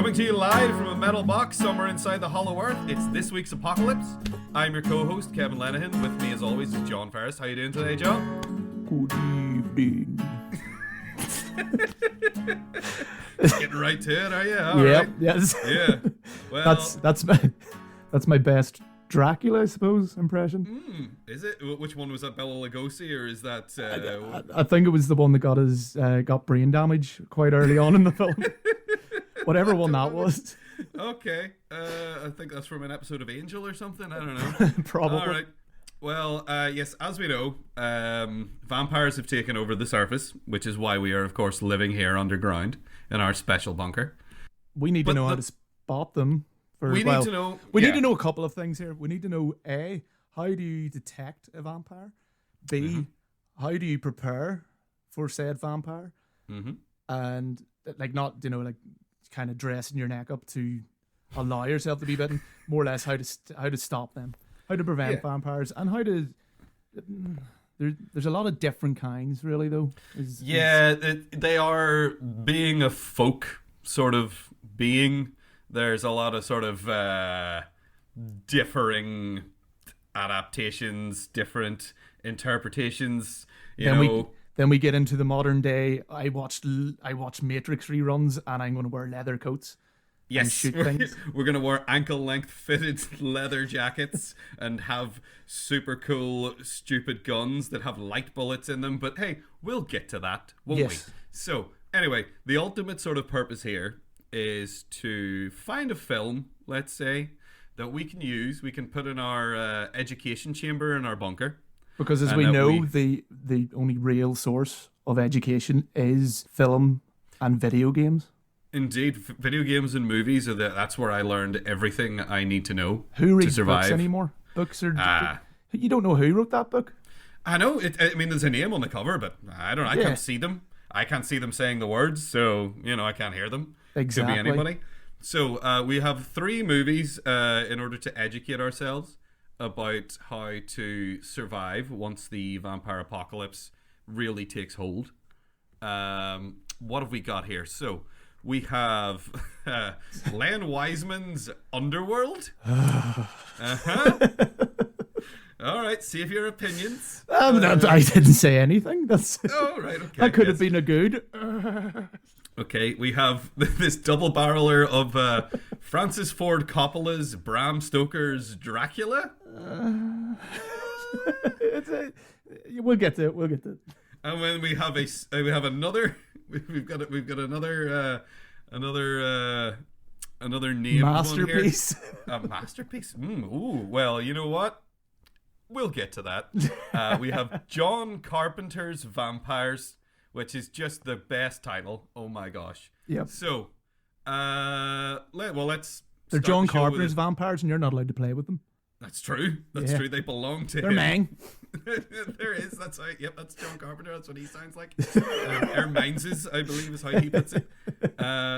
Coming to you live from a metal box somewhere inside the hollow earth, it's this week's Apocalypse. I'm your co-host, Kevin Lenihan. With me, as always, is John Ferris. How you doing today, John? Good evening. Getting right to it, are you? All yep, right. yes. Yeah. Well, that's my best Dracula, I suppose, impression. Is it? Which one was that, Bela Lugosi, or is that... I think it was the one that got brain damage quite early on in the film. Whatever one that was. Okay. I think that's from an episode of Angel or something. I don't know. Probably. All right. Well, yes, as we know, vampires have taken over the surface, which is why we are, of course, living here underground in our special bunker. We need to know how to spot them. We need to know a couple of things here. We need to know, A, how do you detect a vampire? B, how do you prepare for said vampire? And, not, kind of dressing your neck up to allow yourself to be bitten. More or less how to stop them. How to prevent vampires, and how to... There's a lot of different kinds, really, though. They are being a folk sort of being. There's a lot of sort of differing adaptations, different interpretations. Then we get into the modern day. I watched Matrix reruns, and I'm going to wear leather coats. Yes, and shoot things. We're going to wear ankle-length fitted leather jackets and have super cool, stupid guns that have light bullets in them. But hey, we'll get to that, won't we? So, anyway, the ultimate sort of purpose here is to find a film, let's say, that we can use. We can put in our education chamber in our bunker. Because as we know, the only real source of education is film and video games. Indeed, video games and movies that's where I learned everything I need to know Who reads to survive. Books anymore? Books are... you don't know who wrote that book? I know. There's a name on the cover, but I don't know. I can't see them. I can't see them saying the words, so, I can't hear them. Exactly. Could be anybody. So we have 3 movies in order to educate ourselves about how to survive once the vampire apocalypse really takes hold. What have we got here? So... we have Len Wiseman's Underworld. All right, save your opinions. I didn't say anything. That's. Oh, right, okay. That could have been a good. Okay, we have this double barreler of Francis Ford Coppola's Bram Stoker's Dracula. We'll get to it. And then we have another. We've got another name masterpiece. A masterpiece. Ooh. Well, you know what? We'll get to that. We have John Carpenter's Vampires, which is just the best title. Oh my gosh. Yep. So, let's. They're John Carpenter's vampires, and you're not allowed to play with them. That's true. That's true. They belong to They're him. Mang. There is. That's right. Yep, that's John Carpenter. That's what he sounds like. Mines, I believe, is how he puts it.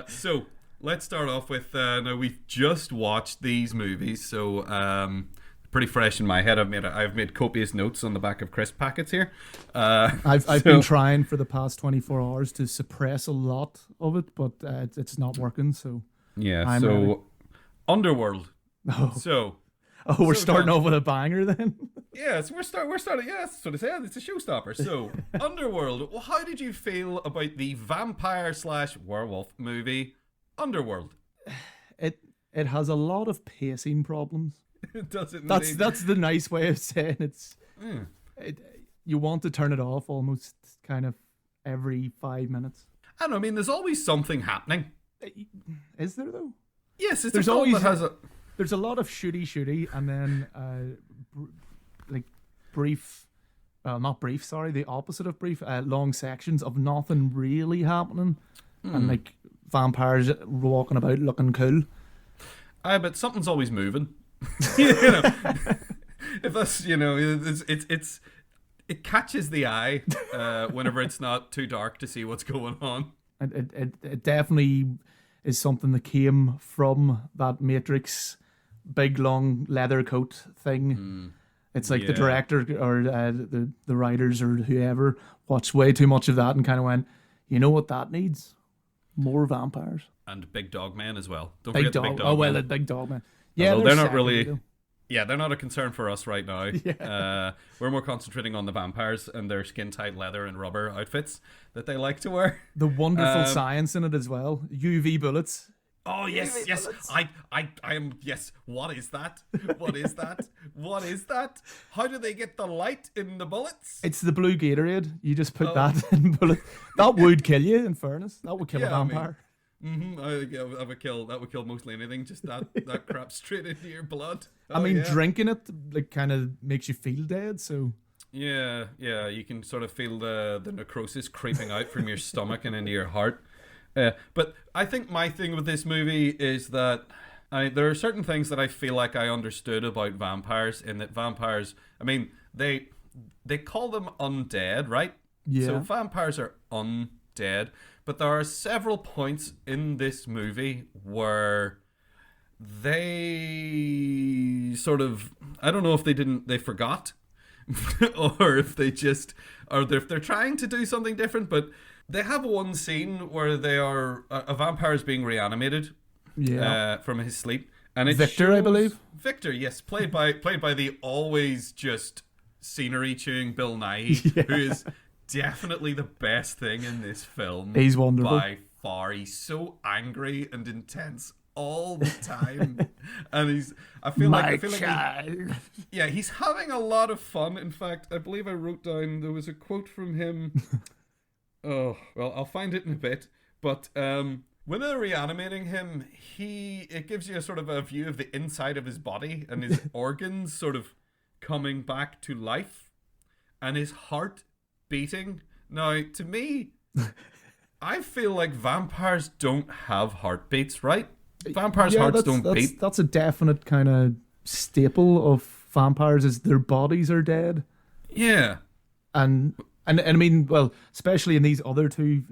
So let's start off with. Now we've just watched these movies, so pretty fresh in my head. I've made copious notes on the back of crisp packets here. I've been trying for the past 24 hours to suppress a lot of it, but it's not working. So yeah. So Underworld. Oh. So. Oh, we're starting off with a banger then? Yes, we're starting. Yeah, that's what I said. It's a showstopper. So, Underworld. Well, how did you feel about the vampire/werewolf movie Underworld? It has a lot of pacing problems. It doesn't. That's the nice way of saying it. You want to turn it off almost kind of every 5 minutes. I don't know. I mean, there's always something happening. Is there though? Yes, there's always There's a lot of shooty, and then brief, not brief, sorry, the opposite of brief, long sections of nothing really happening, and vampires walking about looking cool. But something's always moving. If that's it catches the eye whenever it's not too dark to see what's going on. It definitely is something that came from that Matrix big long leather coat thing. It's like the director or the writers or whoever watched way too much of that and kind of went, you know what that needs? More vampires. And big dog men as well. Don't big forget dog. the big dog men. men. Big dog men. Yeah, they're not really... Yeah, they're not a concern for us right now. Yeah. We're more concentrating on the vampires and their skin-tight leather and rubber outfits that they like to wear. The wonderful science in it as well. UV bullets. Oh yes, yes. I am. Yes. What is that? What is that? What is that? How do they get the light in the bullets? It's the blue Gatorade. You just put that in bullet. That would kill you. In fairness, that would kill a vampire. That would kill mostly anything. Just that crap straight into your blood. Drinking it like kind of makes you feel dead. So yeah, you can sort of feel the necrosis creeping out from your stomach and into your heart. But I think my thing with this movie is that there are certain things that I feel like I understood about vampires, in that vampires, they call them undead, right? Yeah. So vampires are undead, but there are several points in this movie where they sort of, I don't know if they forgot, or if they're trying to do something different, but they have one scene where they are a vampire is being reanimated, from his sleep, and it's Victor, I believe. Victor, yes, played by the always just scenery chewing Bill Nighy, who is definitely the best thing in this film. He's wonderful by far. He's so angry and intense all the time, and he's having a lot of fun. In fact, I believe I wrote down there was a quote from him. Oh, well, I'll find it in a bit. But when they're reanimating him, it gives you a sort of a view of the inside of his body and his organs sort of coming back to life and his heart beating. Now, to me, I feel like vampires don't have heartbeats, right? Vampires' hearts don't beat. That's a definite kind of staple of vampires, is their bodies are dead. Yeah. And especially in these other two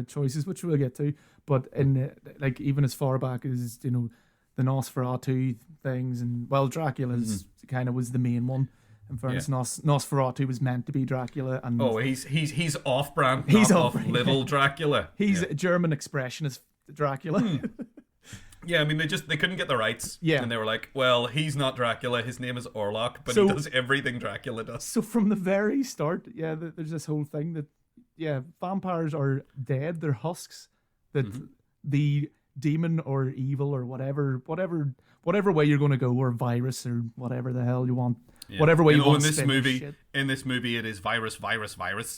choices, which we'll get to, but in even as far back as the Nosferatu things, and Dracula's kind of was the main one. In fairness, Nosferatu was meant to be Dracula, and he's off-brand. He's off little Dracula. He's a German expressionist Dracula. Yeah, they couldn't get the rights. Yeah. And they were like, well, he's not Dracula, his name is Orlok, but he does everything Dracula does. So from the very start, there's this whole thing that, vampires are dead, they're husks, that the demon or evil or whatever way you're going to go, or virus or whatever the hell you want, whatever way you want to spin shit. In this movie, it is virus.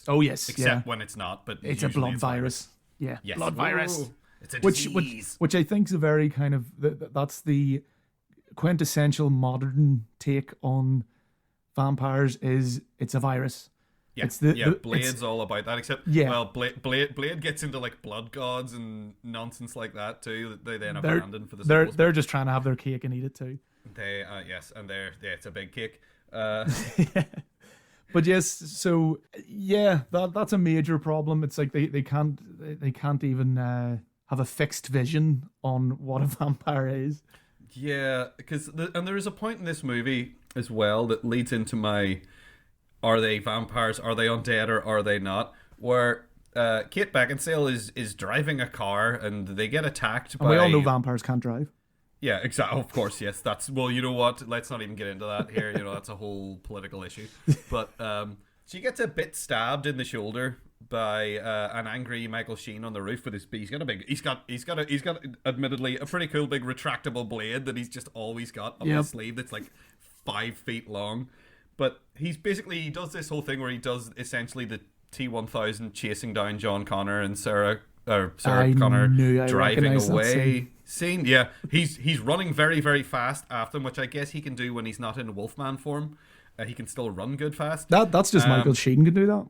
Oh, yes. Except when it's not, but it's a blood virus. Yeah, yes. Blood virus. Ooh. It's a disease. Which I think is a very kind of that's the quintessential modern take on vampires. Is it's a virus. Yeah, Blade's all about that. Except Blade gets into like blood gods and nonsense like that too. That they then abandon for the sequels. They're just trying to have their cake and eat it too. They it's a big cake. But yes, so that's a major problem. It's like they can't even have a fixed vision on what a vampire is. Yeah, because there is a point in this movie as well that leads into my, are they vampires, are they undead, or are they not? Where Kate Beckinsale is driving a car and they get attacked by... we all know vampires can't drive. Yeah, exactly. Of course, yes. You know what? Let's not even get into that here. That's a whole political issue. But she gets a bit stabbed in the shoulder by an angry Michael Sheen on the roof with his. He's got admittedly a pretty cool big retractable blade that he's just always got up his sleeve that's like 5 feet long. But he does this whole thing where he does essentially the T-1000 chasing down John Connor and Sarah Connor driving away scene. Yeah, he's running very, very fast after them, which I guess he can do when he's not in Wolfman form. He can still run good fast. That's just Michael Sheen can do that.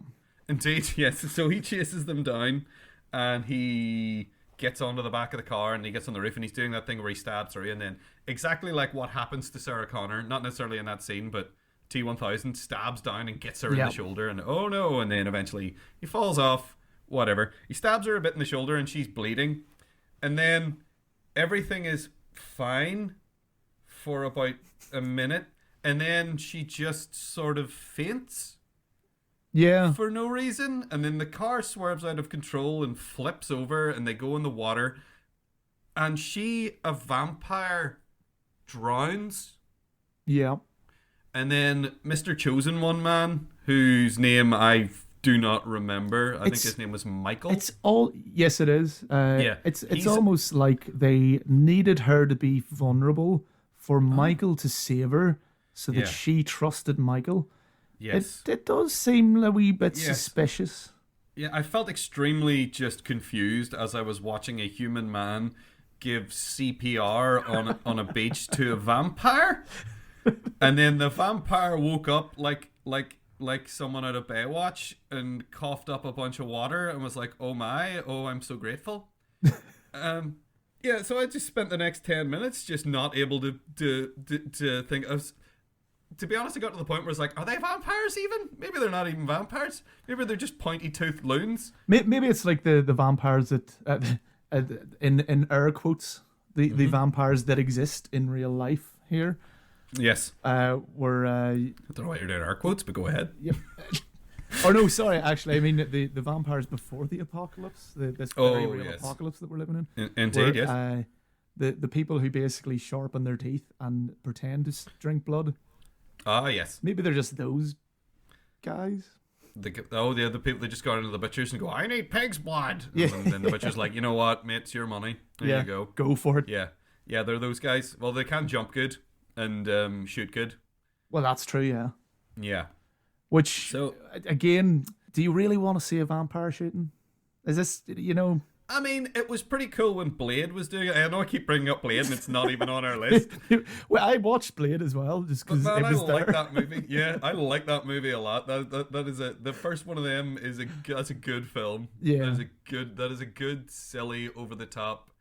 Indeed, yes. So he chases them down, and he gets onto the back of the car, and he gets on the roof, and he's doing that thing where he stabs through, and then exactly like what happens to Sarah Connor, not necessarily in that scene, but T-1000 stabs down and gets her in the shoulder, and oh no, and then eventually he falls off. Whatever. He stabs her a bit in the shoulder and she's bleeding. And then everything is fine for about a minute. And then she just sort of faints. Yeah. For no reason. And then the car swerves out of control and flips over and they go in the water. And a vampire, drowns. Yeah. And then Mr. Chosen One Man, whose name I do not remember. I think his name was Michael. Yes, it is. Yeah. It's almost like they needed her to be vulnerable for Michael to save her so that she trusted Michael. Yes. It does seem a wee bit suspicious. Yeah, I felt extremely just confused as I was watching a human man give CPR on a beach to a vampire. And then the vampire woke up like someone out of Baywatch and coughed up a bunch of water and was like, oh I'm so grateful. Yeah, so I just spent the next 10 minutes just not able to think of. To be honest, I got to the point where it's like, are they vampires even? Maybe they're not even vampires. Maybe they're just pointy-toothed loons. Maybe it's like the vampires that, in air quotes, the vampires that exist in real life here. Yes. Were I don't know why you're doing air quotes, but go ahead. Yep. Oh no, sorry. Actually, I mean the vampires before the apocalypse, this very real apocalypse that we're living in. Indeed, yes. The people who basically sharpen their teeth and pretend to drink blood. Ah, yes. Maybe they're just those guys. The people that just go into the butchers and go, I need pig's blood. Yeah. And then the butcher's like, you know what, mate, it's your money. There you go. Go for it. Yeah. Yeah, they're those guys. Well, they can jump good and shoot good. Well, that's true, yeah. Yeah. Which, again, do you really want to see a vampire shooting? Is this, I mean, it was pretty cool when Blade was doing it. I know I keep bringing up Blade and it's not even on our list. Well, I watched Blade as well, just because it was there. I like that movie. Yeah, I like that movie a lot. That is the first one of them that's a good film. Yeah, that is a good, silly, over the top,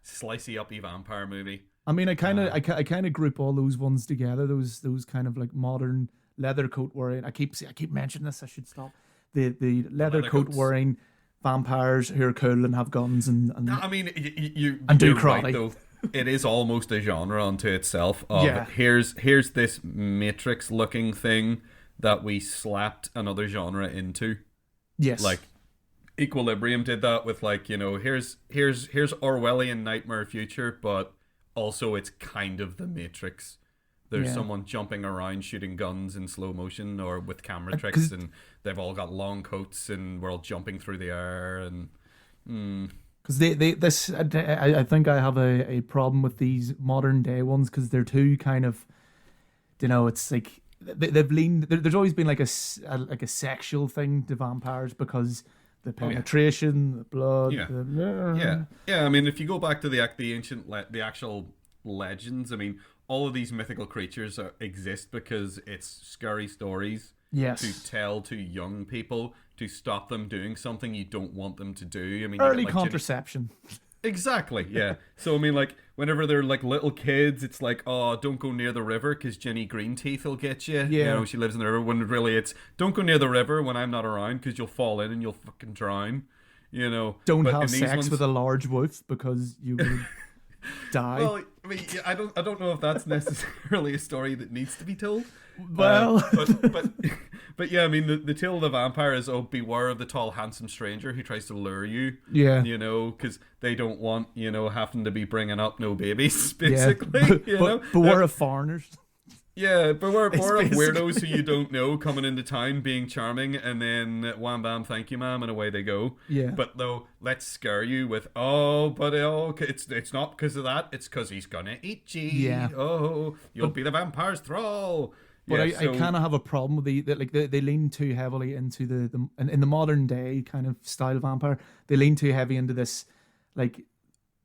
slicey uppy vampire movie. I mean, I kind of group all those ones together. Those kind of like modern leather coat wearing. I keep mentioning this. I should stop. The leather coat wearing vampires who are cool and have guns and I mean, you do karate. Right, though. It is almost a genre unto itself. Here's this Matrix looking thing that we slapped another genre into. Yes, like Equilibrium did that with here's Orwellian nightmare future, but also it's kind of the Matrix. There's someone jumping around shooting guns in slow motion or with camera tricks, and they've all got long coats and we're all jumping through the air and because I think I have a problem with these modern day ones because they're too kind of, it's like they've leaned. There's always been like a sexual thing to vampires because the penetration, the blood. Yeah. I mean, if you go back to the actual legends, I mean, all of these mythical creatures exist because it's scary stories to tell to young people to stop them doing something you don't want them to do. I mean, early contraception. Exactly, yeah. So I mean, like whenever they're like little kids, it's like, oh, don't go near the river because Jenny Greenteeth will get you. Yeah, she lives in the river. When really it's don't go near the river when I'm not around because you'll fall in and you'll fucking drown. Don't have sex with a large wolf because you will die. Well, I mean, I don't know if that's necessarily a story that needs to be told. Well, but yeah, I mean, the tale of the vampire is, beware of the tall, handsome stranger who tries to lure you. Yeah, because they don't want having to be bringing up no babies, basically. Beware of foreigners. Yeah, beware of weirdos who you don't know coming into town being charming and then wham bam thank you ma'am and away they go. Yeah. But though, let's scare you with it's not because of that, it's because he's gonna eat you. Yeah. Oh, you'll be the vampire's thrall. But I kind of have a problem with they lean too heavily into in the modern day kind of style of vampire. They lean too heavy into this, like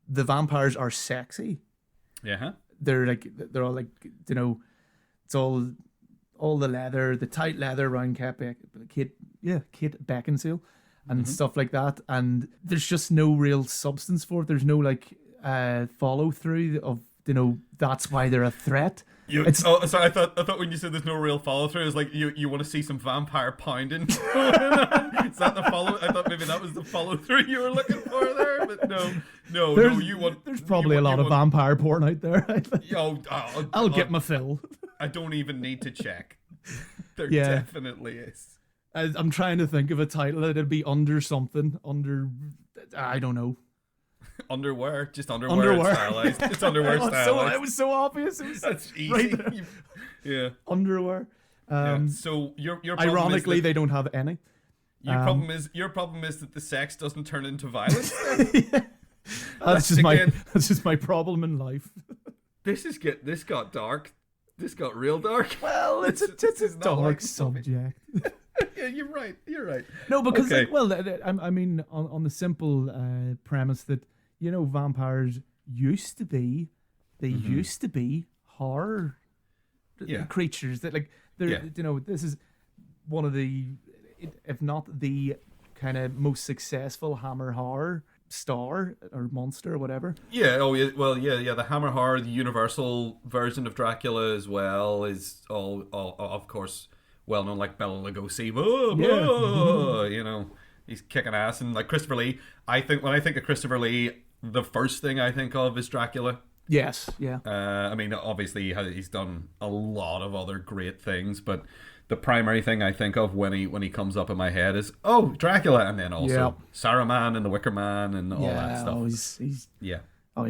the vampires are sexy. Yeah. They're all like it's all the leather, the tight leather around Kate Beckinsale and stuff like that, and there's just no real substance for it. There's no follow through of that's why they're a threat. So I thought when you said there's no real follow through, it was like you want to see some vampire pounding. Is that the follow? I thought maybe that was the follow through you were looking for there, but no. There's probably a lot of vampire porn out there. I'll get my fill. I don't even need to check. There definitely is. I'm trying to think of a title. It'd be under something. Under, I don't know. Underwear, just underwear. And stylized. Just underwear stylized. It was so obvious. That's easy. Right yeah. Underwear. So your ironically, they don't have any. Your problem is that the sex doesn't turn into violence. Yeah. That's just my problem in life. This got dark. This got real dark. Well, it's a dark subject. Yeah, you're right. No, because I mean, on the simple premise that vampires used to be horror creatures that this is one of the, if not the kind of most successful Hammer horror star or monster or whatever. Yeah. Oh, yeah. Well, yeah. The Hammer horror, the Universal version of Dracula as well, is all of course well known, like Bela Lugosi. He's kicking ass, and like Christopher Lee. When I think of Christopher Lee, the first thing I think of is Dracula. Yes. Yeah. I mean, obviously he's done a lot of other great things, but the primary thing I think of when he comes up in my head is Dracula, and then also Saruman and the Wicker Man and all that stuff. He's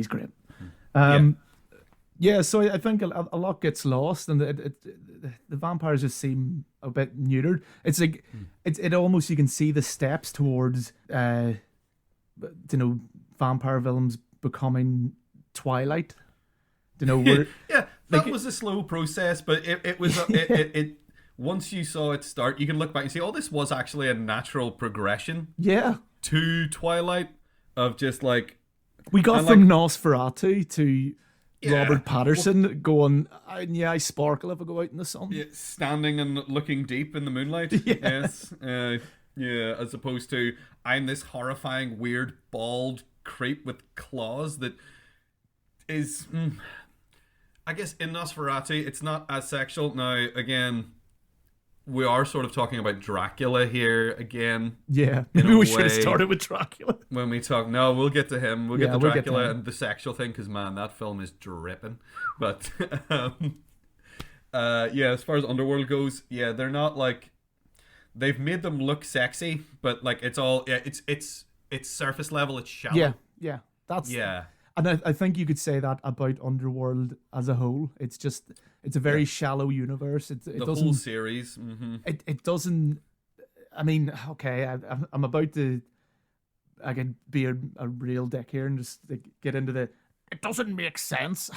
great. So I think a lot gets lost, and the vampires just seem a bit neutered. It's like it almost, you can see the steps towards vampire villains becoming Twilight. Where that was a slow process, but it was it once you saw it start, you can look back and see, this was actually a natural progression. Yeah. To Twilight, of just like we got from Nosferatu to Robert Pattinson going, I sparkle if I go out in the sun. Yeah, standing and looking deep in the moonlight. Yes. As opposed to, I'm this horrifying, weird, bald creep with claws that is, I guess in Nosferatu, it's not as sexual. Now, again, we are sort of talking about Dracula here again. Yeah, maybe we should have started with Dracula. When we talk, we'll get to him. We'll get to Dracula and the sexual thing, because man, that film is dripping. But as far as Underworld goes, they're not like, they've made them look sexy, but like it's all it's surface level. It's shallow. Yeah. And I think you could say that about Underworld as a whole. It's a very shallow universe. The whole series. Mm-hmm. It doesn't. I mean, okay, I'm about to. I could be a real dick here and just get into the. It doesn't make sense.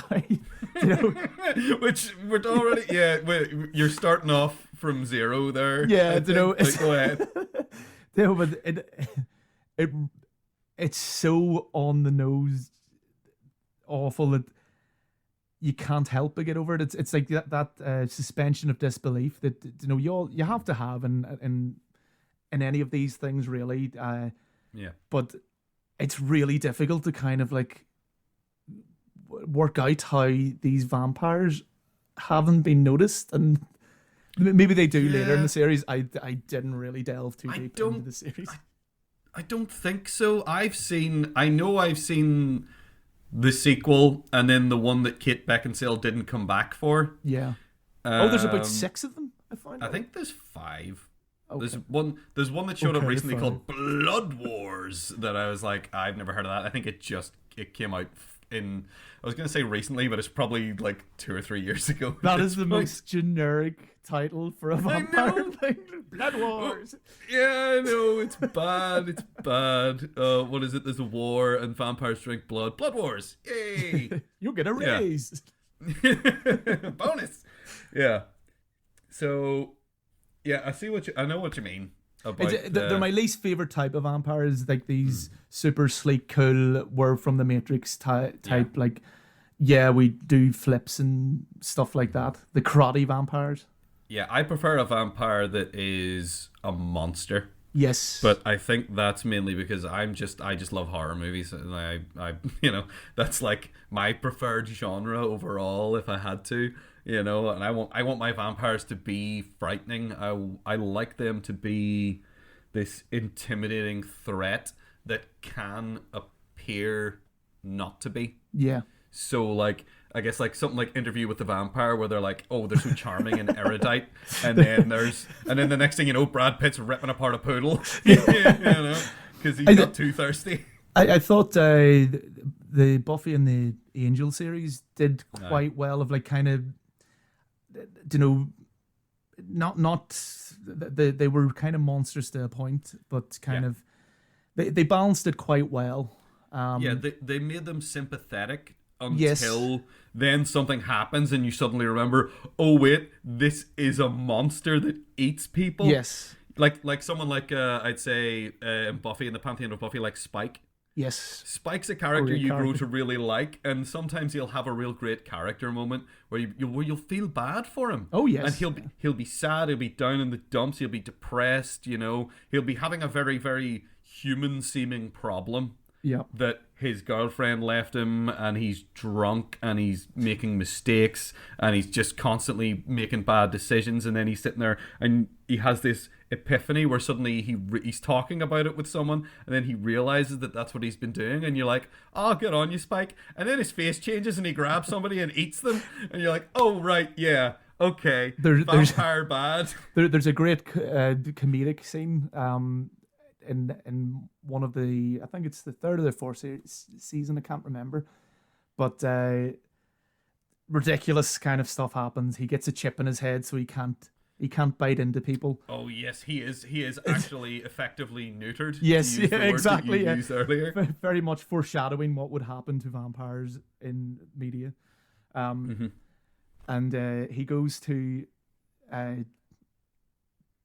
Which we're already. You're starting off from zero there. Yeah, go ahead. But it's so on the nose, awful that you can't help but get over it. It's like that suspension of disbelief that you have to have in any of these things, really. But it's really difficult to kind of like work out how these vampires haven't been noticed, and maybe they do later in the series. I didn't really delve too deep into the series. I don't think so. I know I've seen the sequel, and then the one that Kate Beckinsale didn't come back for. Yeah. There's about 6 of them, I think there's 5. Okay. There's one that showed up recently called Blood Wars that I was like, I've never heard of that. I think it came out in, I was going to say recently, but it's probably like 2 or 3 years ago. That is the most generic title for a vampire thing. Blood Wars. Yeah, I know. It's bad. It's bad. What is it? There's a war and vampires drink blood. Blood Wars. Yay. You'll get a raise. Bonus. Yeah. So, I know what you mean. They're my least favorite type of vampires, like these super sleek, cool, we're from the Matrix type. Like, we do flips and stuff like that. The karate vampires. Yeah, I prefer a vampire that is a monster. Yes, but I think that's mainly because I just love horror movies, and I that's like my preferred genre overall. If I had to, and I want my vampires to be frightening. I like them to be this intimidating threat that can appear not to be. Yeah. So like I guess like something like Interview with the Vampire, where they're like, oh, they're so charming and erudite, and then the next thing you know, Brad Pitt's ripping apart a poodle, because he got too thirsty. I thought the Buffy and the Angel series did quite well of like kind of, not they were kind of monsters to a point, but kind of they balanced it quite well. They made them sympathetic until then something happens and you suddenly remember, oh wait, this is a monster that eats people. Yes. Like someone like I'd say Buffy, in the pantheon of Buffy, like Spike. Yes. Spike's a character you grow to really like, and sometimes he'll have a real great character moment where you'll feel bad for him. Oh yes. And he'll be sad, he'll be down in the dumps, he'll be depressed, he'll be having a very, very human seeming problem. Yeah. That his girlfriend left him, and he's drunk, and he's making mistakes, and he's just constantly making bad decisions, and then he's sitting there and he has this epiphany where suddenly he's talking about it with someone, and then he realizes that that's what he's been doing, and you're like, oh, good on you, Spike. And then his face changes and he grabs somebody and eats them, and you're like, oh right, yeah, okay, vampire bad. There's a great comedic scene in one of the, I think it's the third or the fourth season, I can't remember, but ridiculous kind of stuff happens. He gets a chip in his head, so he can't bite into people. Oh yes, he is actually effectively neutered. Yes, exactly. Used earlier. Very much foreshadowing what would happen to vampires in media. And he goes to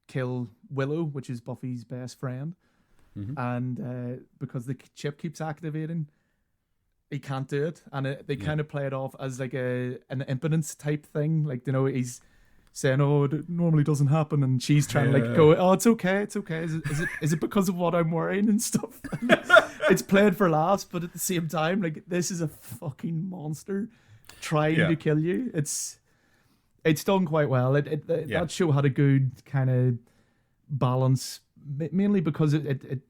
kill Willow, which is Buffy's best friend. And because the chip keeps activating, he can't do it, and they kind of play it off as like an impotence type thing. Like, he's saying, "Oh, it normally doesn't happen," and she's trying to go, "Oh, it's okay. Is it because of what I'm wearing and stuff?" It's played for laughs, but at the same time, like, this is a fucking monster trying to kill you. It's done quite well. That show had a good kind of balance, mainly because it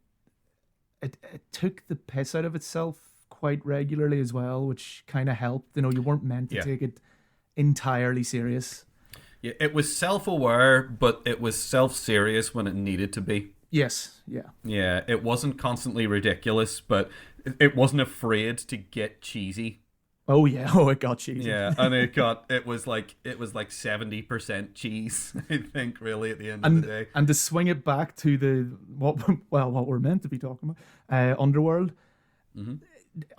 took the piss out of itself quite regularly as well, which kind of helped. You weren't meant to take it entirely serious. Yeah, it was self-aware, but it was self-serious when it needed to be. Yes, yeah. Yeah, it wasn't constantly ridiculous, but it wasn't afraid to get cheesy. Oh yeah, it got cheesy. Yeah, and it was like 70% cheese, I think, really, at the end of the day. And to swing it back to what we're meant to be talking about, Underworld. Mm-hmm.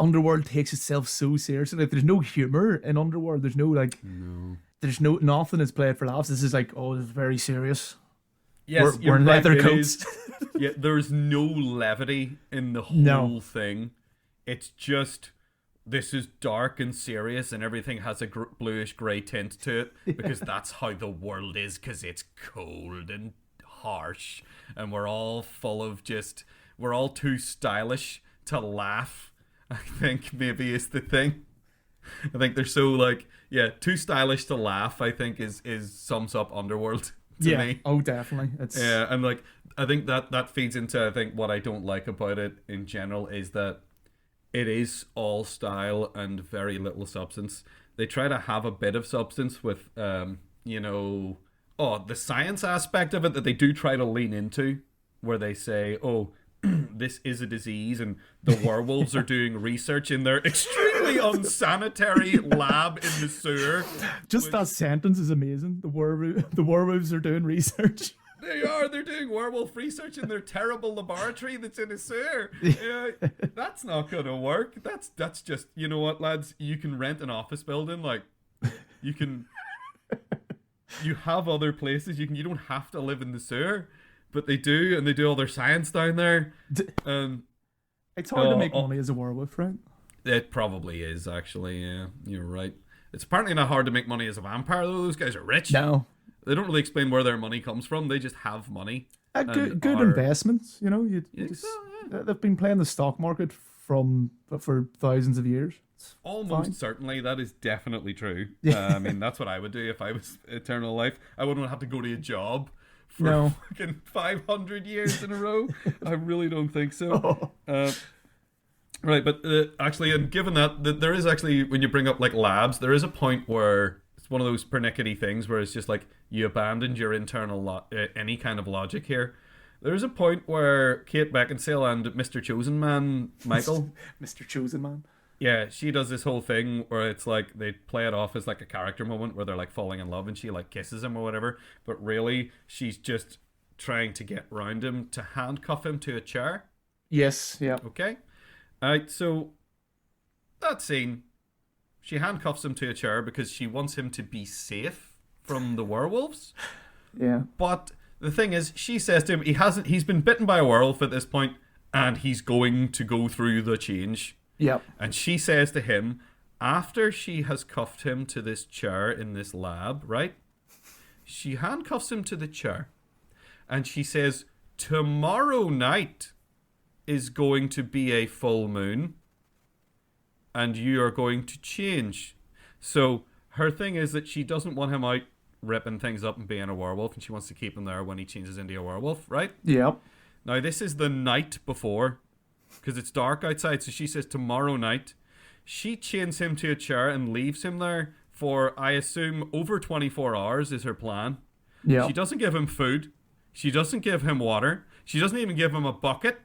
Underworld takes itself so seriously. Like, there's no humor in Underworld. There's no there's nothing is played for laughs. This is like, oh, this is very serious. Yes, we're in leather coats. Yeah, there's no levity in the whole thing. It's just, this is dark and serious, and everything has a bluish grey tint to it, because that's how the world is, because it's cold and harsh, and we're all too stylish to laugh, I think, maybe is the thing. I think they're so too stylish to laugh, I think is sums up Underworld to me. Oh, definitely. And I think that feeds into, I think, what I don't like about it in general is that it is all style and very little substance. They try to have a bit of substance with, the science aspect of it that they do try to lean into, where they say, oh, this is a disease, and the werewolves are doing research in their extremely unsanitary lab in the sewer. Just that sentence is amazing. The werewolves are doing research. They're doing werewolf research in their terrible laboratory that's in a sewer. Yeah, that's not gonna work. That's just, you know what, lads, you can rent an office building, you have other places, you don't have to live in the sewer. But they do, and they do all their science down there. It's hard to make money as a werewolf, right? It probably is, actually, yeah. You're right. It's apparently not hard to make money as a vampire, though. Those guys are rich. No. They don't really explain where their money comes from. They just have money. Good investments, they've been playing the stock market for thousands of years. Almost certainly, that is definitely true. I mean, that's what I would do if I was Eternal Life. I wouldn't have to go to a job for fucking 500 years in a row. I really don't think so. Right, but actually, and given that there is actually, when you bring up like labs, there is a point where it's one of those pernickety things where it's just like you abandoned your internal any kind of logic here. There is a point where Kate Beckinsale and Mr. Chosen Man, Michael, Mr. Chosen Man. Yeah, she does this whole thing where it's like they play it off as like a character moment where they're like falling in love and she like kisses him or whatever, but really she's just trying to get round him to handcuff him to a chair. Yes, yeah. Okay. Alright, so that scene, she handcuffs him to a chair because she wants him to be safe from the werewolves. Yeah. But the thing is, she says to him, he's been bitten by a werewolf at this point, and he's going to go through the change. Yep. And she says to him, after she has cuffed him to this chair in this lab, right? She handcuffs him to the chair. And she says, tomorrow night is going to be a full moon. And you are going to change. So her thing is that she doesn't want him out ripping things up and being a werewolf. And she wants to keep him there when he changes into a werewolf, right? Yep. Now, this is the night before, because it's dark outside, so she says tomorrow night. She chains him to a chair and leaves him there for, I assume, over 24 hours is her plan. Yeah. She doesn't give him food. She doesn't give him water. She doesn't even give him a bucket.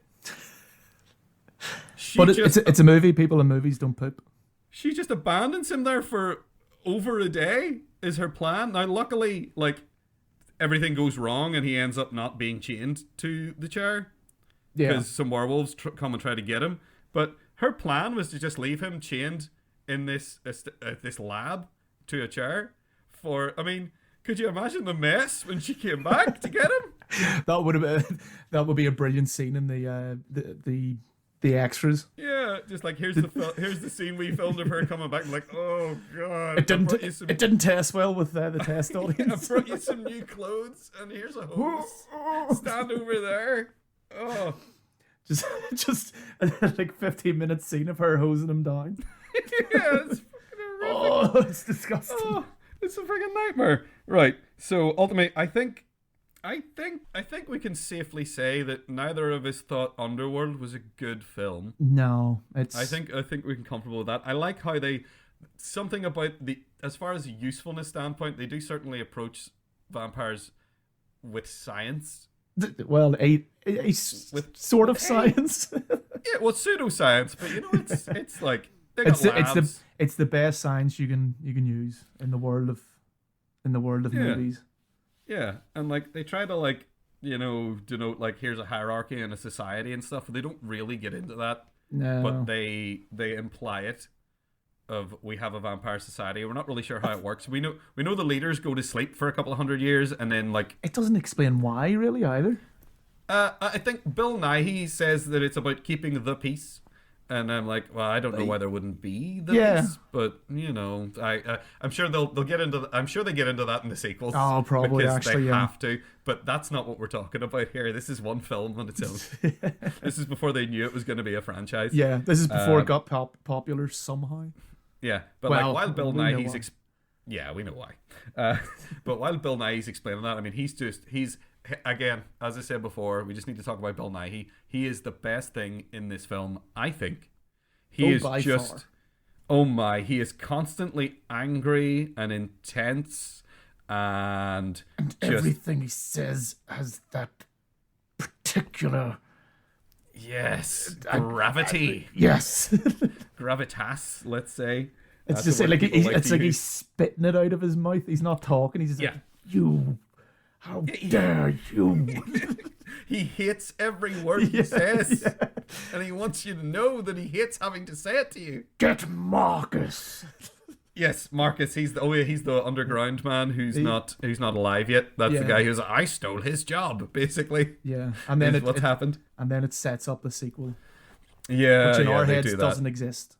But it's a movie. People in movies don't poop. She just abandons him there for over a day is her plan. Now, luckily, like, everything goes wrong and he ends up not being chained to the chair. Yeah. Because some werewolves come and try to get him. But her plan was to just leave him chained in this lab to a chair for, I mean, could you imagine the mess when she came back to get him? That would be a brilliant scene in the extras. Yeah, just like here's the scene we filmed of her coming back. I'm like, oh god, it didn't test well with the test audience. I brought you some new clothes, and here's a hose. Stand over there. Oh, just like 15-minute scene of her hosing him down. Yeah, it's fucking horrific. Oh, it's disgusting. Oh, it's a freaking nightmare. Right. So ultimately, I think we can safely say that neither of us thought Underworld was a good film. No, it's. I think we can comfortable with that. I like how something about as far as a usefulness standpoint, they do certainly approach vampires with science. Well, sort of science. Yeah, well, pseudoscience, but it's like they got labs. It's the best science you can use in the world of movies. Yeah, and like they try to like denote like here's a hierarchy and a society and stuff. But they don't really get into that. No, but they imply it. Of we have a vampire society. We're not really sure how it works. We know the leaders go to sleep for a couple of 100 years, and then like it doesn't explain why really either. I think Bill Nighy says that it's about keeping the peace, and I'm like, well, I don't know why there wouldn't be the peace, but I'm sure they'll get into. I'm sure they get into that in the sequels. Oh, probably because actually, they have to. But that's not what we're talking about here. This is one film on its own. This is before they knew it was going to be a franchise. Yeah, this is before it got popular somehow. Yeah, but while Bill Nighy's we know why. But while Bill Nighy's explaining that, I mean, he's again, as I said before, we just need to talk about Bill Nighy. He is the best thing in this film, I think. He is constantly angry and intense, and everything he says has that particular. Yes, gravity. Yes, gravitas. Let's say it's just like he's spitting it out of his mouth. He's not talking. He's just like, "You, how dare you!" He hates every word he says, and he wants you to know that he hates having to say it to you. Get Marcus. Yes, Marcus. He's the underground man who's not alive yet. That's the guy who's I stole his job, basically. Yeah, and then what's happened, and then it sets up the sequel. Yeah, which in our heads doesn't exist.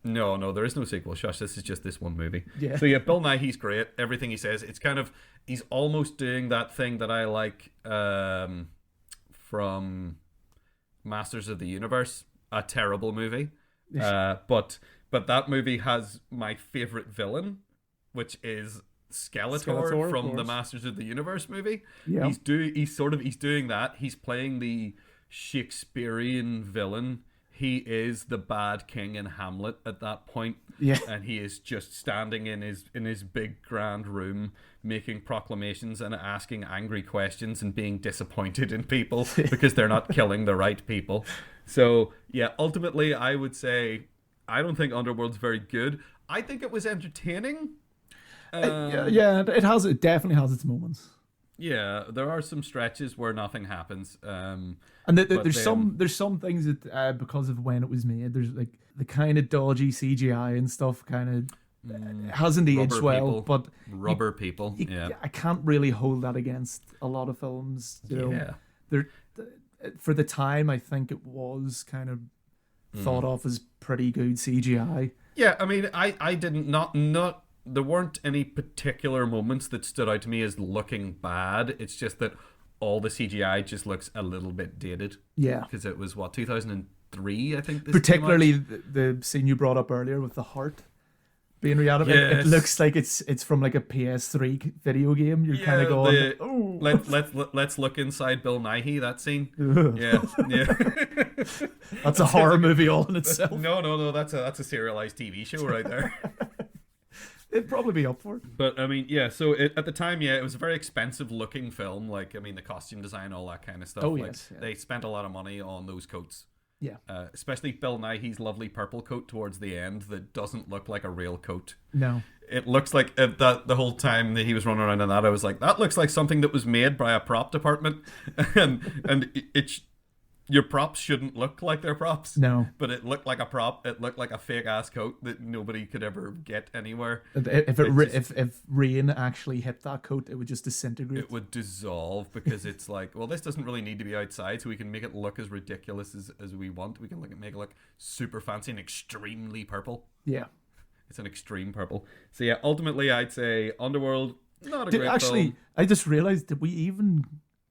No, there is no sequel. Shush, this is just this one movie. Yeah. So yeah, Bill Nighy's great. Everything he says, it's kind of he's almost doing that thing that I like from Masters of the Universe, a terrible movie, but that movie has my favorite villain, which is Skeletor from the Masters of the Universe movie. Yeah. He's doing that. He's playing the Shakespearean villain he is the bad king in Hamlet at that point. Yeah. And he is just standing in his big grand room making proclamations and asking angry questions and being disappointed in people because they're not killing the right people. So, yeah, ultimately I would say I don't think Underworld's very good. I think it was entertaining. It definitely has its moments. Yeah, there are some stretches where nothing happens. And there's some things that because of when it was made, there's like the kind of dodgy CGI and stuff kind of hasn't aged well. But rubber people. I can't really hold that against a lot of films. For the time, I think it was kind of thought of as pretty good CGI. Yeah, I mean, I didn't not. There weren't any particular moments that stood out to me as looking bad. It's just that all the CGI just looks a little bit dated. Yeah. Because it was, 2003, I think? Particularly the scene you brought up earlier with the heart being reanimated. Yes. It looks like it's from like a PS3 video game. You're kind of going, oh. Let's look inside Bill Nighy, that scene. Yeah. That's a horror movie all in itself. No, that's a serialized TV show right there. It'd probably be up for it. But, I mean, yeah, so at the time, it was a very expensive-looking film. Like, I mean, the costume design, all that kind of stuff. Oh, like, yes. Yeah. They spent a lot of money on those coats. Yeah. Especially Bill Nighy's lovely purple coat towards the end that doesn't look like a real coat. No. It looks like that the whole time that he was running around in that, I was like, that looks like something that was made by a prop department. and your props shouldn't look like they're props. No. But it looked like a prop. It looked like a fake ass coat that nobody could ever get anywhere. If rain actually hit that coat, it would just disintegrate. It would dissolve because it's like, well, this doesn't really need to be outside, so we can make it look as ridiculous as we want. We can make it look super fancy and extremely purple. Yeah. It's an extreme purple. So yeah, ultimately I'd say Underworld, not a great film. I just realized, did we even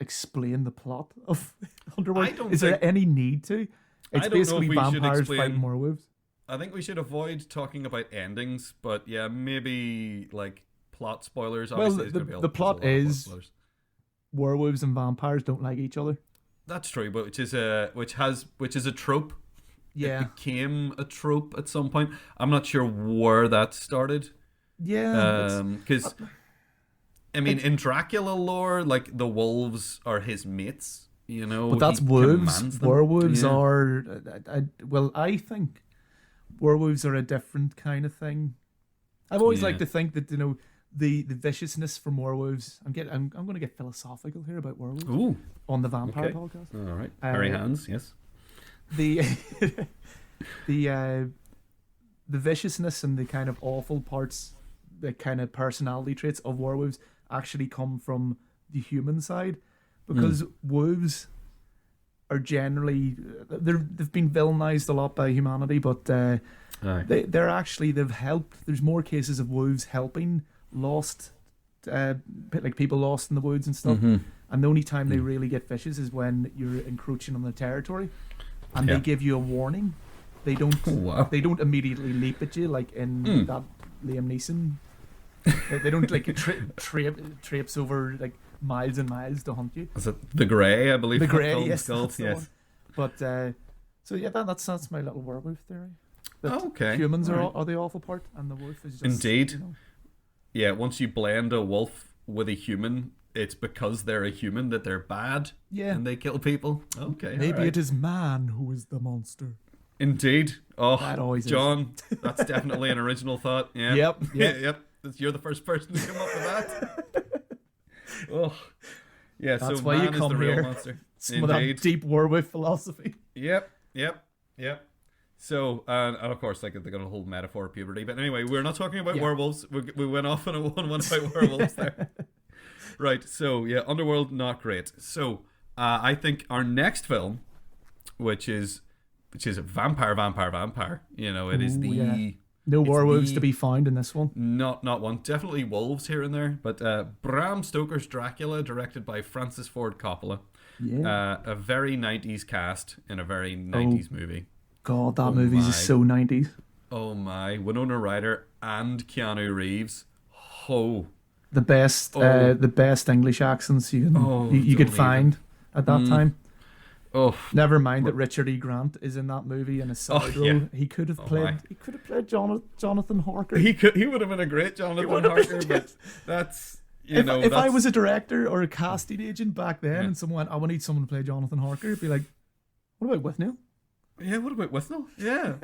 explain the plot of Underworld? Is there any need to? It's basically vampires fighting werewolves. I think we should avoid talking about endings, but yeah, maybe like plot spoilers. Obviously, the plot is werewolves and vampires don't like each other. That's true, but which is a trope. Yeah, it became a trope at some point. I'm not sure where that started. Yeah, because. I mean, in Dracula lore, like, the wolves are his mates, you know? But that's wolves. Werewolves are... I think werewolves are a different kind of thing. I've always liked to think that, you know, the viciousness from werewolves... I'm going to get philosophical here about werewolves. Ooh. On the Vampire podcast. All right. Hairy hands, yes. The viciousness and the kind of awful parts, the kind of personality traits of werewolves actually come from the human side, because wolves are generally they've been villainized a lot by humanity, but they've helped. There's more cases of wolves helping lost like people lost in the woods and stuff, and the only time they really get vicious is when you're encroaching on the territory, and they give you a warning. They don't they don't immediately leap at you like in that Liam Neeson. They don't like traipse over like miles and miles to hunt you. Is it The Grey, I believe? The Grey, yes. Yes. But so yeah, that's my little werewolf theory. That okay. Humans are the awful part, and the wolf is just indeed. You know. Yeah, once you blend a wolf with a human, it's because they're a human that they're bad. Yeah. And they kill people. Okay. Maybe it is man who is the monster. Indeed. Oh, that always John, that's definitely an original thought. Yeah. Yep. You're the first person to come up with that. Oh, yeah. That's so why man you come is the here. real monster. Some of that deep werewolf philosophy. Yep. So, and of course, like they got a whole metaphor of puberty. But anyway, we're not talking about werewolves. We went off on a one about werewolves there. Right. So yeah, Underworld, not great. So I think our next film, which is a vampire. You know, it is the. Yeah. No werewolves to be found in this one. Not one. Definitely wolves here and there. But Bram Stoker's Dracula, directed by Francis Ford Coppola. Yeah. A very 90s cast in a very 90s movie. God, that movie is so 90s. Oh my. Winona Ryder and Keanu Reeves. Oh. The best English accents you could find at that time. Oh, never mind that Richard E. Grant is in that movie in a side role. Yeah. He could have played. He could have played Jonathan Harker. He would have been a great Jonathan Harker, but that's. If I was a director or a casting agent back then, and someone went, "I need someone to play Jonathan Harker," it'd be like, "What about Withnail?" Yeah, what about Withnail? Yeah,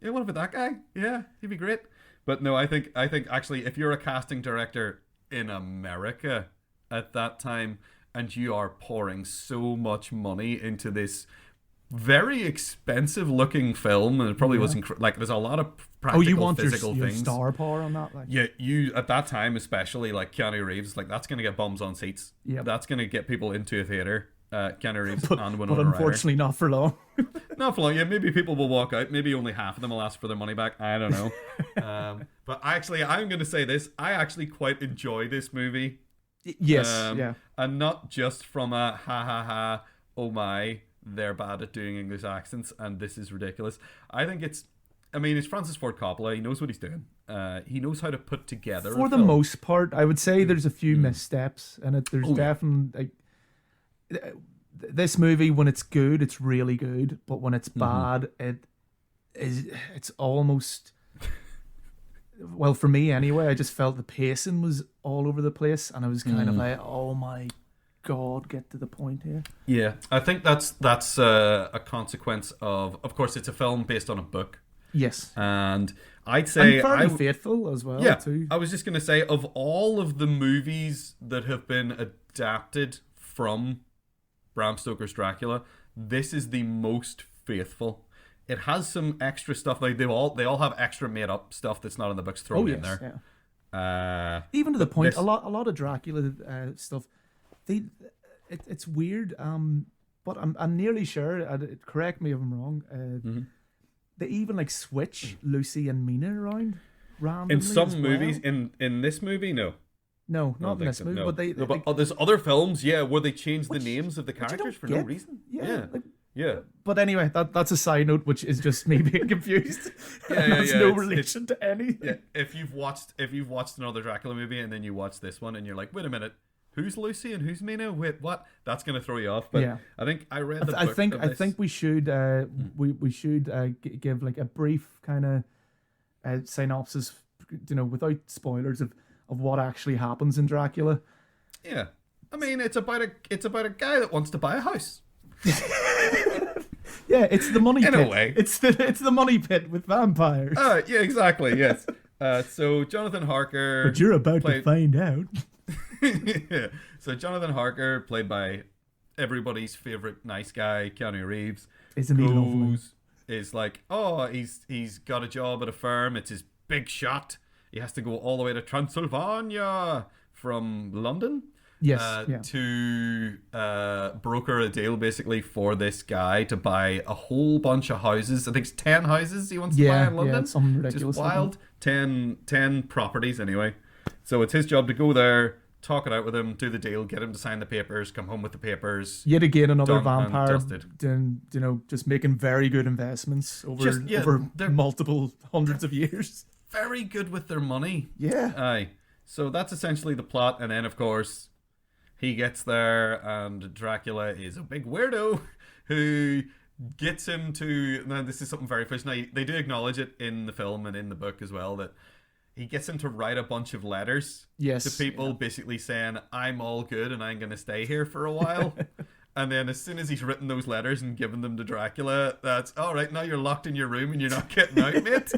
yeah. What about that guy? Yeah, he'd be great. But no, I think actually, if you're a casting director in America at that time, and you are pouring so much money into this very expensive looking film, and it probably wasn't like there's a lot of practical physical things. Your star power on that, like. Yeah, you at that time especially, like Keanu Reeves, like that's gonna get bums on seats. Yeah, that's gonna get people into a theater. Keanu Reeves and Winona Ryder. But unfortunately, not for long. Not for long. Yeah, maybe people will walk out. Maybe only half of them will ask for their money back. I don't know. But actually, I'm going to say this. I actually quite enjoy this movie. Yes. Yeah. And not just from a ha ha ha, oh my, they're bad at doing English accents and this is ridiculous. I think it's Francis Ford Coppola. He knows what he's doing. He knows how to put together for the most part. I would say there's a few missteps in it. There's definitely this movie, when it's good, it's really good, but when it's bad, it's almost, well, for me anyway, I just felt the pacing was all over the place, and I was kind of like, oh my god, get to the point here. Yeah, I think that's a consequence of course it's a film based on a book. Yes. And I'd say fairly faithful as well. Yeah, too. I was just going to say, of all of the movies that have been adapted from Bram Stoker's Dracula, this is the most faithful. It has some extra stuff, like they all have extra made up stuff that's not in the books thrown in there. Yeah. Even to the point, a lot of Dracula stuff, it's weird. But I'm nearly sure. Correct me if I'm wrong. They even like switch Lucy and Mina around randomly. In some movies, in this movie, no. No, not in this movie. No. But there's other films, where they change the names of the characters for no reason. Yeah. But anyway, that's a side note, which is just me being confused. Has no relation to any. Yeah. If you've watched another Dracula movie and then you watch this one and you're like, wait a minute, who's Lucy and who's Mina? Wait, what? That's gonna throw you off. But I think I read the book. I think we should we should give like a brief kind of synopsis, without spoilers of what actually happens in Dracula. Yeah, I mean it's about a guy that wants to buy a house. Yeah, it's the money pit. In a way, it's the money pit with vampires. Yeah, exactly. Yes. So Jonathan Harker. But you're about to find out. Yeah. So Jonathan Harker, played by everybody's favorite nice guy, Keanu Reeves, isn't he lovely? Is like, he's got a job at a firm. It's his big shot. He has to go all the way to Transylvania from London. Yes, to broker a deal basically for this guy to buy a whole bunch of houses. I think it's 10 houses he wants to buy in London. Yeah, something ridiculous. Just wild. 10 properties anyway. So it's his job to go there, talk it out with him, do the deal, get him to sign the papers, come home with the papers. Yet again, another vampire, just making very good investments over multiple hundreds of years. Very good with their money. Yeah. Aye. So that's essentially the plot, and then of course he gets there, and Dracula is a big weirdo who gets him to. Now this is something very fish. Now they do acknowledge it in the film and in the book as well, that he gets him to write a bunch of letters to people, basically saying, "I'm all good and I'm going to stay here for a while." And then as soon as he's written those letters and given them to Dracula, that's all right. Now you're locked in your room and you're not getting out, mate.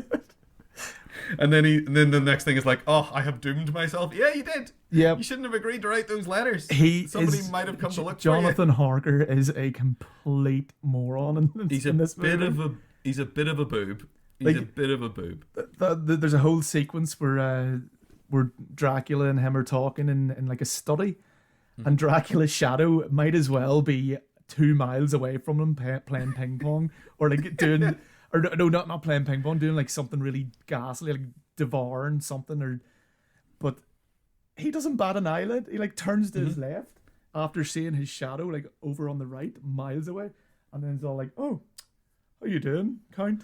And then the next thing is like, oh, I have doomed myself. Yeah, you did. Yeah, you shouldn't have agreed to write those letters. Somebody might have come to look for you. Jonathan Harker is a complete moron in this movie. He's a bit of a boob. He's a bit of a boob. There's a whole sequence where Dracula and him are talking in like a study, and Dracula's shadow might as well be 2 miles away from him playing ping pong or like doing. Or no, not playing ping pong, doing like something really ghastly, like devouring something. But he doesn't bat an eyelid. He like turns to his left after seeing his shadow like over on the right, miles away, and then it's all like, oh, how you doing, Count?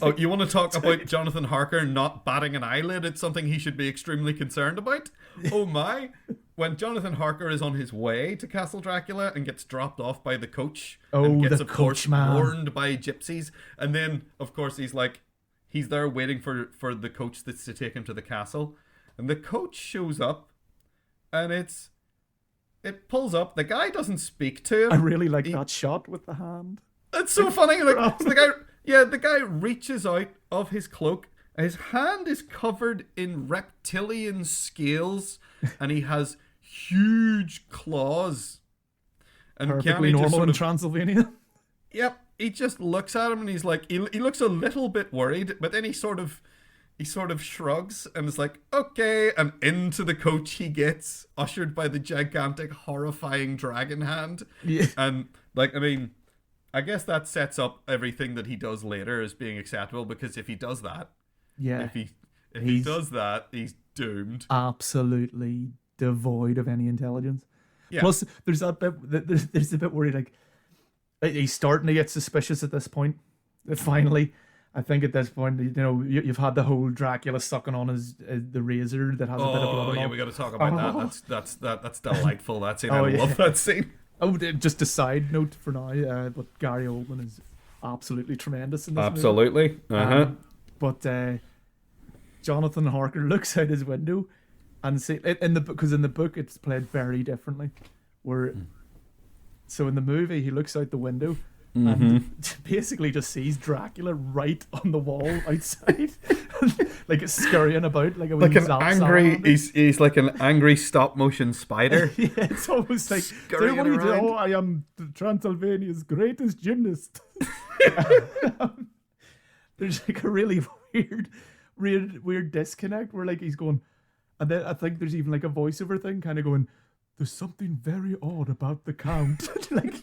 Oh, you want to talk about Jonathan Harker not batting an eyelid? It's something he should be extremely concerned about. Oh my. When Jonathan Harker is on his way to Castle Dracula and gets dropped off by the coach and gets, of course, warned by gypsies. And then, of course, he's there waiting for the coach that's to take him to the castle. And the coach shows up and it pulls up. The guy doesn't speak to him. I really like that shot with the hand. It's so funny. Like, so the guy reaches out of his cloak. His hand is covered in reptilian scales, and he has huge claws. And perfectly normal in Transylvania. Yep. He just looks at him, and he's like, he looks a little bit worried, but then he sort of shrugs and is like, okay, and into the coach he gets, ushered by the gigantic, horrifying dragon hand. Yeah. And like, I mean, I guess that sets up everything that he does later as being acceptable, because if he does that, if he does that, he's doomed. Absolutely devoid of any intelligence. Yeah. Plus, there's that bit. There's a bit where he's starting to get suspicious at this point. Finally, I think at this point, you've had the whole Dracula sucking on the razor that has a bit of blood on it. Oh yeah, we got to talk about that. That's delightful. That scene. I love that scene. Oh, just a side note for now, but Gary Oldman is absolutely tremendous in this movie. Absolutely. But Jonathan Harker looks out his window and because in the book it's played very differently. So in the movie he looks out the window and basically just sees Dracula right on the wall outside, like it's scurrying about like an angry. He's like an angry stop motion spider. Yeah, it's almost like scurrying around. Oh, I am Transylvania's greatest gymnast. There's like a really weird disconnect where like he's going, and then I think there's even like a voiceover thing kind of going, there's something very odd about the Count. Like,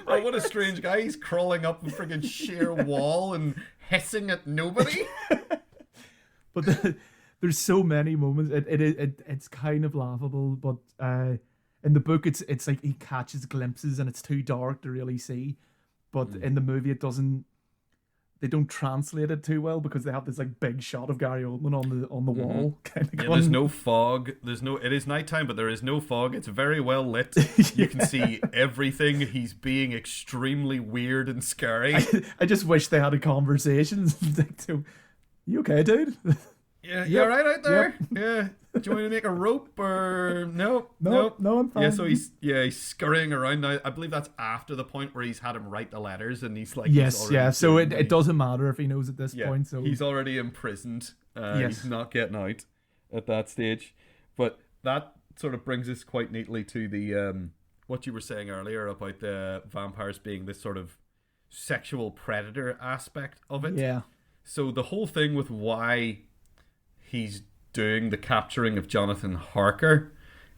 right. What a strange guy. He's crawling up a friggin' sheer wall and hissing at nobody. But there's so many moments. It's kind of laughable, but in the book it's like he catches glimpses and it's too dark to really see. But in the movie they don't translate it too well because they have this like big shot of Gary Oldman on the wall. Kind of there's no fog. It is nighttime, but there is no fog. It's very well lit. You can see everything. He's being extremely weird and scary. I just wish they had a conversation. You okay, dude? Yeah, you alright out there? Yep. Yeah. Do you want me to make a rope or no, I'm fine. Yeah, so he's scurrying around now. I believe that's after the point where he's had him write the letters and he's like, so it doesn't matter if he knows at this point. So he's already imprisoned. He's not getting out at that stage. But that sort of brings us quite neatly to the what you were saying earlier about the vampires being this sort of sexual predator aspect of it. Yeah. So the whole thing with why he's doing the capturing of Jonathan Harker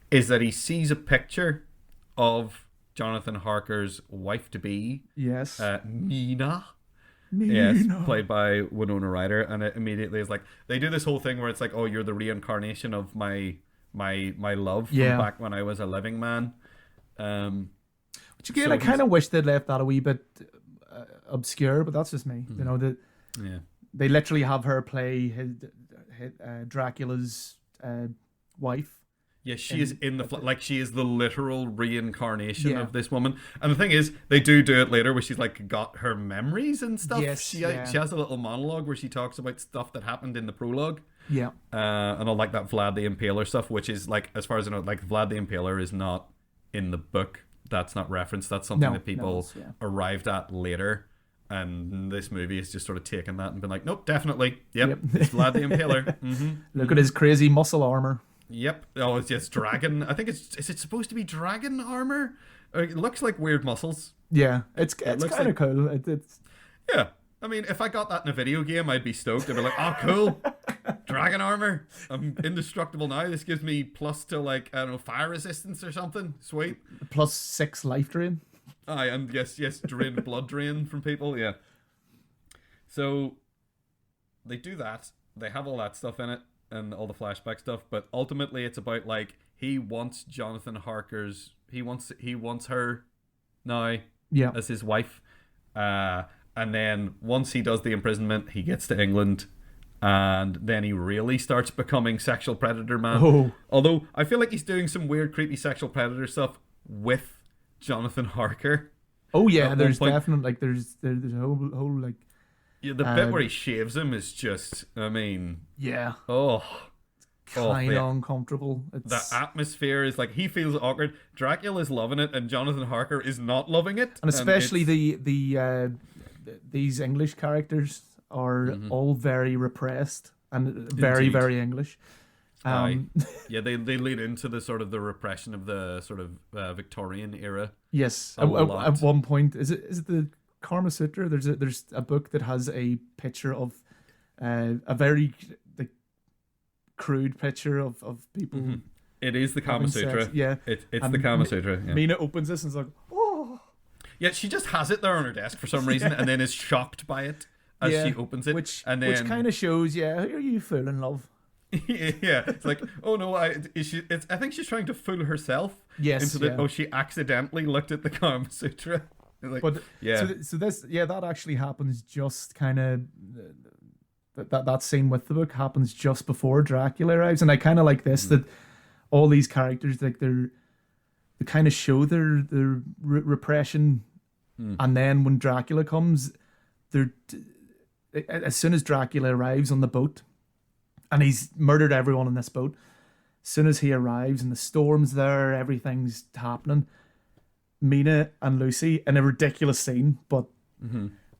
is that he sees a picture of Jonathan Harker's wife-to-be, Mina. Yes, played by Winona Ryder, and it immediately is like they do this whole thing where it's like, oh, you're the reincarnation of my love from back when I was a living man. Which again, I kind of wish they'd left that a wee bit obscure, but that's just me. They literally have her play Dracula's wife. Yeah, she is in the she is the literal reincarnation of this woman. And the thing is, they do it later where she's like got her memories and stuff. Yes, she has a little monologue where she talks about stuff that happened in the prologue. Yeah. And I like that Vlad the Impaler stuff, which is like, as far as I know, like Vlad the Impaler is not in the book. That's not referenced. That's something that people arrived at later. And this movie has just sort of taken that and been like, nope, definitely. Yep. It's Vlad the Impaler. Look at his crazy muscle armor. Yep. Oh, it's dragon. I think is it supposed to be dragon armor? It looks like weird muscles. Yeah, it's kind of cool. It's yeah. I mean, if I got that in a video game, I'd be stoked. I'd be like, oh, cool. Dragon armor. I'm indestructible now. This gives me plus to like, I don't know, fire resistance or something. Sweet. Plus 6 life drain. Aye, and yes, drain blood drain from people, yeah. So they do that. They have all that stuff in it and all the flashback stuff, but ultimately it's about like he wants Jonathan Harker's he wants her now as his wife. And then once he does the imprisonment, he gets to England, and then he really starts becoming sexual predator man. Oh. Although I feel like he's doing some weird, creepy sexual predator stuff with Jonathan Harker. Oh yeah, there's definitely like there's a whole like. Yeah, the bit where he shaves him is just, I mean, yeah. Kind of uncomfortable. The atmosphere is like, he feels awkward. Dracula is loving it, and Jonathan Harker is not loving it. And especially these English characters are all very repressed and very, very English. Yeah, they lead into the sort of the repression of the sort of Victorian era. Yes, at one point, is it the Kama Sutra? There's a book that has a picture of a very crude picture of people. Mm-hmm. It is the Kama Sutra. Sex. Yeah, it's the Kama Sutra. Yeah. Mina opens this and is like, oh. Yeah, she just has it there on her desk for some reason, and then is shocked by it as she opens it, which kind of shows, who are you fooling, love? Yeah, it's like, oh no, I think she's trying to fool herself. Yes, she accidentally looked at the Kama Sutra. Like, but so this that actually happens just kind of. That scene with the book happens just before Dracula arrives, and I kind of like this that all these characters like they kind of show their repression, and then when Dracula comes, as soon as Dracula arrives on the boat, and he's murdered everyone on this boat. As soon as he arrives and the storm's there, everything's happening. Mina and Lucy in a ridiculous scene, but.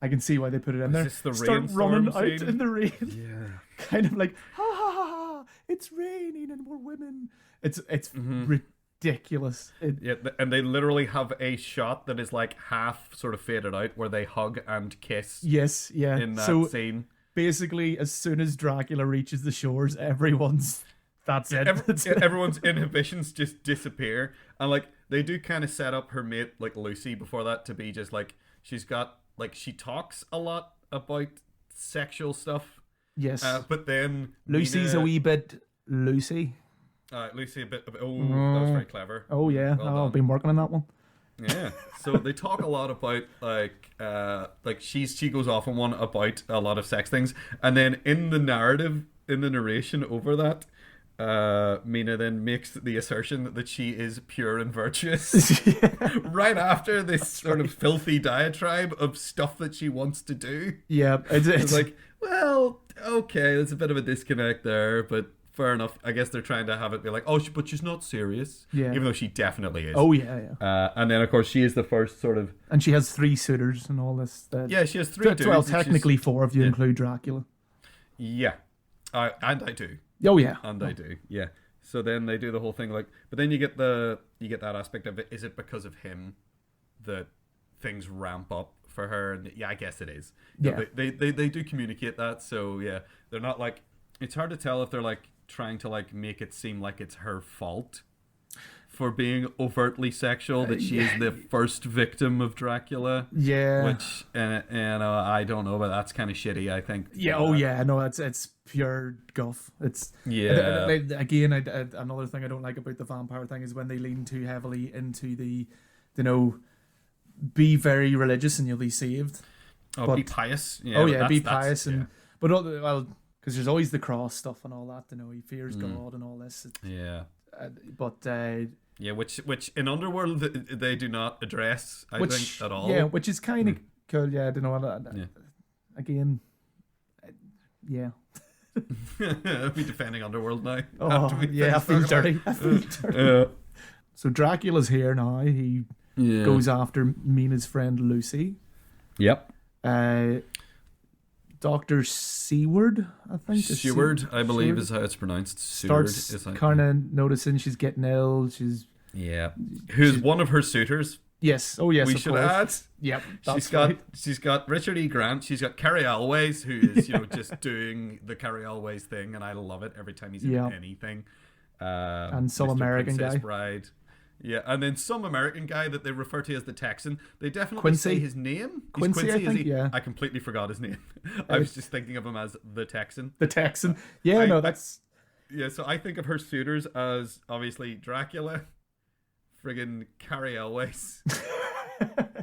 I can see why they put it in there. Start running out scene? in the rain. Yeah. Kind of like, ha ha ha ha, it's raining and we're women. It's ridiculous. And they literally have a shot that is like half sort of faded out where they hug and kiss. Yes, yeah. In that scene. Basically, as soon as Dracula reaches the shores, that's it. Everyone's inhibitions just disappear. And like, they do kind of set up her mate, like Lucy, before that to be just like, she's got, like, she talks a lot about sexual stuff. Yes. But then Lucy's a wee bit Lucy. Lucy a bit. That was very clever. Oh yeah, I've been working on that one. Yeah. So they talk a lot about she goes off on one about a lot of sex things, and then in the narration over that, Mina then makes the assertion that she is pure and virtuous right after this sort of filthy diatribe of stuff that she wants to do. Yeah, it's like, well, okay, there's a bit of a disconnect there, but fair enough. I guess they're trying to have it be like, but she's not serious. Yeah. Even though she definitely is. Oh, yeah. And then, of course, she is the first sort of... And she has 3 suitors and all this. Yeah, she has 3 dudes. Well, technically 4 if you include Dracula. Yeah. And I do. Oh yeah, and I do, yeah. So then they do the whole thing, like, but then you get that aspect of it. Is it because of him that things ramp up for her? And yeah, I guess it is. Yeah, they do communicate that. So yeah, they're not like, it's hard to tell if they're like trying to like make it seem like it's her fault for being overtly sexual, that she is the first victim of Dracula. Yeah, which I don't know, but that's kind of shitty, I think. Yeah. Oh yeah, no, it's pure guff. It's again, another thing I don't like about the vampire thing is when they lean too heavily into the, be very religious and you'll be saved. Oh, be pious. Yeah, be pious but well, because there's always the cross stuff and all that. He fears God and all this. Which in Underworld they do not address, I think, at all. Yeah, which is kind of cool. Yeah, I don't know. Again, yeah. I'll be defending Underworld now. Oh, I feel dirty. So Dracula's here now. He goes after Mina's friend Lucy. Yep. Dr. Seward, I think. Seward, I believe, is how it's pronounced. Starts kind of noticing she's getting ill. Who's one of her suitors. Yes. Oh, yes. We should add. Yep. She's got Richard E. Grant. She's got Carrie Always, who is just doing the Carrie Always thing, and I love it every time he's in anything. And some American Princess guy. Bride. Yeah, and then some American guy that they refer to as the Texan. They definitely say his name. Quincy, I think. I completely forgot his name. I was just thinking of him as the Texan. The Texan. Yeah, that's. So I think of her suitors as obviously Dracula, friggin' Carrie Elwes,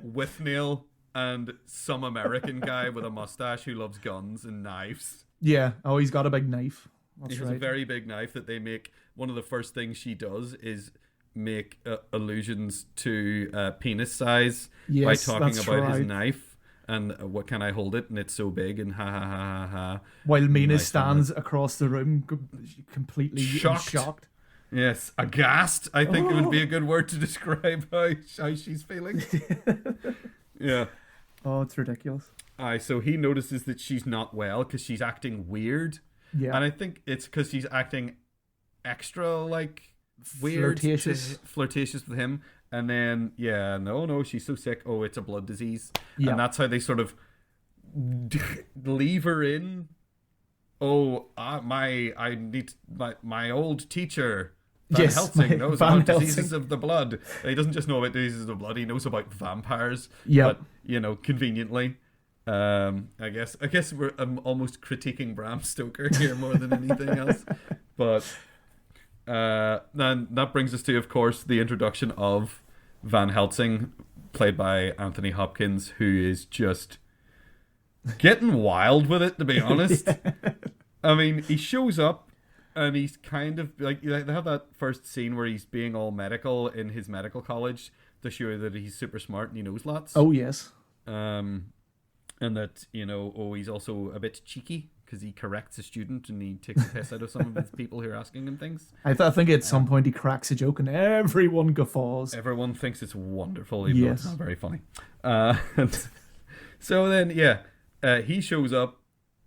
Withnail, and some American guy with a mustache who loves guns and knives. Yeah. Oh, he's got a big knife. He has a very big knife that they make. One of the first things she does is make allusions to penis size by talking about his knife and what can I hold it and it's so big and ha ha ha ha ha. While Mina stands across the room completely shocked. Yes, aghast. I think it would be a good word to describe how she's feeling. Yeah. Oh, it's ridiculous. So he notices that she's not well because she's acting weird. Yeah. And I think it's because she's acting extra, like, weird. Flirtatious with him. And then, no, she's so sick. Oh, it's a blood disease. Yeah. And that's how they sort of leave her in. Oh, my old teacher, Van Helsing, knows about diseases of the blood. He doesn't just know about diseases of the blood, he knows about vampires. Yeah. But, conveniently. I guess we're almost critiquing Bram Stoker here more than anything else. But then that brings us to, of course, the introduction of Van Helsing, played by Anthony Hopkins, who is just getting wild with it, to be honest. Yeah. I mean, he shows up and he's kind of like, they have that first scene where he's being all medical in his medical college to show you that he's super smart and he knows lots. Oh, yes. And that, he's also a bit cheeky because he corrects a student and he takes the piss out of some of his people who are asking him things. I think at some point he cracks a joke and everyone guffaws. Everyone thinks it's wonderful, even though it's not very funny. So then, he shows up,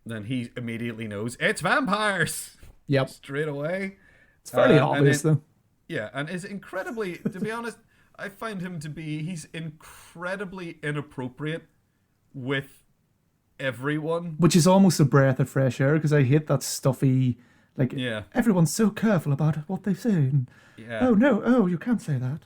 then he immediately knows it's vampires. Yep. Straight away. It's fairly obvious, though. Yeah, and is incredibly, to be honest, I find him to be, he's incredibly inappropriate with everyone, which is almost a breath of fresh air because I hate that stuffy, like, everyone's so careful about what they say. And, oh no, you can't say that.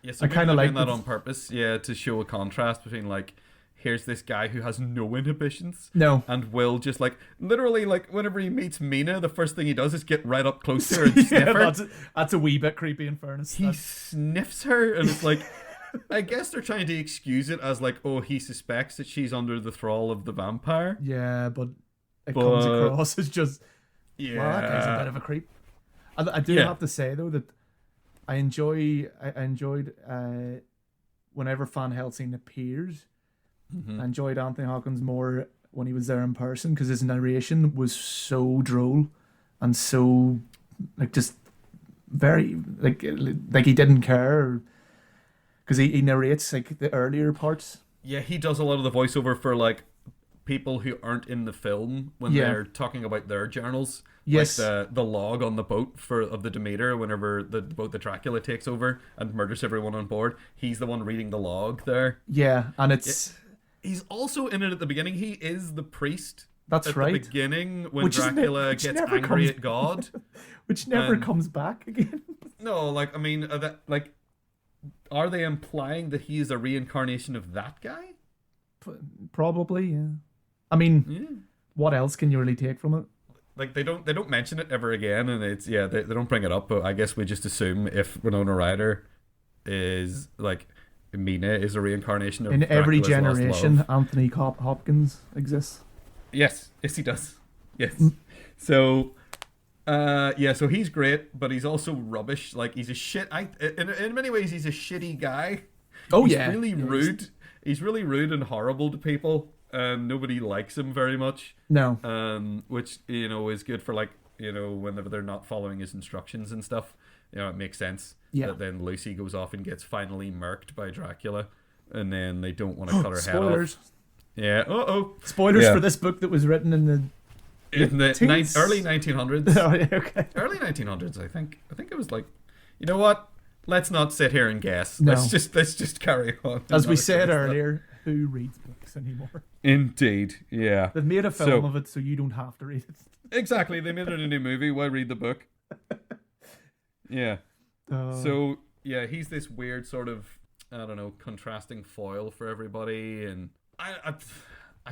Yeah, so I kind of like that on purpose, to show a contrast between, like, here's this guy who has no inhibitions, and will just, like, literally, like, whenever he meets Mina, the first thing he does is get right up close to her and sniff her. That's a wee bit creepy, in fairness. He sniffs her, and it's like. I guess they're trying to excuse it as like, oh, he suspects that she's under the thrall of the vampire. Yeah, but it comes across as just, well, that guy's a bit of a creep. I do have to say, though, that I enjoyed whenever Van Helsing appears. Mm-hmm. I enjoyed Anthony Hopkins more when he was there in person because his narration was so droll and so, like, just very, like he didn't care. Because he narrates, like, the earlier parts. Yeah, he does a lot of the voiceover for, like, people who aren't in the film when they're talking about their journals. Yes. Like the log on the boat of the Demeter whenever the boat the Dracula takes over and murders everyone on board. He's the one reading the log there. Yeah, and it's... He's also in it at the beginning. He is the priest. That's right. At the beginning when Dracula gets angry at God. Which never comes back again. No, like, I mean, are they implying that he is a reincarnation of that guy? Probably, yeah. I mean, what else can you really take from it? Like, they don't mention it ever again, and it's they don't bring it up. But I guess we just assume if Winona Ryder is like Mina is a reincarnation of in every generation, Anthony Hopkins exists. Yes, he does. Yes, so. So he's great, but he's also rubbish. Like, he's a shit. In many ways, he's a shitty guy. Oh, he's really rude. He's really rude and horrible to people, and nobody likes him very much. No. Which is good for, like, whenever they're not following his instructions and stuff. It makes sense. Yeah. That then Lucy goes off and gets finally murked by Dracula, and then they don't want to cut her head off. Spoilers. Yeah. Spoilers for this book that was written in the early 1900s. Oh, yeah, okay. Early 1900s, I think. I think it was like, you know what? Let's not sit here and guess. No. Let's just carry on. As we said earlier, who reads books anymore? Indeed, yeah. They've made a film of it, so you don't have to read it. Exactly. They made it a new movie. Why read the book? Yeah. So, he's this weird sort of, I don't know, contrasting foil for everybody, and I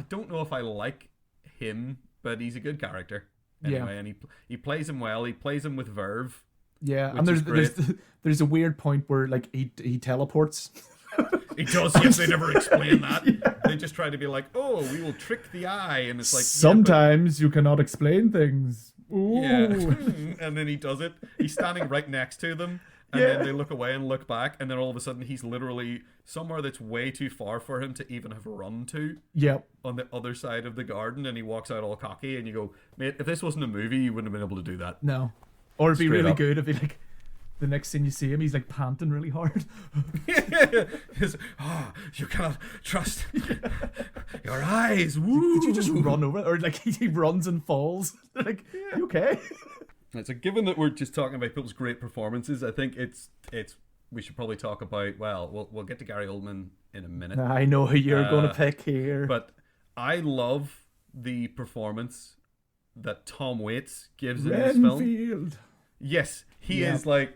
don't know if I like him, but he's a good character anyway, and he plays him well. He plays him with verve. Yeah, and there's a weird point where, like, he teleports. He does, yes, they never explain that. Yeah. They just try to be like, oh, we will trick the eye. And it's like, sometimes you cannot explain things. Ooh. Yeah. And then he does it. He's standing right next to them. And then they look away and look back. And then all of a sudden, he's literally somewhere that's way too far for him to even have run to. Yep. On the other side of the garden. And he walks out all cocky. And you go, mate, if this wasn't a movie, you wouldn't have been able to do that. No. Or it'd be really good if he like... The next thing you see him, he's like panting really hard. You cannot trust your eyes. Woo. Did you just run over? Or like he runs and falls. Like, you okay? So given that we're just talking about people's great performances, I think it's we should probably talk about. Well, we'll get to Gary Oldman in a minute. I know who you're going to pick here, but I love the performance that Tom Waits gives in this film. Yes, he is like.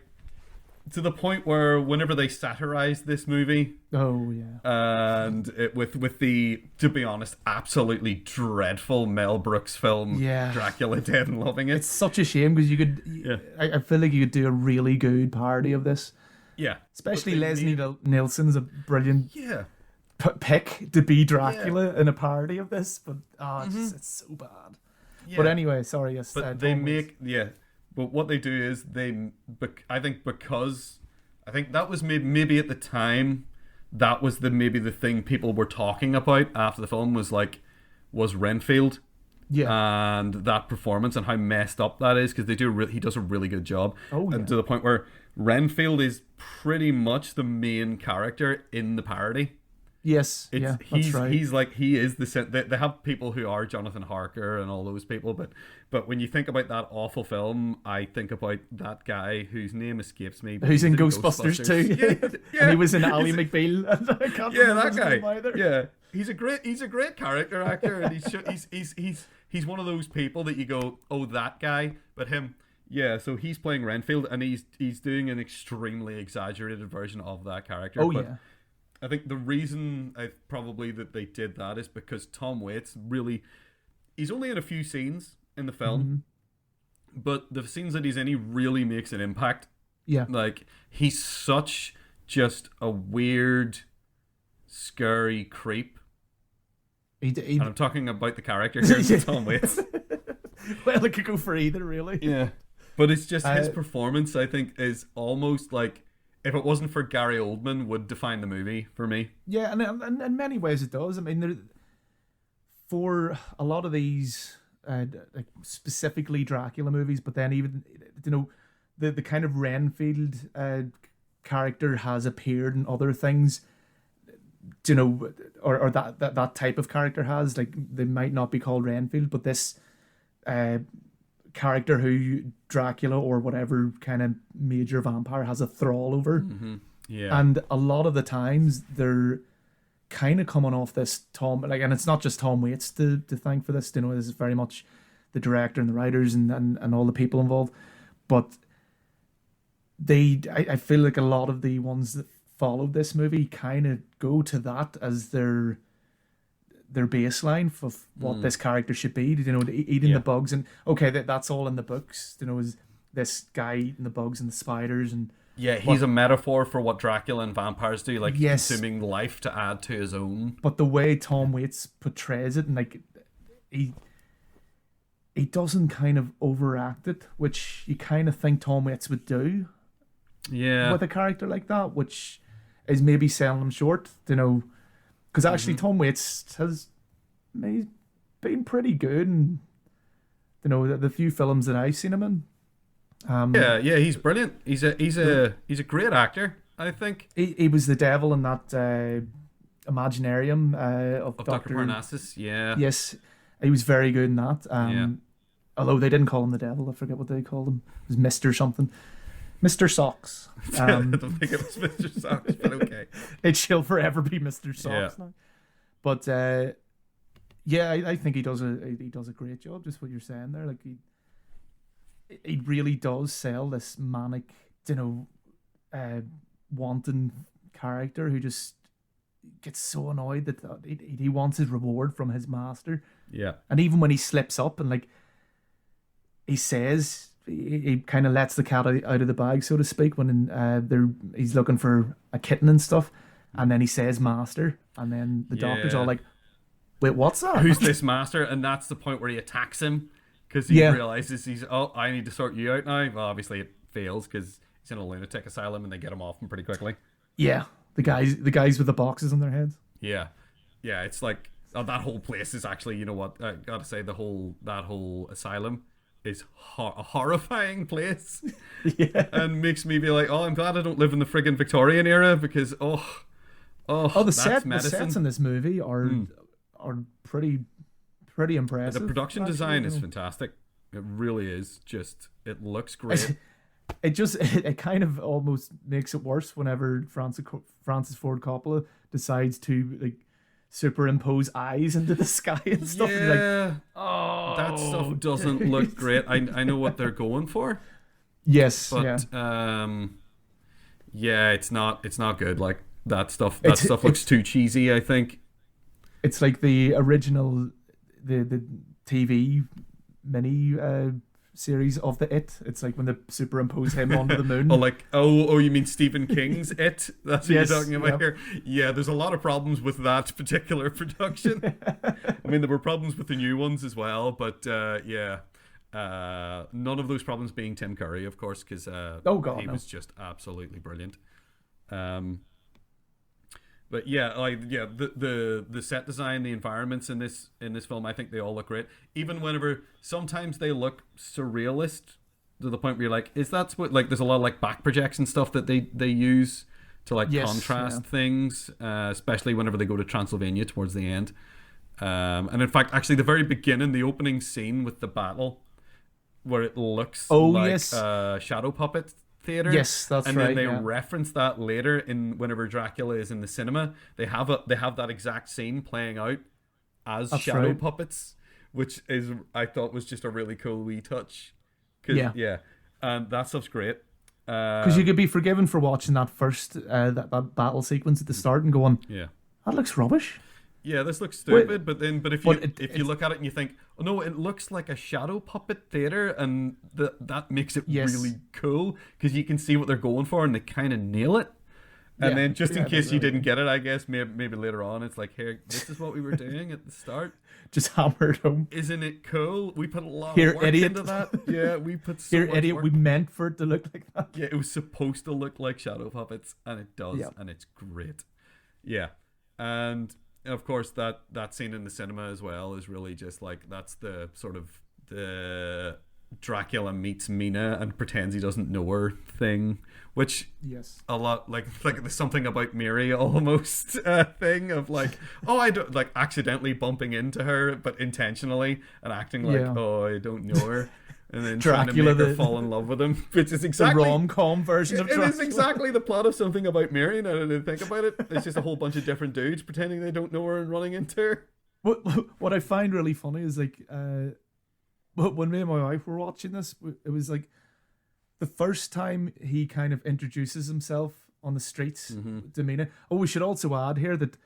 To the point where whenever they satirize this movie, and with the, to be honest, absolutely dreadful Mel Brooks film, Dracula Dead and Loving It. It's such a shame because you could, I feel like you could do a really good parody of this. Yeah, especially Leslie Nielsen's a brilliant pick to be Dracula in a parody of this, but it's so bad. Yeah. But anyway, sorry, yes. But they make But what they do is I think that was maybe at the time, that was the thing people were talking about after the film was Renfield. Yeah. And that performance and how messed up that is, because he does a really good job. And to the point where Renfield is pretty much the main character in the parody. Yes, that's right. He is they have people who are Jonathan Harker and all those people, but when you think about that awful film, I think about that guy whose name escapes me. Who's in Ghostbusters too. And he was in Ally McBeal. I can't remember that guy. His name either. Yeah, he's a great character actor, and he's one of those people that you go, oh, that guy, but him. Yeah, so he's playing Renfield, and he's doing an extremely exaggerated version of that character. I think the reason that they did that is because Tom Waits he's only in a few scenes in the film, but the scenes that he's in, he really makes an impact. Yeah. Like, he's such just a weird, scary creep. And I'm talking about the character here, Tom Waits. Well, it could go for either, really. Yeah. But it's just his performance, I think, is almost like, if it wasn't for Gary Oldman, would define the movie for me. Yeah, and in many ways it does. I mean, for a lot of these, like specifically Dracula movies, but then even, the kind of Renfield character has appeared in other things, or that type of character has. Like, they might not be called Renfield, but this character who Dracula or whatever kind of major vampire has a thrall over. Mm-hmm. Yeah. And a lot of the times they're kind of coming off this and it's not just Tom Waits to thank for this, this is very much the director and the writers and all the people involved. But I feel like a lot of the ones that followed this movie kind of go to that as their baseline for what this character should be, eating the bugs, and that's all in the books, is this guy eating the bugs and the spiders, and he's a metaphor for what Dracula and vampires do, consuming life to add to his own. But the way Tom Waits portrays it, and he doesn't kind of overact it, which you kind of think Tom Waits would do, with a character like that, which is maybe selling him short, because actually Tom Waits he's been pretty good, and the few films that I've seen him in. He's brilliant. He's a great actor. I think he was the devil in that Imaginarium of Dr. Parnassus. Yeah. Yes, he was very good in that. Although they didn't call him the devil, I forget what they called him. It was Mr. something. Mr. Socks. I don't think it was Mr. Socks, but okay. It shall forever be Mr. Socks now. But I think he does a great job. Just what you're saying there, like he really does sell this manic, wanton character who just gets so annoyed that he wants his reward from his master. Yeah, and even when he slips up and he says. He kind of lets the cat out of the bag, so to speak, when he's looking for a kitten and stuff, and then he says master, and then the doctor's all like, wait, what's that? Who's this master? And that's the point where he attacks him, because he realizes I need to sort you out now. Well, obviously it fails because he's in a lunatic asylum, and they get him off him pretty quickly. Yeah, the guys with the boxes on their heads. Yeah, it's like that whole place is actually, you know what? I gotta say, that whole asylum is a horrifying place. Yeah, and makes me be like, oh, I'm glad I don't live in the friggin' Victorian era, because the sets in this movie are pretty impressive. The production design is fantastic. It really is. Just, it looks great. It kind of almost makes it worse whenever Francis Ford Coppola decides to like superimpose eyes into the sky and stuff. Yeah, and like, oh, that stuff doesn't look great. I know what they're going for. Yes, but it's not good. Like that stuff looks too cheesy, I think. It's like the original the TV mini series of the It. It's like when they superimpose him onto the moon. You mean Stephen King's It? That's what you're talking about here. Yeah, there's a lot of problems with that particular production. I mean, there were problems with the new ones as well, but none of those problems being Tim Curry, of course, because he was just absolutely brilliant. But the set design, the environments in this film, I think they all look great. Even whenever sometimes they look surrealist to the point where you're like, is that what, like, there's a lot of like back projection stuff that they use to like contrast things, especially whenever they go to Transylvania towards the end. And in fact, actually, the very beginning, the opening scene with the battle, where it looks like a shadow puppet theater. Yes, that's right. And then they reference that later in whenever Dracula is in the cinema. They have that exact scene playing out as shadow puppets, which I thought was just a really cool wee touch. And that stuff's great. Because you could be forgiven for watching that first that battle sequence at the start and going, that looks rubbish. Yeah, this looks stupid, but if you look at it and you think, oh no, it looks like a shadow puppet theater, and that makes it really cool, because you can see what they're going for and they kind of nail it. And then just in case you didn't get it, I guess maybe later on it's like, here, this is what we were doing at the start. Just hammered home. Isn't it cool? We put a lot of work into that. Yeah, we put so much idiot. Work. We meant for it to look like that. Yeah, it was supposed to look like shadow puppets, and it does, and it's great. Yeah, and of course that scene in the cinema as well is really just like, that's the sort of the Dracula meets Mina and pretends he doesn't know her thing, which a lot like there's something about Mary almost thing of like, oh, I don't, like accidentally bumping into her but intentionally and acting like oh, I don't know her, and then Dracula, trying to make her fall in love with him, which is exactly the rom-com version of Dracula. It is exactly the plot of Something About Mary. Now that I think about it, it's just a whole bunch of different dudes pretending they don't know her and running into her. What I find really funny is like when me and my wife were watching this, it was like the first time he kind of introduces himself on the streets to Mina. Oh, we should also add here that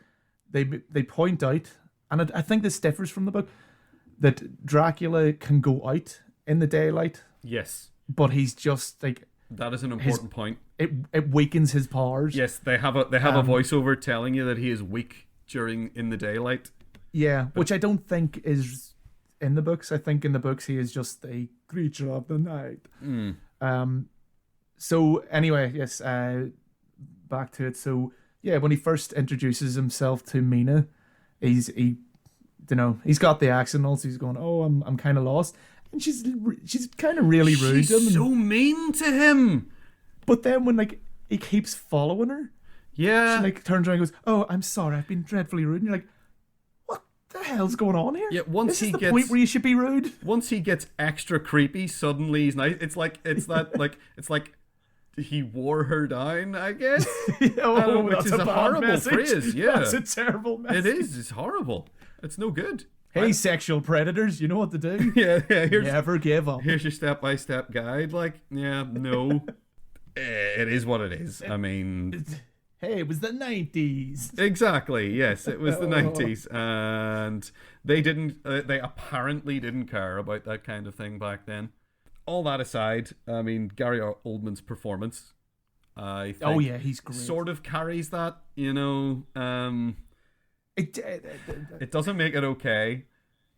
they point out, and I think this differs from the book, that Dracula can go out in the daylight. Yes. But he's just like, that is an important point. It weakens his powers. Yes, they have a voiceover telling you that he is weak in the daylight. Yeah, which I don't think is in the books. I think in the books he is just a creature of the night. So anyway, yes, back to it. So yeah, when he first introduces himself to Mina, he's got the accent. Also, he's going, "Oh, I'm kind of lost," and she's kind of really rude. She's so mean to him. But then when like he keeps following her, she like turns around and goes, "Oh, I'm sorry, I've been dreadfully rude." And you're like, "What the hell's going on here?" Yeah, this is the point where you should be rude. Once he gets extra creepy, suddenly he's nice. It's like he wore her down, I guess. Which is a horrible message. Phrase. Yeah, that's a terrible message. It is. It's horrible. It's no good. Hey, sexual predators, you know what to do. Yeah. Never give up. Here's your step-by-step guide. Like, no. It is what it is. I mean, hey, it was the 90s. Exactly. Yes, it was the 90s, and they apparently didn't care about that kind of thing back then. All that aside, I mean, Gary Oldman's performance, I think. Oh yeah, he's great. Sort of carries that, you know. It doesn't make it okay,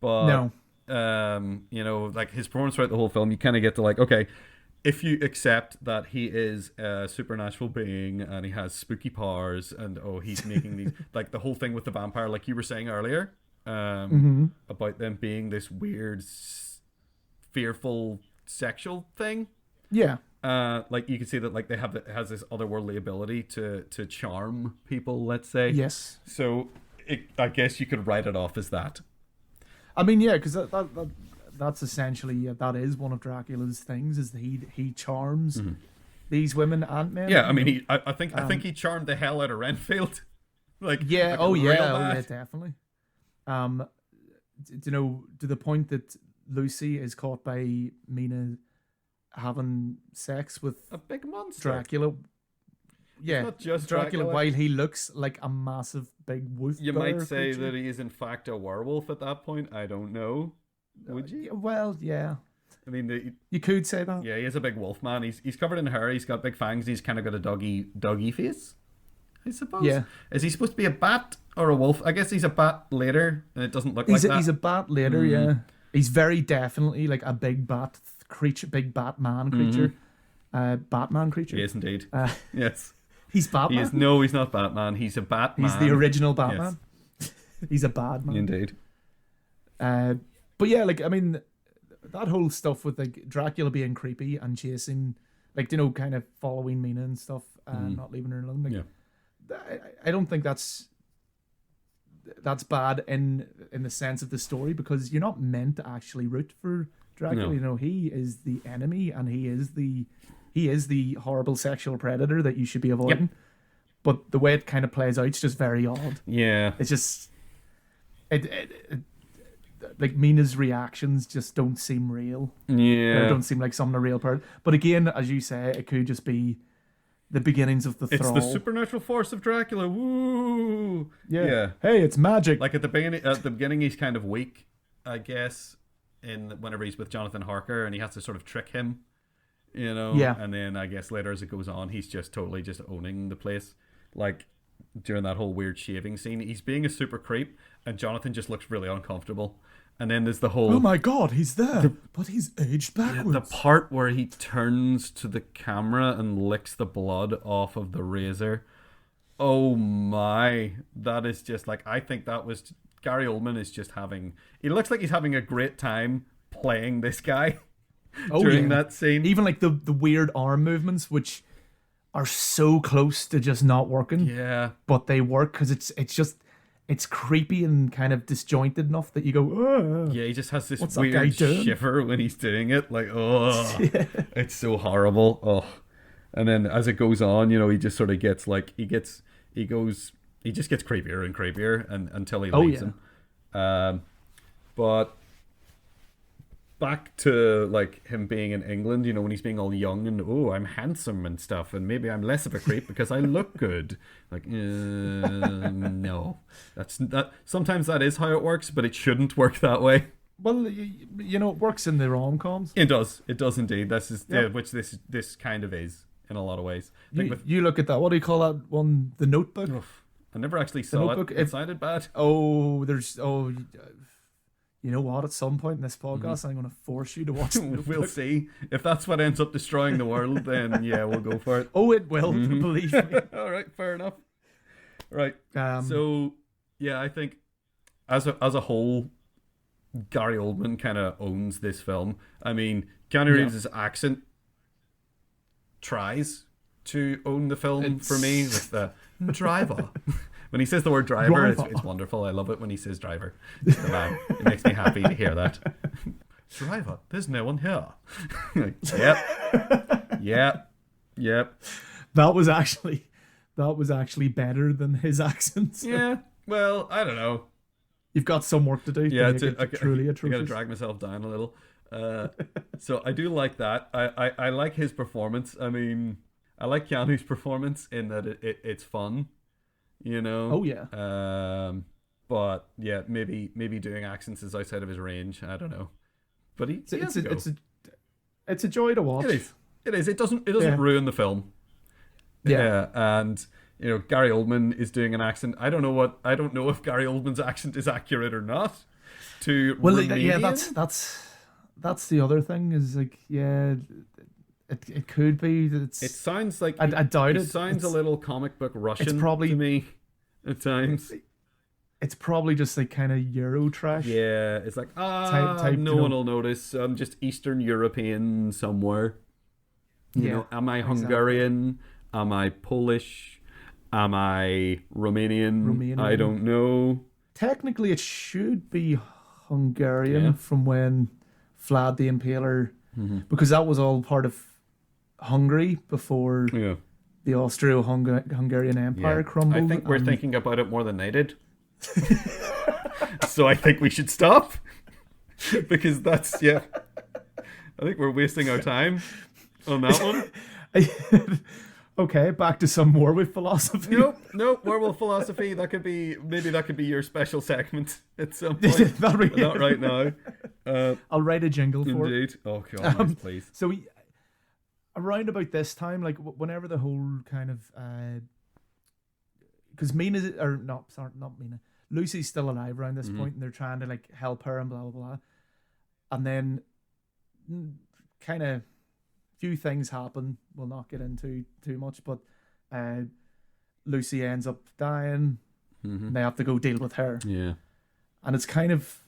but no. you know, like his performance throughout the whole film, you kind of get to like, okay, if you accept that he is a supernatural being and he has spooky powers and he's making these like the whole thing with the vampire, like you were saying earlier, about them being this weird, fearful sexual thing. Yeah. Like you can see that like it has this otherworldly ability to charm people, let's say. Yes. So I guess you could write it off as that. I mean, yeah, because that's essentially that is one of Dracula's things, is that he charms these women and men. Yeah, I mean, I think he charmed the hell out of Renfield. Like yeah, like yeah, definitely. You know, to the point that Lucy is caught by Mina having sex with a big monster, Dracula. Yeah, not just Dracula, while he looks like a massive big wolf. You might say that he is in fact a werewolf at that point. I don't know. Would you? Well, yeah. I mean, you could say that. Yeah, he is a big wolf man. He's covered in hair. He's got big fangs. He's kind of got a doggy face, I suppose. Yeah. Is he supposed to be a bat or a wolf? I guess he's a bat later, and it doesn't look like that. He's a bat later. Yeah. He's very definitely like a big bat creature, big Batman creature, Batman creature. He is indeed. Yes. He's Batman. He's not Batman. He's a Batman. He's the original Batman. Yes. He's a bad man. Indeed. But yeah, like, I mean, that whole stuff with like Dracula being creepy and chasing, like, you know, kind of following Mina and stuff, and not leaving her alone. Like, yeah. I don't think that's bad in the sense of the story, because you're not meant to actually root for Dracula. No. You know, he is the enemy, and he is the horrible sexual predator that you should be avoiding. Yep. But the way it kind of plays out, it's just very odd. Yeah. It's just like Mina's reactions just don't seem real. Yeah. They don't seem like some of the real part. But again, as you say, it could just be the beginnings of the thrall. It's the supernatural force of Dracula. Woo! Yeah. Hey, it's magic. Like at the beginning, he's kind of weak, I guess, whenever he's with Jonathan Harker, and he has to sort of trick him, you know. Yeah. And then I guess later as it goes on, he's just totally just owning the place. Like during that whole weird shaving scene, he's being a super creep, and Jonathan just looks really uncomfortable. And then there's the whole... Oh my God, he's there, but he's aged backwards. The part where he turns to the camera and licks the blood off of the razor. Oh my. That is just like... I think that was... Gary Oldman is just having... He looks like he's having a great time playing this guy during that scene. Even like the weird arm movements, which are so close to just not working. Yeah. But they work because it's just... It's creepy and kind of disjointed enough that you go, oh. Yeah, he just has this weird shiver when he's doing it. Like, oh, yeah. It's so horrible. Oh. And then as it goes on, you know, he just sort of gets like, he just gets creepier and creepier until he leaves him. But back to like him being in England, you know, when he's being all young and I'm handsome and stuff, and maybe I'm less of a creep because I look good. Like, no, that's that. Sometimes that is how it works, but it shouldn't work that way. Well, you know, it works in the rom-coms. It does indeed. This is which this kind of is in a lot of ways. You look at that. What do you call that one? The Notebook. I never actually saw it. It sounded bad. You know what? At some point in this podcast, I'm going to force you to watch the Notebook. We'll see. If that's what ends up destroying the world, then yeah, we'll go for it. Oh, it will. Believe me. All right, fair enough. Right. So, yeah, I think as a whole, Gary Oldman kind of owns this film. I mean, Keanu Reeves' accent tries to own the film for me with the driver. When he says the word driver, it's wonderful. I love it when he says driver. It makes me happy to hear that. Driver, there's no one here. Yep. That was actually better than his accents. Yeah. Well, I don't know. You've got some work to do. Yeah, truly atrocious. I got to drag myself down a little. So I do like that. I like his performance. I mean, I like Keanu's performance in that it's fun. You know. Oh yeah. But yeah, maybe doing accents is outside of his range. I don't know. But it's a joy to watch. It is. It doesn't ruin the film. Yeah, and Gary Oldman is doing an accent. I don't know if Gary Oldman's accent is accurate or not. To Romanian. That's the other thing is like it could be. It sounds like I doubt it. It sounds a little comic book Russian to me at times. It's probably just like kind of Euro trash. Yeah, it's like type, no one will notice. I'm just Eastern European somewhere. Am I Hungarian? Am I Polish? Am I Romanian? I don't know. Technically, it should be Hungarian from when Vlad the Impaler, because that was all part of Hungary before the Austro-Hungarian Empire crumbled. I think we're thinking about it more than I did. So I think we should stop. Because that's, I think we're wasting our time on that one. Okay, back to some more with philosophy. Nope. Werewolf philosophy. Maybe that could be your special segment at some point. Not right now. I'll write a jingle for it. Indeed. Oh God, nice, please. So around about this time, like whenever the whole kind of, because not Mina, Lucy's still alive around this point, and they're trying to like help her and blah blah blah, and then kind of. Few things happen. We'll not get into too much, but Lucy ends up dying. And they have to go deal with her. Yeah, and it's kind of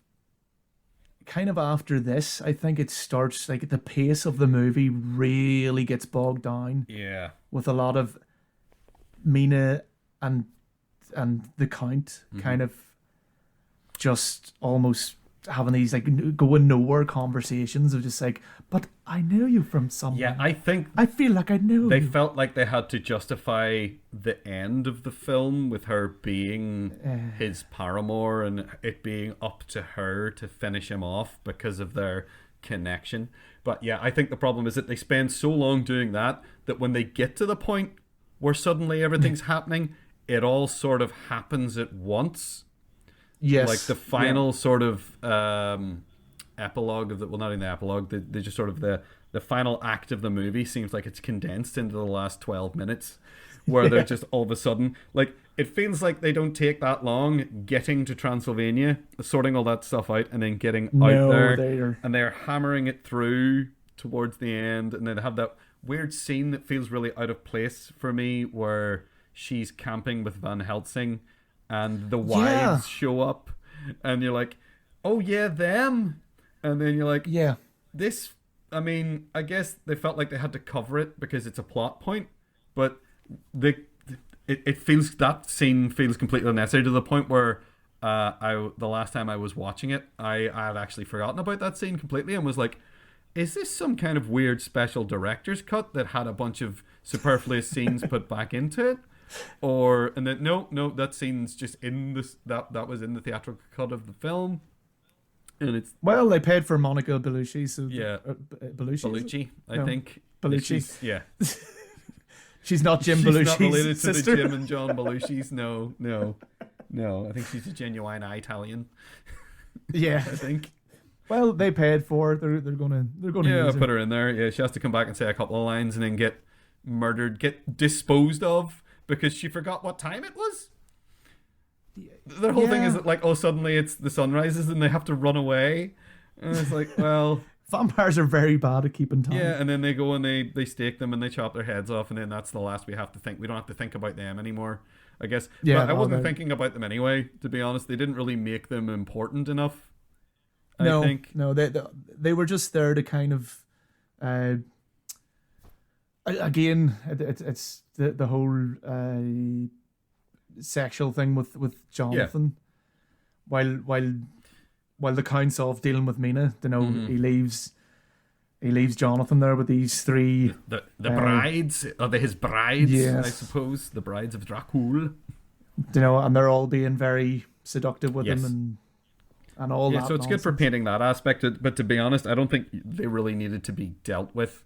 after this, I think it starts like the pace of the movie really gets bogged down. Yeah, with a lot of Mina and the Count kind of just almost having these like going nowhere conversations of just like, but I know you from somewhere. Yeah, I feel like I know they you. felt like they had to justify the end of the film with her being his paramour and it being up to her to finish him off because of their connection. But yeah, I think the problem is that they spend so long doing that when they get to the point where suddenly everything's happening, it all sort of happens at once. Yes. Like the final sort of epilogue of not even the epilogue, they just sort of the final act of the movie seems like it's condensed into the last 12 minutes where they're just all of a sudden, like, it feels like they don't take that long getting to Transylvania, sorting all that stuff out and then getting out there and they're hammering it through towards the end, and then they have that weird scene that feels really out of place for me where she's camping with Van Helsing and the wives show up, and you're like, oh yeah, them. And then you're like, this, I mean, I guess they felt like they had to cover it because it's a plot point, but it feels, that scene feels completely unnecessary to the point where the last time I was watching it, I had actually forgotten about that scene completely and was like, is this some kind of weird special director's cut that had a bunch of superfluous scenes put back into it? And then no, that scene's just in this, that was in the theatrical cut of the film, and it's they paid for Monica Bellucci, so Bellucci, I think Bellucci, she's not Jim Belushi's not related sister. To the Jim and John Belushi's. No, I think she's a genuine Italian. Yeah, I think. Well, they paid for it. They're gonna use put her in there. Yeah, she has to come back and say a couple of lines and then get murdered, get disposed of because she forgot what time it was. The whole thing is that, like, suddenly it's the sun rises and they have to run away, and it's like, well, vampires are very bad at keeping time. Yeah, and then they go and they stake them and they chop their heads off, and then that's the last we have to think. We don't have to think about them anymore, I guess. Yeah, but I wasn't thinking about them anyway, to be honest. They didn't really make them important enough. I think. No, they were just there to kind of. Again, it's the whole sexual thing with Jonathan. Yeah. While the Count's off dealing with Mina, he leaves Jonathan there with these three the brides, his brides, yes. I suppose the brides of Dracula. And they're all being very seductive with him and all that. So it's good for painting that aspect, but to be honest, I don't think they really needed to be dealt with.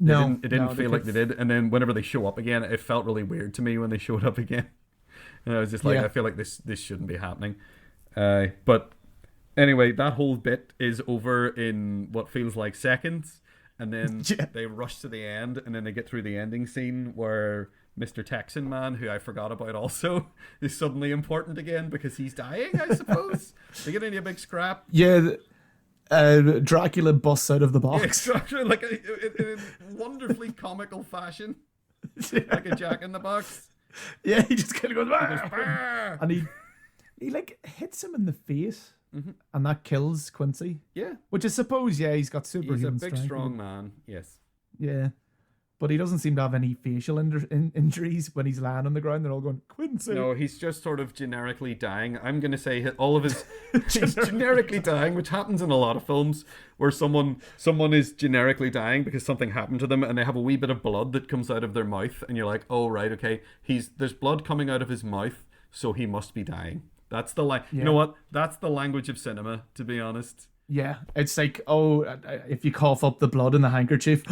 It didn't feel like they did. And then whenever they show up again, it felt really weird to me when they showed up again. And I was just like, I feel like this shouldn't be happening. But anyway, that whole bit is over in what feels like seconds. And then they rush to the end, and then they get through the ending scene where Mr. Texan Man, who I forgot about also, is suddenly important again because he's dying, I suppose. They get into a big scrap. Yeah, Dracula busts out of the box. Yeah, like in a wonderfully comical fashion. Like a Jack in the Box. Yeah, he just kind of goes, "Bah!" And he like hits him in the face, and that kills Quincy. Yeah. Which I suppose, he's got superhuman strength. He's a big, strong man, yes. Yeah. But he doesn't seem to have any facial injuries when he's lying on the ground. They're all going, Quincy. No, he's just sort of generically dying. I'm going to say all of his... he's generically dying, which happens in a lot of films where someone is generically dying because something happened to them and they have a wee bit of blood that comes out of their mouth. And you're like, oh, right, okay. There's blood coming out of his mouth, so he must be dying. That's the You know what? That's the language of cinema, to be honest. Yeah, it's like, if you cough up the blood in the handkerchief.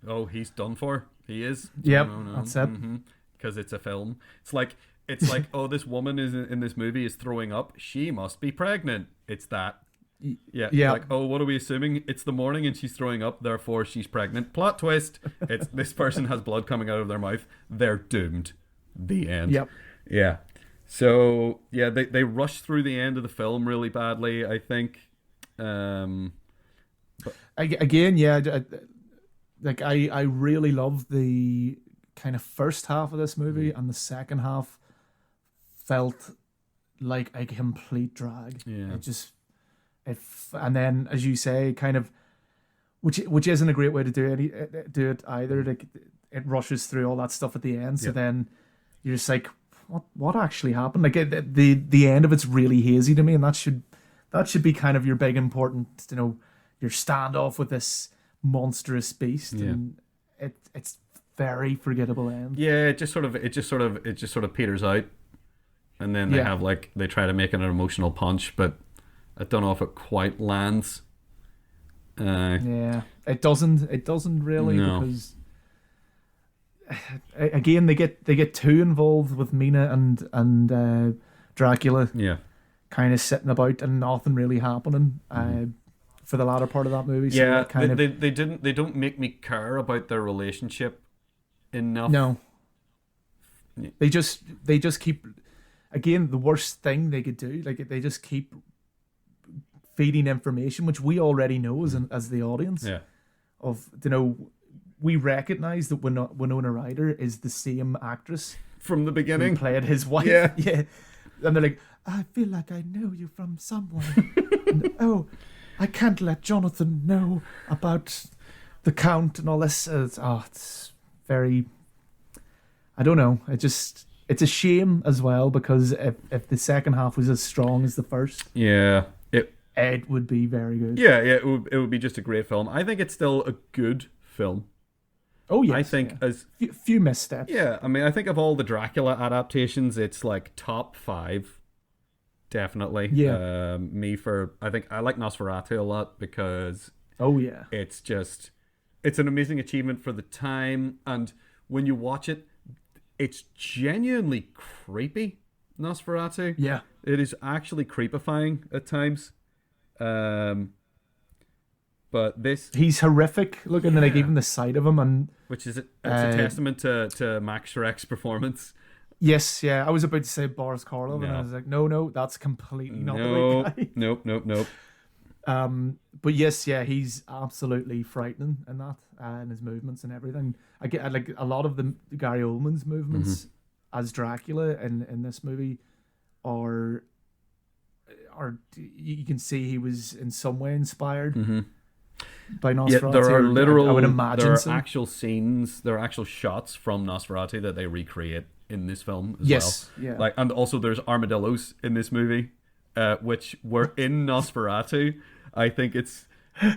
Oh, he's done for. He is. Yep, that's it. Because it's a film. It's like, oh, this woman is in this movie is throwing up. She must be pregnant. It's that. Yeah. Like, oh, what are we assuming? It's the morning and she's throwing up, therefore she's pregnant. Plot twist. It's this person has blood coming out of their mouth. They're doomed. The end. Yep. Yeah. So, yeah, they rush through the end of the film really badly, I think. I really love the kind of first half of this movie, and the second half felt like a complete drag. Yeah. And then, as you say, kind of, which isn't a great way to do it either. Like, it rushes through all that stuff at the end, so then you're just like, what actually happened? Like, the end of it's really hazy to me, and that should be kind of your big important, your standoff with this monstrous beast, and it's very forgettable end. Yeah, it just sort of peters out, and then they try to make it an emotional punch, but I don't know if it quite lands. It doesn't really, because again they get too involved with Mina and Dracula. Yeah. Kind of sitting about and nothing really happening for the latter part of that movie. So they don't make me care about their relationship enough. No, they just keep, again, the worst thing they could do. Like, they just keep feeding information which we already know as the audience. Yeah, we recognize that Winona Ryder is the same actress from the beginning who played his wife. Yeah, and they're like, I feel like I know you from somewhere. And, I can't let Jonathan know about the Count and all this. It's very... I don't know. It's a shame as well, because if the second half was as strong as the first, it would be very good. Yeah, it would be just a great film. I think it's still a good film. Oh, yes. I think as... Few missteps. Yeah, I mean, I think of all the Dracula adaptations, it's like top 5. Definitely. Yeah. I think I like Nosferatu a lot because it's an amazing achievement for the time, and when you watch it, it's genuinely creepy. Nosferatu. Yeah. It is actually creepifying at times. But he's horrific looking, like even the sight of him, and which is it's a testament to Max Schreck's performance. Yes, yeah. I was about to say Boris Karloff, and I was like, no, that's completely not the right guy. Nope. But yes, he's absolutely frightening in that, and his movements and everything. I get like a lot of the Gary Oldman's movements as Dracula in this movie are you can see he was in some way inspired by Nosferatu. Yeah, there are I would imagine there are so. actual scenes, there are actual shots from Nosferatu that they recreate in this film as well. Yeah. Like, and also there's armadillos in this movie, which were in Nosferatu. I think it's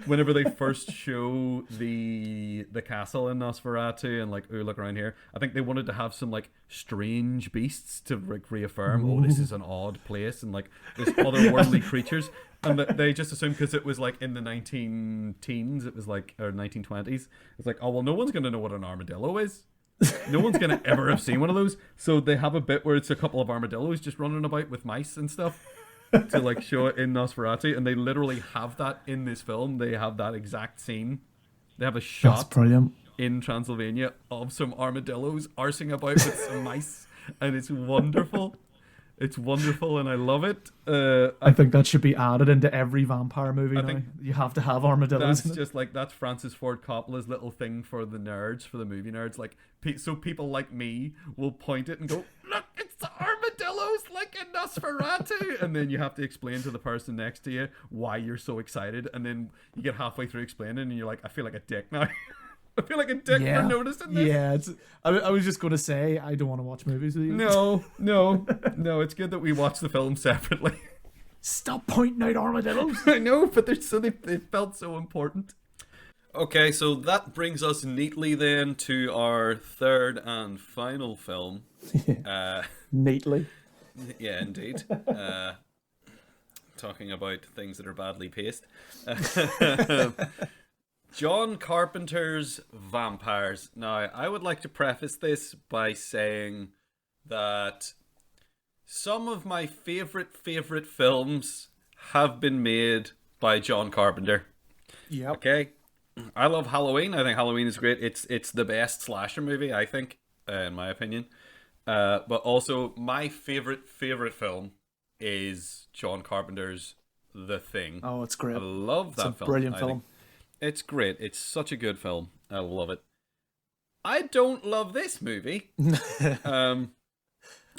whenever they first show the castle in Nosferatu and like, oh, look around here. I think they wanted to have some like strange beasts to reaffirm, oh, this is an odd place, and like there's otherworldly creatures. And they just assumed because it was like in the 19-teens, it was like, or 1920s. It's like, oh, well, no one's going to know what an armadillo is. No one's going to ever have seen one of those. So they have a bit where it's a couple of armadillos just running about with mice and stuff to like show it in Nosferatu. And they literally have that in this film. They have that exact scene. They have a shot. That's brilliant. in Transylvania of some armadillos arsing about with some mice, and it's wonderful. It's wonderful, and I love it. I think that should be added into every vampire movie now. You have to have armadillos. That's just like, that's Francis Ford Coppola's little thing for the nerds, for the movie nerds. Like, so people like me will point it and go, "Look, it's the armadillos, like in Nosferatu," and then you have to explain to the person next to you why you're so excited, and then you get halfway through explaining, and you're like, "I feel like a dick now." I feel like a dick for noticing this. Yeah, I was just going to say, I don't want to watch movies with you. No. It's good that we watch the film separately. Stop pointing out armadillos. I know, but they felt so important. Okay, so that brings us neatly then to our third and final film. Neatly. Yeah, indeed. Talking about things that are badly paced. John Carpenter's Vampires. Now, I would like to preface this by saying that some of my favorite films have been made by John Carpenter. Yeah. Okay? I love Halloween. I think Halloween is great. It's the best slasher movie, I think, in my opinion. But also, my favorite film is John Carpenter's The Thing. Oh, it's great. I love that film. It's a brilliant film. It's great. It's such a good film. I love it. I don't love this movie. I'm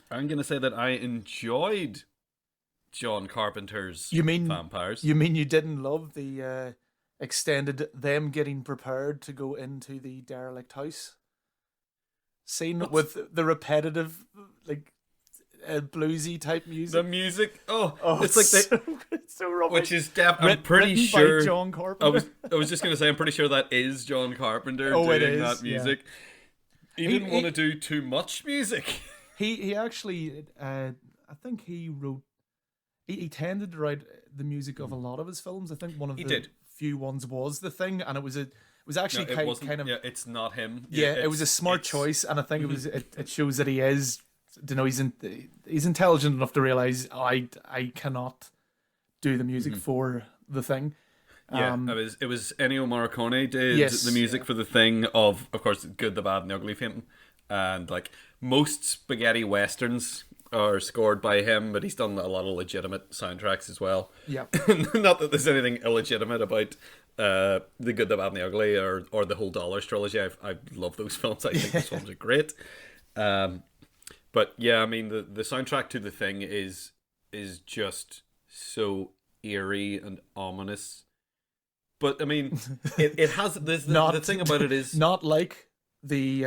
going to say that I enjoyed John Carpenter's Vampires. You mean you didn't love the extended them getting prepared to go into the derelict house scene with the repetitive, like, bluesy type music? The music, it's like it's so rubbish. Which is I'm pretty sure by John Carpenter. I was just gonna say, I'm pretty sure that is John Carpenter doing that music. Yeah. He didn't want to do too much music. He actually, I think he wrote. He tended to write the music of a lot of his films. I think one of the few ones was The Thing, and it was actually kind of. Yeah, it's not him. Yeah, it was a smart choice, and I think it shows that he is. You know, he's intelligent enough to realize I cannot do the music for The Thing. Yeah, it was Ennio Morricone did the music for The Thing of course, Good, the Bad, and the Ugly fame, and like most spaghetti westerns are scored by him, but he's done a lot of legitimate soundtracks as well. Yeah, not that there's anything illegitimate about The Good, the Bad, and the Ugly or the whole Dollars trilogy. I love those films. I think those films are great. But yeah, I mean the soundtrack to The Thing is just so eerie and ominous. But I mean, it has the thing about it is not like the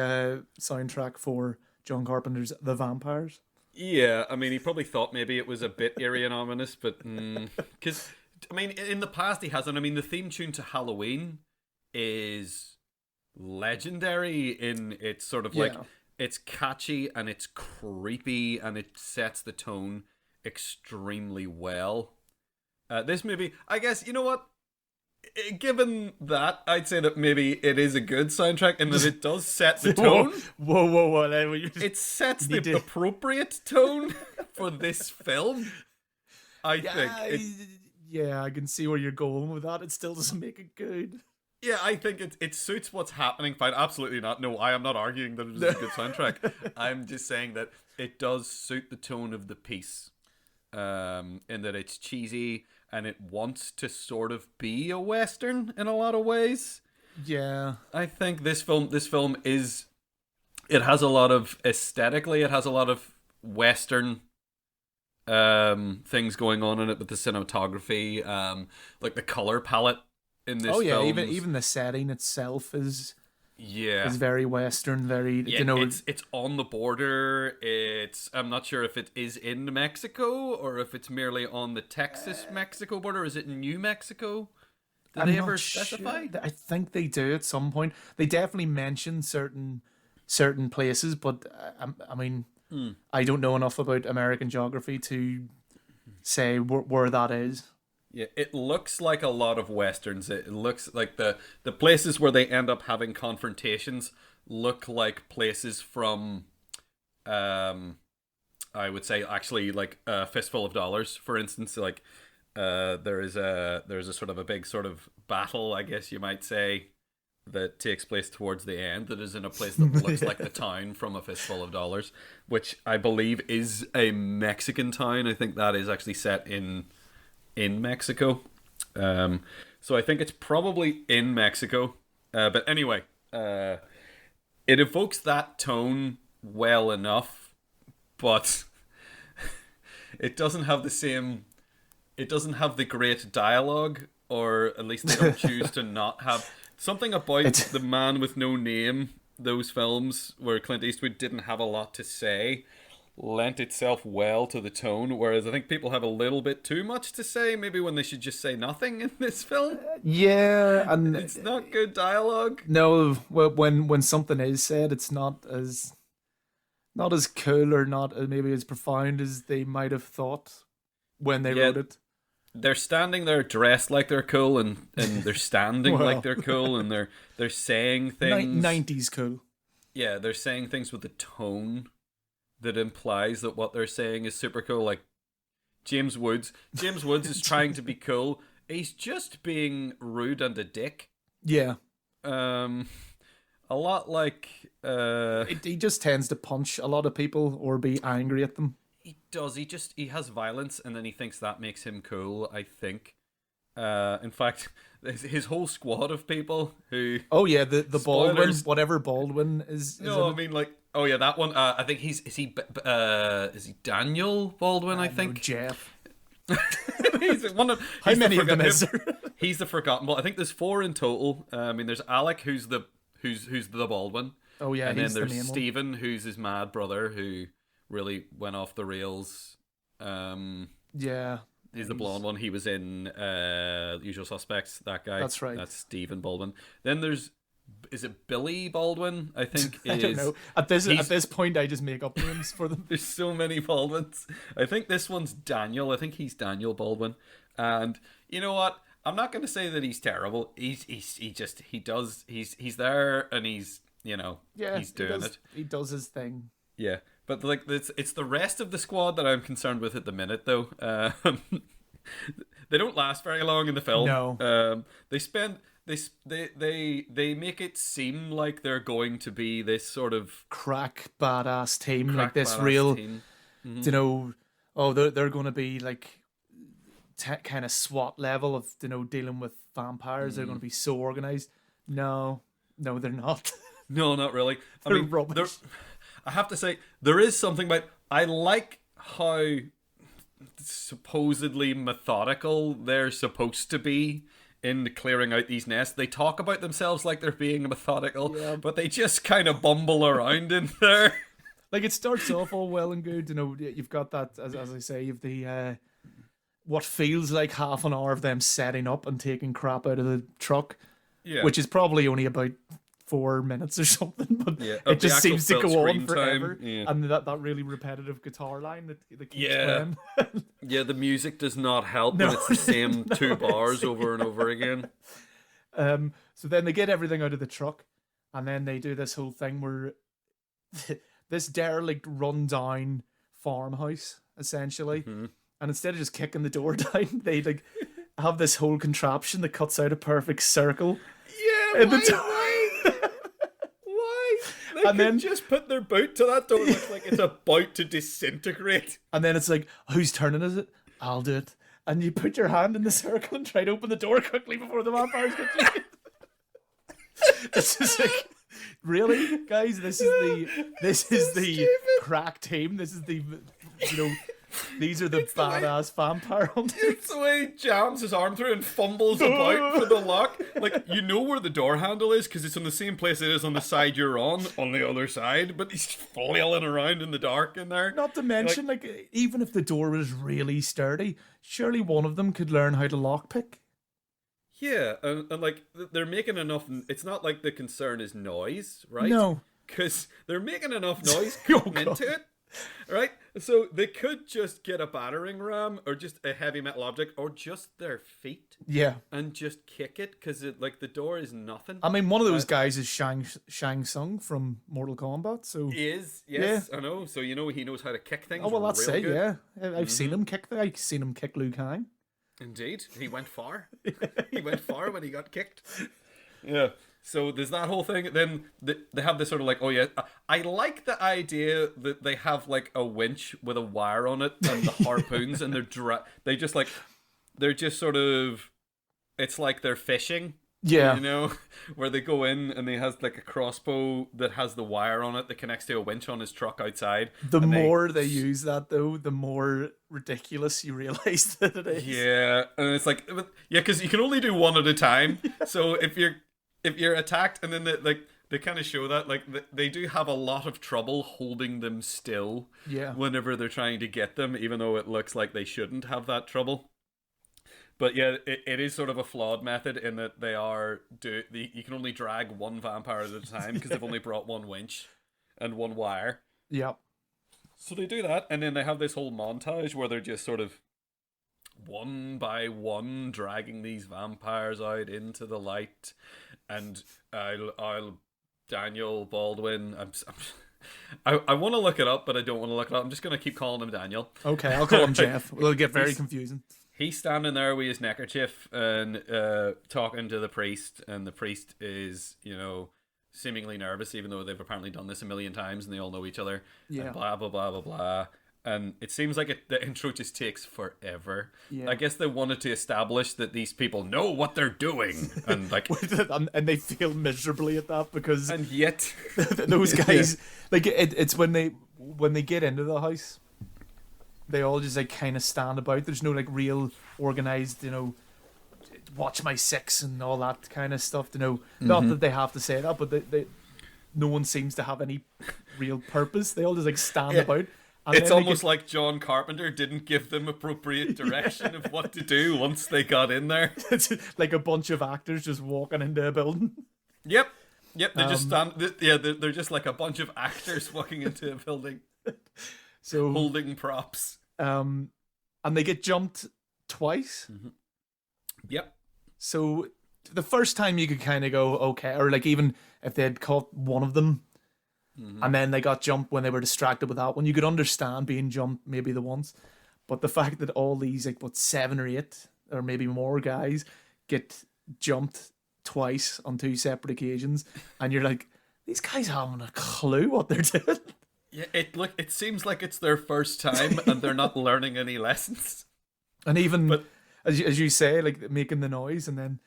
soundtrack for John Carpenter's The Vampires. Yeah, I mean, he probably thought maybe it was a bit eerie and ominous, but because I mean, in the past he hasn't. I mean, the theme tune to Halloween is legendary in its sort of like. It's catchy and it's creepy and it sets the tone extremely well. This movie, I guess, you know what? Given that, I'd say that maybe it is a good soundtrack and that it does set the tone. Whoa. It sets the appropriate tone for this film. I think. Yeah, I can see where you're going with that. It still doesn't make it good. Yeah, I think it suits what's happening fine. Absolutely not. No, I am not arguing that it is a good soundtrack. I'm just saying that it does suit the tone of the piece. In that it's cheesy and it wants to sort of be a Western in a lot of ways. Yeah. I think this film is... It has a lot of... Aesthetically, it has a lot of Western things going on in it with the cinematography. Like the color palette in this film. Oh yeah, even the setting itself is very Western, very it's on the border. I'm not sure if it is in Mexico or if it's merely on the Texas-Mexico border. Is it in New Mexico? Did they ever specify? Sure. I think they do at some point. They definitely mention certain places, but I mean, I don't know enough about American geography to say where that is. Yeah, it looks like a lot of Westerns. It looks like the places where they end up having confrontations look like places from, I would say actually like a Fistful of Dollars, for instance. Like, there's a sort of a big sort of battle, I guess you might say, that takes place towards the end that is in a place that looks like the town from A Fistful of Dollars, which I believe is a Mexican town. I think that is actually set in Mexico. So I think it's probably in Mexico. But anyway, it evokes that tone well enough, but it doesn't have the same... It doesn't have the great dialogue, or at least they don't choose to not have... Something about The Man with No Name, those films where Clint Eastwood didn't have a lot to say, lent itself well to the tone, whereas I think people have a little bit too much to say, maybe when they should just say nothing in this film. Yeah, and it's not good dialogue. No, when something is said, it's not as cool or not maybe as profound as they might have thought when they wrote it. They're standing there dressed like they're cool, and they're standing like they're cool, and they're saying things. 90s cool. Yeah, they're saying things with a tone that implies that what they're saying is super cool. Like James Woods is trying to be cool. He's just being rude and a dick. Yeah. A lot like... He just tends to punch a lot of people or be angry at them. He does. He has violence, and then he thinks that makes him cool, I think. In fact, his whole squad of people who... Oh, yeah, the Baldwin, whatever Baldwin is... No, I mean, like... Oh, yeah, that one. I think is he Daniel Baldwin, I think? No, Jeff. He's one of... How many of them is there? He's the forgotten... Well, I think there's 4 in total. I mean, there's Alec, who's the Baldwin. Oh, yeah, and he's then there's the main Stephen, who's his mad brother, who... really went off the rails. Yeah. He's the blonde one. He was in Usual Suspects, that guy. That's right. That's Stephen Baldwin. Then there's... Is it Billy Baldwin? I think I don't know. At this point, I just make up names for them. There's so many Baldwins. I think this one's Daniel. I think he's Daniel Baldwin. And you know what? I'm not going to say that he's terrible. He's there, and he's, you know, he's doing it. He does his thing. Yeah. But like it's the rest of the squad that I'm concerned with at the minute, though. They don't last very long in the film. No. They make it seem like they're going to be this sort of crack badass team, like this real, team. Mm-hmm. You know. Oh, they're going to be like kind of SWAT level of, you know, dealing with vampires. Mm. They're going to be so organized. No, they're not. No, not really. They're rubbish. I have to say, there is something about... I like how supposedly methodical they're supposed to be in clearing out these nests. They talk about themselves like they're being methodical, but they just kind of bumble around in there. Like, it starts off all well and good. You know, you've got that, as I say, you've the... what feels like half an hour of them setting up and taking crap out of the truck, which is probably only about 4 minutes or something, but it just seems to go on forever. And that really repetitive guitar line that keeps playing. The music does not help when it's the same 2 bars over and over again. So then they get everything out of the truck, and then they do this whole thing where this derelict, run-down farmhouse, essentially, and instead of just kicking the door down, they like have this whole contraption that cuts out a perfect circle. Yeah, why? And then just put their boot to that door. Looks like it's about to disintegrate. And then it's like, whose turn is it? I'll do it. And you put your hand in the circle and try to open the door quickly before the vampires get to you. This is like, really, guys? This is the crack team. This is the, you know, these are the badass vampire hunters. It's the way he jams his arm through and fumbles about for the lock. Like, you know where the door handle is because it's on the same place it is on the side you're on the other side, but he's flailing around in the dark in there. Not to mention, like even if the door was really sturdy, surely one of them could learn how to lockpick. Yeah, and like, they're making enough... It's not like the concern is noise, right? No. Because they're making enough noise coming into it. Right? So they could just get a battering ram or just a heavy metal object or just their feet. Yeah. And just kick it because the door is nothing. I mean, one of those guys is Shang Tsung from Mortal Kombat. So he is, yes, yeah. I know. So you know he knows how to kick things. Oh, well, that's it, good. Yeah. I've seen him kick I've seen him kick Liu Kang. Indeed. He went far. He went far when he got kicked. Yeah. So there's that whole thing. Then they have this sort of like, oh yeah, I like the idea that they have like a winch with a wire on it and the harpoons, and they're just sort of, it's like they're fishing. Yeah. You know, where they go in and they has like a crossbow that has the wire on it that connects to a winch on his truck outside. The more they use that, though, the more ridiculous you realize that it is. Yeah, and it's like, yeah, because you can only do one at a time. Yeah. So if you're attacked, and then they kind of show that like they do have a lot of trouble holding them still. Yeah. Whenever they're trying to get them, even though it looks like they shouldn't have that trouble. But yeah, it is sort of a flawed method in that you can only drag one vampire at a time because they've only brought one winch and one wire. Yep. So they do that, and then they have this whole montage where they're just sort of one by one dragging these vampires out into the light. And I'll Daniel Baldwin. I want to look it up, but I don't want to look it up. I'm just going to keep calling him Daniel. Okay, I'll call him Jeff. It'll get very confusing. He's standing there with his neckerchief and talking to the priest, and the priest is, seemingly nervous, even though they've apparently done this a million times and they all know each other. Yeah. And blah, blah, blah, blah, blah. And it seems like the intro just takes forever. Yeah. I guess they wanted to establish that these people know what they're doing. And like, and they feel miserably at that because... And yet... those guys... Like, it's when they get into the house... They all just like kind of stand about. There's no like real organized, watch my six and all that kind of stuff. Not that they have to say that, but they no one seems to have any real purpose. They all just like stand about. And it's almost like John Carpenter didn't give them appropriate direction of what to do once they got in there. It's like a bunch of actors just walking into a building. Yep. They just stand. Yeah, they're just like a bunch of actors walking into a building. So holding props. And they get jumped twice. Mm-hmm. Yep. So the first time you could kind of go, okay, or like even if they had caught one of them and then they got jumped when they were distracted with that one, you could understand being jumped maybe the once. But the fact that all these, like, 7 or 8 or maybe more guys get jumped twice on 2 separate occasions, and you're like, these guys haven't a clue what they're doing. Yeah, it seems like it's their first time and they're not learning any lessons. And even as you say, like making the noise, and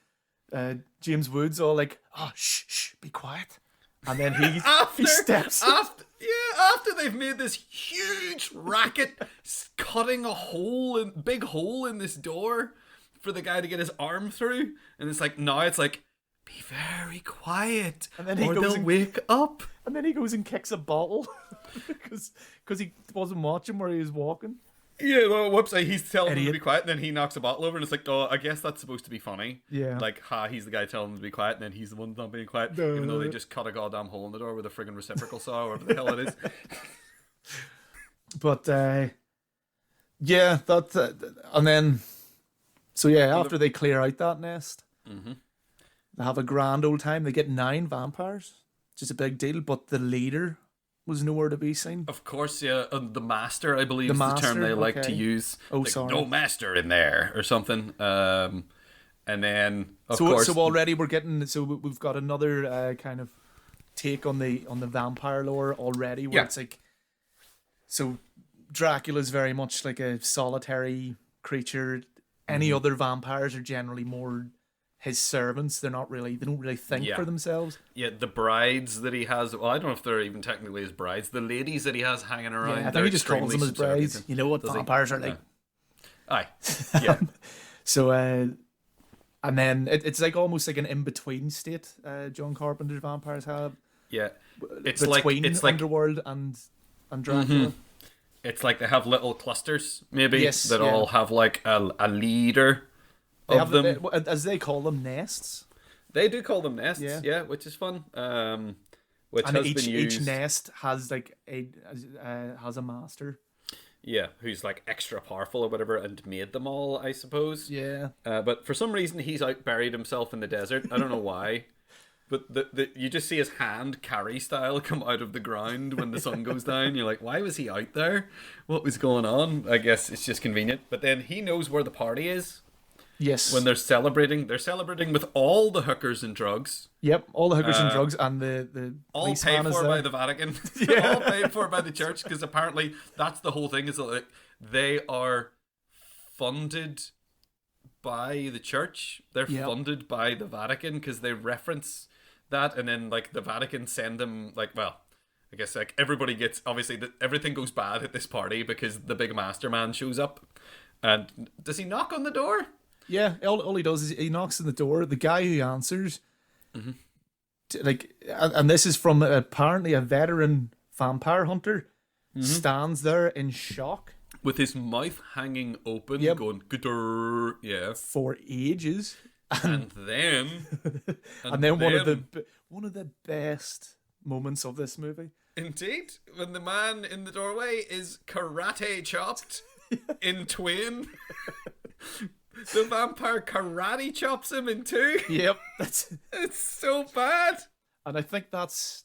then James Woods all like, "Oh, shh, be quiet," and then he steps after they've made this huge racket, cutting a big hole in this door for the guy to get his arm through, and it's like now it's like, be very quiet, and then they'll wake up. And then he goes and kicks a bottle because he wasn't watching where he was walking. Yeah, well, whoops! He's telling him to be quiet, and then he knocks a bottle over, and it's like, oh, I guess that's supposed to be funny. Yeah. Like, he's the guy telling him to be quiet, and then he's the one not being quiet, even though they just cut a goddamn hole in the door with a friggin' reciprocal saw, or whatever the hell it is. But, yeah, and then, so yeah, after they clear out that nest, they have a grand old time. They get 9 vampires. Just a big deal, but the leader was nowhere to be seen. Of course, yeah. The master, I believe, is the term they like to use. Oh, like, sorry. No master in there, or something. And then, of course... So already we've got another kind of take on the vampire lore already, where it's like... So Dracula's very much like a solitary creature. Any other vampires are generally more... his servants. They don't really think for themselves. Yeah, the brides that he has, well, I don't know if they're even technically his brides. The ladies that he has hanging around, I think he just calls them as brides. You know what vampires are like. Aye. Yeah. So and then it's like almost like an in-between state John Carpenter's vampires have. Yeah. It's like Underworld and Dracula. It's like they have little clusters maybe that all have like a leader. They have them, as they call them, nests. They do call them nests, yeah, which is fun. Which and has been used. Each nest has like has a master. Yeah, who's like extra powerful or whatever, and made them all, I suppose. Yeah. But for some reason, he's out buried himself in the desert. I don't know why. But you just see his hand, Carrie style, come out of the ground when the sun goes down. You're like, why was he out there? What was going on? I guess it's just convenient. But then he knows where the party is. Yes. When they're celebrating with all the hookers and drugs. Yep, all the hookers and drugs, and the all paid for by the Vatican. All paid for by the church, because apparently that's the whole thing, is that like, they are funded by the church. They're funded by the Vatican, because they reference that, and then like the Vatican send them like, well, I guess like everybody gets, obviously everything goes bad at this party because the big master man shows up. And does he knock on the door? Yeah, all he does is he knocks on the door. The guy who answers, and this is from apparently a veteran vampire hunter, stands there in shock with his mouth hanging open, going "G'dur," for ages, and then one of the best moments of this movie. Indeed, when the man in the doorway is karate chopped in twain. The vampire karate chops him in two. Yep, it's so bad. And I think that's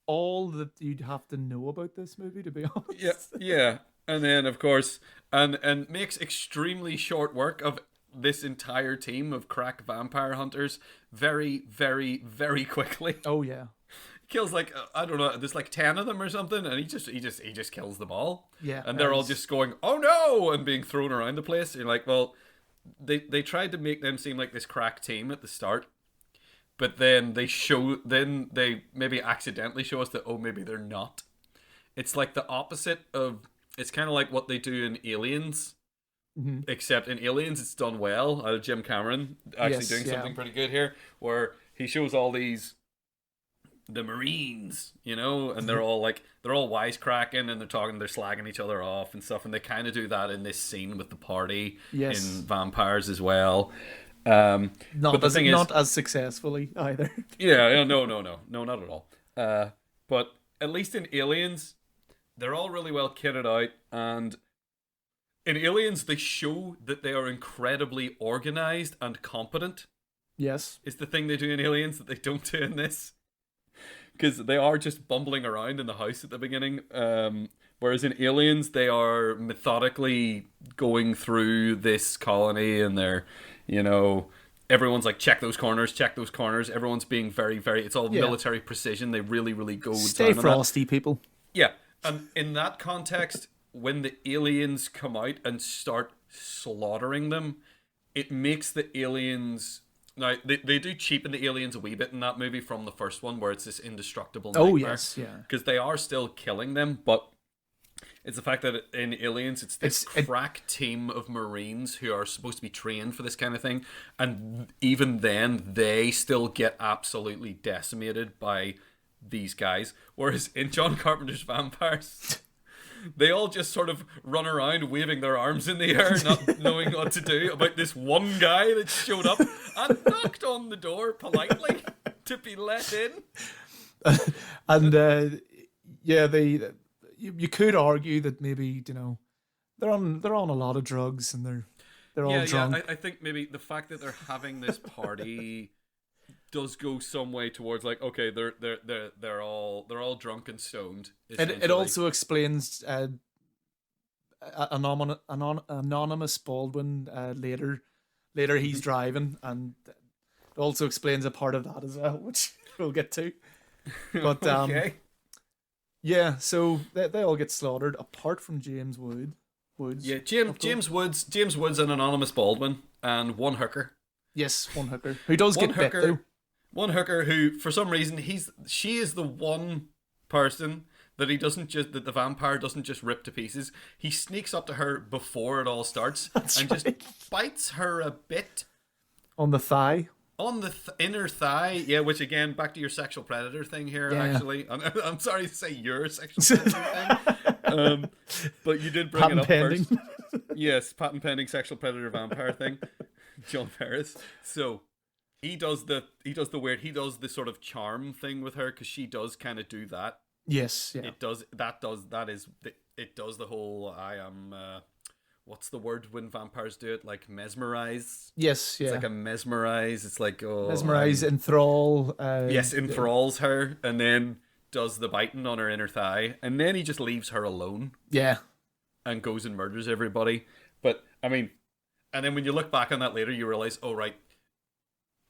all that you'd have to know about this movie, to be honest. Yeah. And then of course, and makes extremely short work of this entire team of crack vampire hunters very, very, very quickly. Oh yeah. Kills like, I don't know, there's like 10 of them or something, and he just kills them all. Yeah. And they're all just going, "Oh no," and being thrown around the place. You're like, well, they tried to make them seem like this crack team at the start, but then they maybe accidentally show us that, oh, maybe they're not. It's like the opposite of, it's kind of like what they do in Aliens, except in Aliens it's done well. Jim Cameron actually doing something pretty good here, where he shows all the Marines, and they're all wisecracking, and they're slagging each other off and stuff, and they kind of do that in this scene with the party in Vampires as well. Not as successfully either. No, not at all. But at least in Aliens, they're all really well kitted out, and in Aliens they show that they are incredibly organized and competent. Yes, it's the thing they do in Aliens that they don't do in this. Because they are just bumbling around in the house at the beginning. Whereas in Aliens, they are methodically going through this colony, and they're, everyone's like, check those corners. Everyone's being very, very, it's all military precision. They really, really go Stay frosty, people. Yeah. And in that context, when the aliens come out and start slaughtering them, it makes the aliens... Now, they do cheapen the aliens a wee bit in that movie from the first one, where it's this indestructible nightmare. Oh, yes, yeah. Because they are still killing them, but it's the fact that in Aliens, it's this crack team of Marines who are supposed to be trained for this kind of thing, and even then, they still get absolutely decimated by these guys. Whereas in John Carpenter's Vampires... They all just sort of run around waving their arms in the air, not knowing what to do about this one guy that showed up and knocked on the door politely to be let in. And you could argue that maybe they're on a lot of drugs, and they're all drunk. Yeah, I think maybe the fact that they're having this party does go some way towards like, okay, they're all drunk and stoned. It also explains anonymous Baldwin later he's driving, and it also explains a part of that as well, which we'll get to. But okay. Yeah, so they all get slaughtered apart from James Woods. Yeah, James Woods, an anonymous Baldwin, and one hooker. Yes, one hooker who does get bit though. One hooker who, for some reason, she is the one person that that the vampire doesn't just rip to pieces. He sneaks up to her before it all starts just bites her a bit on the thigh. On the inner thigh, yeah. Which again, back to your sexual predator thing here. Yeah. Actually, I'm sorry to say your sexual predator thing, but you did bring patent it up pending. First. Yes, patent pending sexual predator vampire thing. John Ferris. So. He does the sort of charm thing with her, because she does kind of do that. Yes, yeah. It does the whole I am what's the word when vampires do it, like mesmerize? Yes, yeah. It's like a mesmerize. It's like mesmerize, enthrall. Yes, enthralls her, and then does the biting on her inner thigh, and then he just leaves her alone. Yeah, and goes and murders everybody. But I mean, And then when you look back on that later, you realize, oh, right,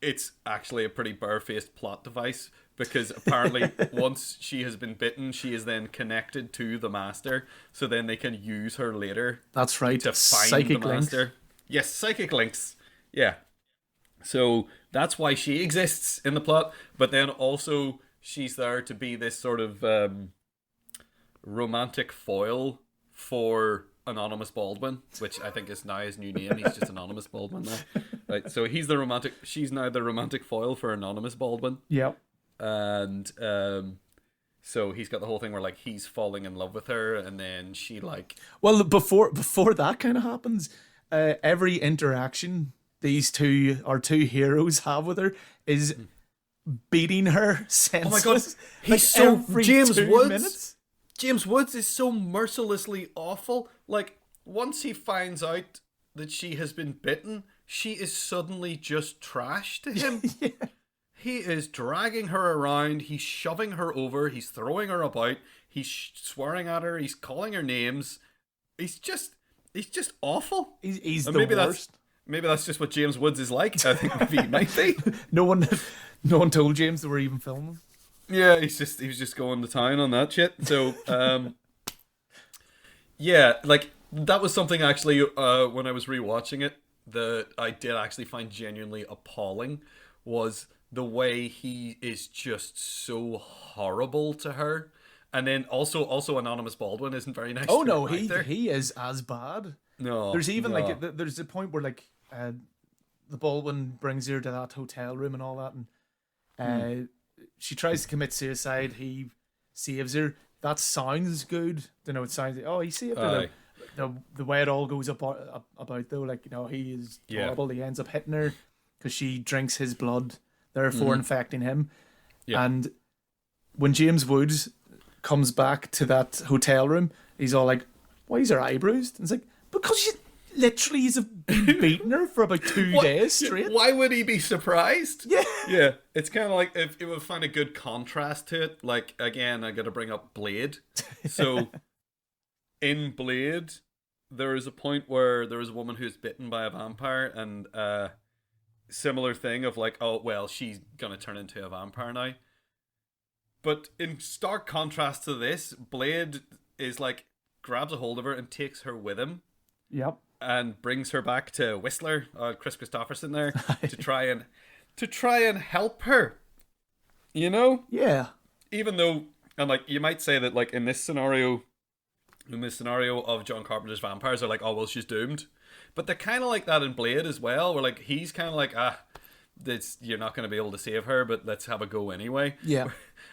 it's actually a pretty barefaced plot device, because apparently once she has been bitten, she is then connected to the Master, so then they can use her later. That's right. To find psychic the Master. Links. Yes, psychic links. Yeah. So that's why she exists in the plot, but then also she's there to be this sort of romantic foil for Anonymous Baldwin, which I think is now his new name. He's just Anonymous Baldwin now. Right, so she's now the romantic foil for Anonymous Baldwin. Yep. And so he's got the whole thing where like he's falling in love with her, and then she like... Well, before that kind of happens, every interaction these two heroes have with her is beating her senseless. Oh my god, he's so... James Woods is so mercilessly awful. Like, once he finds out that she has been bitten, she is suddenly just trash to him. Yeah. He is dragging her around, he's shoving her over, he's throwing her about, he's swearing at her, he's calling her names. He's just awful. He's the worst. Maybe that's just what James Woods is like. I think maybe he might be. No one told James they were even filming. Yeah, he was just going to town on that shit. So, yeah, like that was something actually when I was rewatching it that I did actually find genuinely appalling, was the way he is just so horrible to her. And then also Anonymous Baldwin isn't very nice. Oh no, he is as bad. No, there's even like there's a point where like the Baldwin brings her to that hotel room and all that, and she tries to commit suicide. He saves her. That sounds good. You know, it sounds like, oh, he saved her. The way it all goes about though, like, you know, he is horrible. He ends up hitting her because she drinks his blood, therefore infecting him. Yeah. And when James Woods comes back to that hotel room, he's all like, why is her eyebrows? And it's like, because he's been beating her for about 2 days straight. Why would he be surprised? Yeah. Yeah. It's kind of like, if it would find a good contrast to it. Like, again, I got to bring up Blade. So, in Blade, there is a point where there is a woman who's bitten by a vampire, and similar thing of like, oh, well, she's going to turn into a vampire now. But in stark contrast to this, Blade is like, grabs a hold of her and takes her with him. Yep. And brings her back to Whistler, Chris Christopherson there, to try and help her. You know? Yeah. Even though, and like, you might say that like in this scenario of John Carpenter's vampires are like, oh well, she's doomed. But they're kind of like that in Blade as well, where like he's kind of like, you're not going to be able to save her, but let's have a go anyway. Yeah.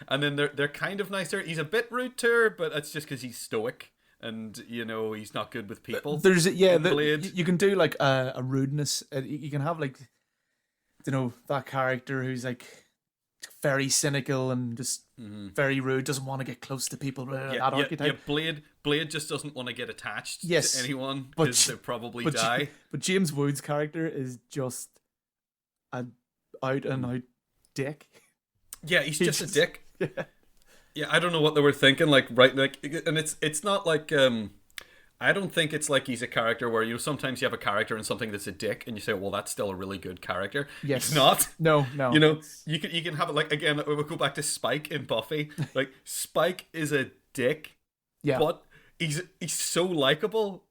And then they're kind of nicer. He's a bit rude to her, but it's just because he's stoic. And, you know, he's not good with people. You can do like a rudeness. You can have like, you know, that character who's like very cynical and just very rude, doesn't want to get close to people. Blade just doesn't want to get attached to anyone because they'll probably die. But James Woods' character is just an out and out dick. Yeah, he's just a dick. Yeah, I don't know what they were thinking, like, right, like, and it's not like, I don't think it's like he's a character where, you know, sometimes you have a character in something that's a dick, and you say, well, that's still a really good character. Yes. It's not. No. You know, you can have it, like, again, we'll go back to Spike in Buffy. Like, Spike is a dick, but he's so likable.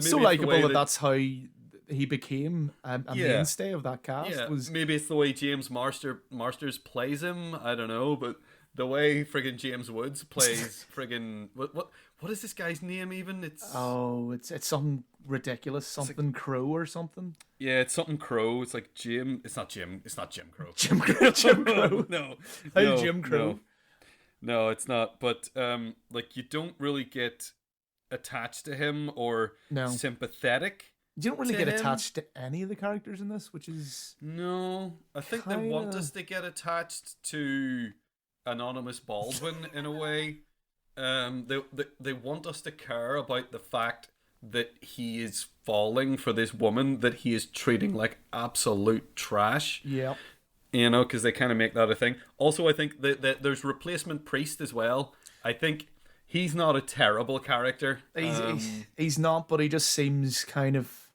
So likable that's how he became a mainstay of that cast. Yeah, maybe it's the way James Marsters plays him, I don't know, but... The way friggin' James Woods plays friggin' what is this guy's name even? It's something ridiculous, something like, Crow or something. Yeah, it's something Crow. It's like Jim. It's not Jim Crow. Jim Crow. No. Jim Crow. No, it's not. But like you don't really get attached to him or sympathetic. You don't really get attached to any of the characters in this, which is I think they want us to get attached to Anonymous Baldwin in a way. They want us to care about the fact that he is falling for this woman that he is treating like absolute trash. Yeah. You know, because they kind of make that a thing. Also, I think that there's Replacement Priest as well. I think he's not a terrible character. He's not, but he just seems kind of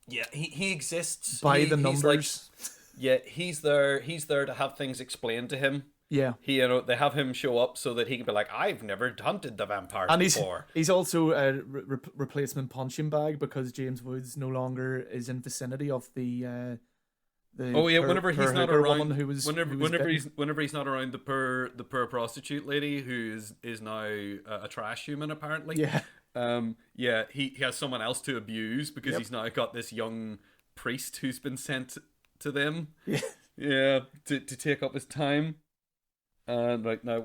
Yeah, he exists by the numbers. He's there to have things explained to him. Yeah, they have him show up so that he can be like, I've never hunted the vampires before. He's also a replacement punching bag because James Woods no longer is in vicinity of the whenever he's not around, whenever he's not around the poor prostitute lady who is now a trash human apparently. He has someone else to abuse because he's now got this young priest who's been sent to them. To take up his time. And right now,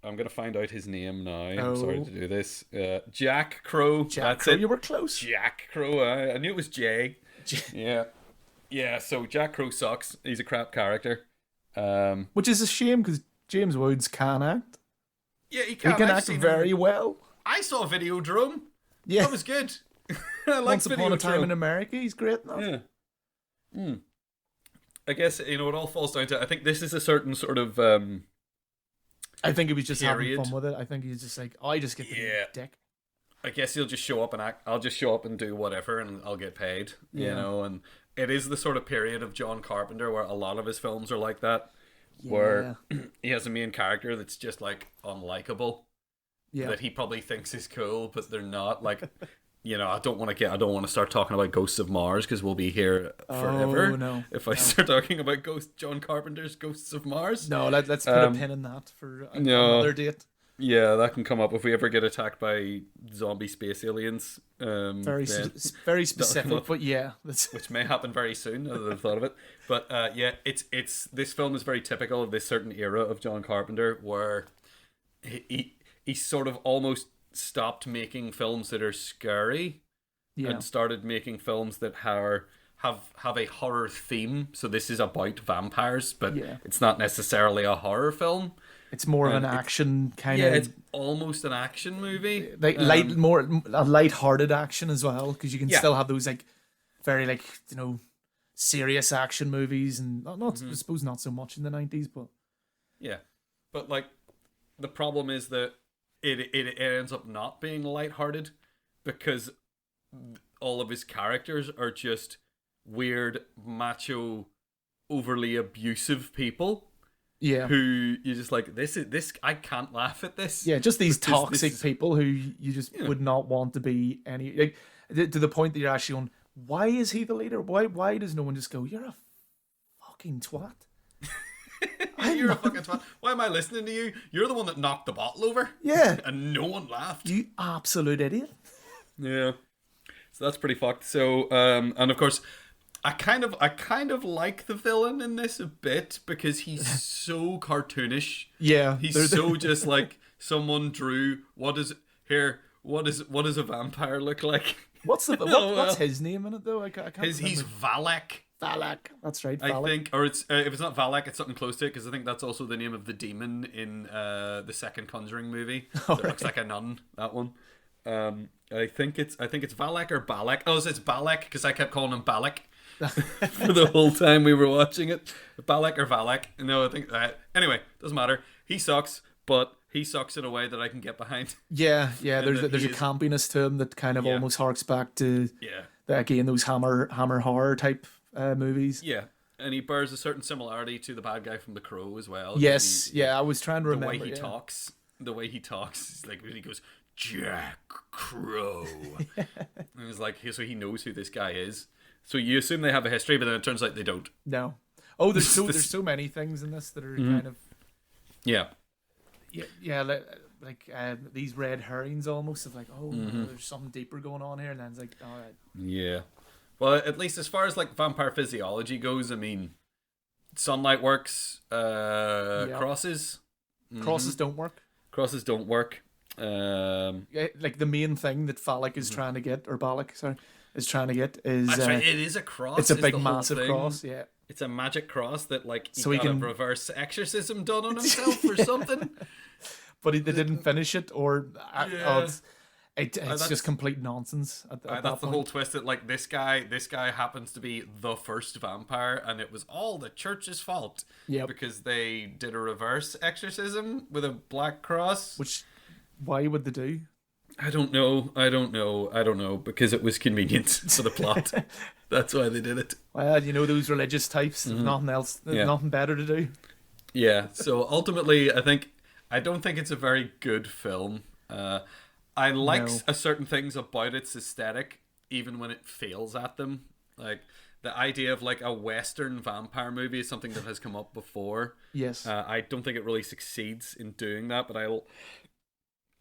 I'm gonna find out his name now. I'm sorry to do this. Jack Crow. That's Crow, it. You were close. Jack Crow. I knew it was Jay. Yeah. So Jack Crow sucks. He's a crap character. Which is a shame because James Woods can act. Yeah, he can. He can act very well. I saw Videodrome. Yeah, that was good. I like Once Upon a Time in America. He's great. Yeah. I guess it all falls down to. I think this is a certain sort of. I think he was just having fun with it. I think he's just like, I just get the dick. I guess he'll just show up and act. I'll just show up and do whatever, and I'll get paid. You know, and it is the sort of period of John Carpenter where a lot of his films are like that, where he has a main character that's just like unlikable. Yeah. That he probably thinks is cool, but they're not. Like, I don't want to start talking about Ghosts of Mars because we'll be here forever. If I start talking about John Carpenter's Ghosts of Mars. No, let's put a pin in that for another date. Yeah, that can come up if we ever get attacked by zombie space aliens. Very specific, but which may happen very soon. Now that I've thought of it, but it's this film is very typical of this certain era of John Carpenter where he sort of almost stopped making films that are scary and started making films that have a horror theme. So this is about vampires, but it's not necessarily a horror film. It's more of an action kind of. Yeah, it's almost an action movie, like a light-hearted action as well, because you can still have those like very serious action movies, and I suppose not so much in the 90s, but but like the problem is that it ends up not being lighthearted because all of his characters are just weird, macho, overly abusive people. Yeah, who you just like this. I can't laugh at this. Yeah, just these toxic people who you just would not want to be any to the point that you're actually going, why is he the leader? Why does no one just go, you're a fucking twat? You're a fucking twat. Why am I listening to you? You're the one that knocked the bottle over. Yeah. And no one laughed. You absolute idiot. Yeah. So that's pretty fucked. So, and of course, I kind of like the villain in this a bit because he's so cartoonish. Yeah. He's so just like someone drew, what does a vampire look like? What's his name in it though? I can't remember. He's Valak. Valak, that's right. Valak. I think, or it's if it's not Valak, it's something close to it because I think that's also the name of the demon in the second Conjuring movie. That looks like a nun. That one. I think it's Valak or Balak. Oh, it's Balak because I kept calling him Balak for the whole time we were watching it. Balak or Valak? No, I think anyway, doesn't matter. He sucks, but he sucks in a way that I can get behind. Yeah. There's a campiness to him that kind of almost harks back to those hammer horror type movies. Yeah, and he bears a certain similarity to the bad guy from The Crow as well. Yes, I was trying to remember. The way he talks is like when he goes, Jack Crow. And it's like, so he knows who this guy is. So you assume they have a history, but then it turns out they don't. No. Oh, there's so many things in this that are kind of... Yeah, like these red herrings almost of like, there's something deeper going on here, and then it's like, all right. Yeah. Well, at least as far as like vampire physiology goes, I mean, sunlight works. Crosses. Crosses don't work. Crosses don't work. Like the main thing that Phallic is trying to get, or Balak, sorry, is trying to get is. That's right. It is a cross. It's a big, massive cross. Yeah. It's a magic cross that like he got a reverse exorcism done on himself or something. But they didn't finish it, or it's just complete nonsense. That's the whole twist. That like this guy happens to be the first vampire, and it was all the church's fault. Yeah, because they did a reverse exorcism with a black cross. Which, why would they do? I don't know, because it was convenient for the plot. That's why they did it. Well, you know, those religious types, nothing else, nothing better to do. Yeah, so ultimately, I don't think it's a very good film. I like certain things about its aesthetic, even when it fails at them. Like, the idea of like a Western vampire movie is something that has come up before. Yes. I don't think it really succeeds in doing that, but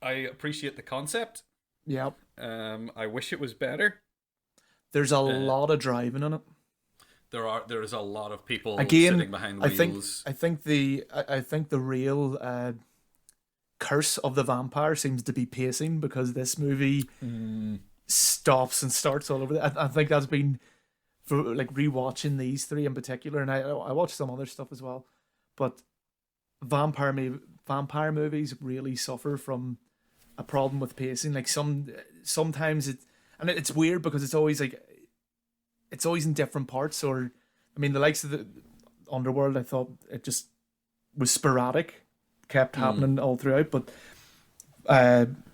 I appreciate the concept. Yep. I wish it was better. There's a lot of driving in it. There is a lot of people sitting behind wheels. I think the real curse of the vampire seems to be pacing, because this movie stops and starts all over. I think that's been, for like rewatching these three in particular, and I watched some other stuff as well, but vampire movies really suffer from a problem with pacing. Like sometimes it's weird, because it's always in different parts. Or I mean, the likes of the Underworld, I thought it just was sporadic, kept happening all throughout. But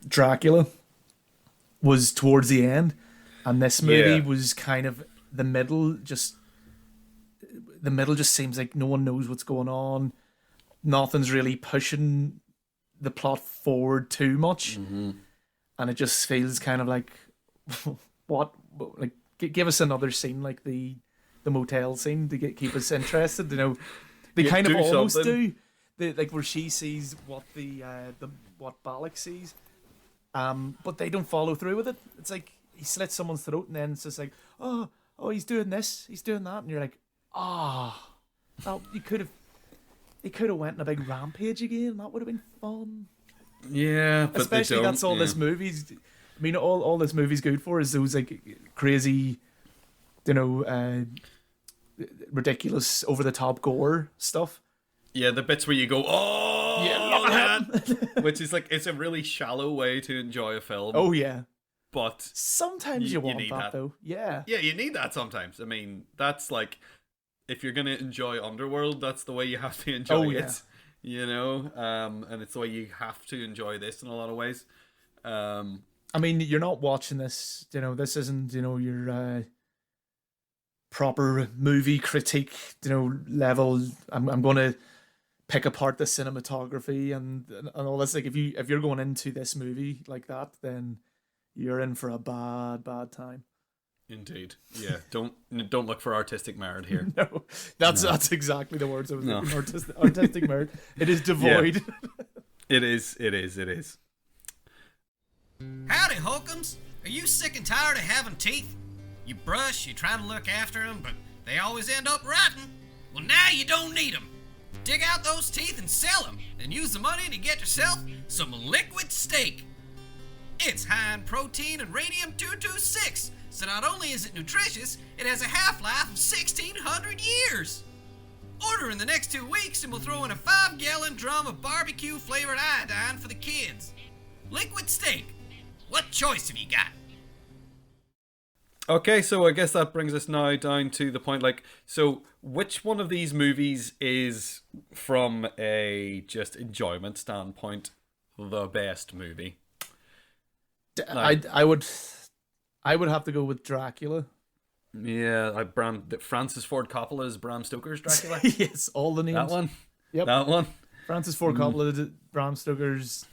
Dracula was towards the end, and this movie was kind of the middle. The middle just seems like no one knows what's going on. Nothing's really pushing the plot forward too much, and it just feels kind of like, what, like, give us another scene like the motel scene to keep us interested. You know, they kind of almost something. Do, like where she sees what what Balak sees, but they don't follow through with it. It's like he slits someone's throat, and then it's just like, oh, he's doing this, he's doing that, and you're like, oh, he could have went on a big rampage again. That would have been fun. Yeah, but especially that's all this movie's. I mean, all this movie's good for is those like crazy, you know, ridiculous, over the top gore stuff. Yeah, the bits where you go, oh, yeah, look at that, which is like, it's a really shallow way to enjoy a film. Oh yeah, but sometimes you want that though. Yeah, you need that sometimes. I mean, that's like, if you're gonna enjoy Underworld, that's the way you have to enjoy it. You know, and it's the way you have to enjoy this in a lot of ways. I mean, you're not watching this, you know, this isn't, you know, your proper movie critique, you know, level. I'm going to pick apart the cinematography and all this. Like, if you're going into this movie like that, then you're in for a bad time. Indeed. Yeah. Don't look for artistic merit here. No, that's exactly the words I was looking for. Artistic merit. It is devoid. Yeah. It is. Howdy, Holcombs. Are you sick and tired of having teeth? You brush, you try to look after them, but they always end up rotten. Well, now you don't need them. Dig out those teeth and sell them, and use the money to get yourself some liquid steak. It's high in protein and radium-226, so not only is it nutritious, it has a half-life of 1,600 years. Order in the next 2 weeks, and we'll throw in a 5-gallon drum of barbecue-flavored iodine for the kids. Liquid steak. What choice have you got? Okay, so I guess that brings us now down to the point, like, so which one of these movies is, from a just enjoyment standpoint, the best movie? I would have to go with Dracula. Yeah, Francis Ford Coppola's Bram Stoker's Dracula. Yes, all the names. That one. Yep. That one. Francis Ford Coppola, Bram Stoker's,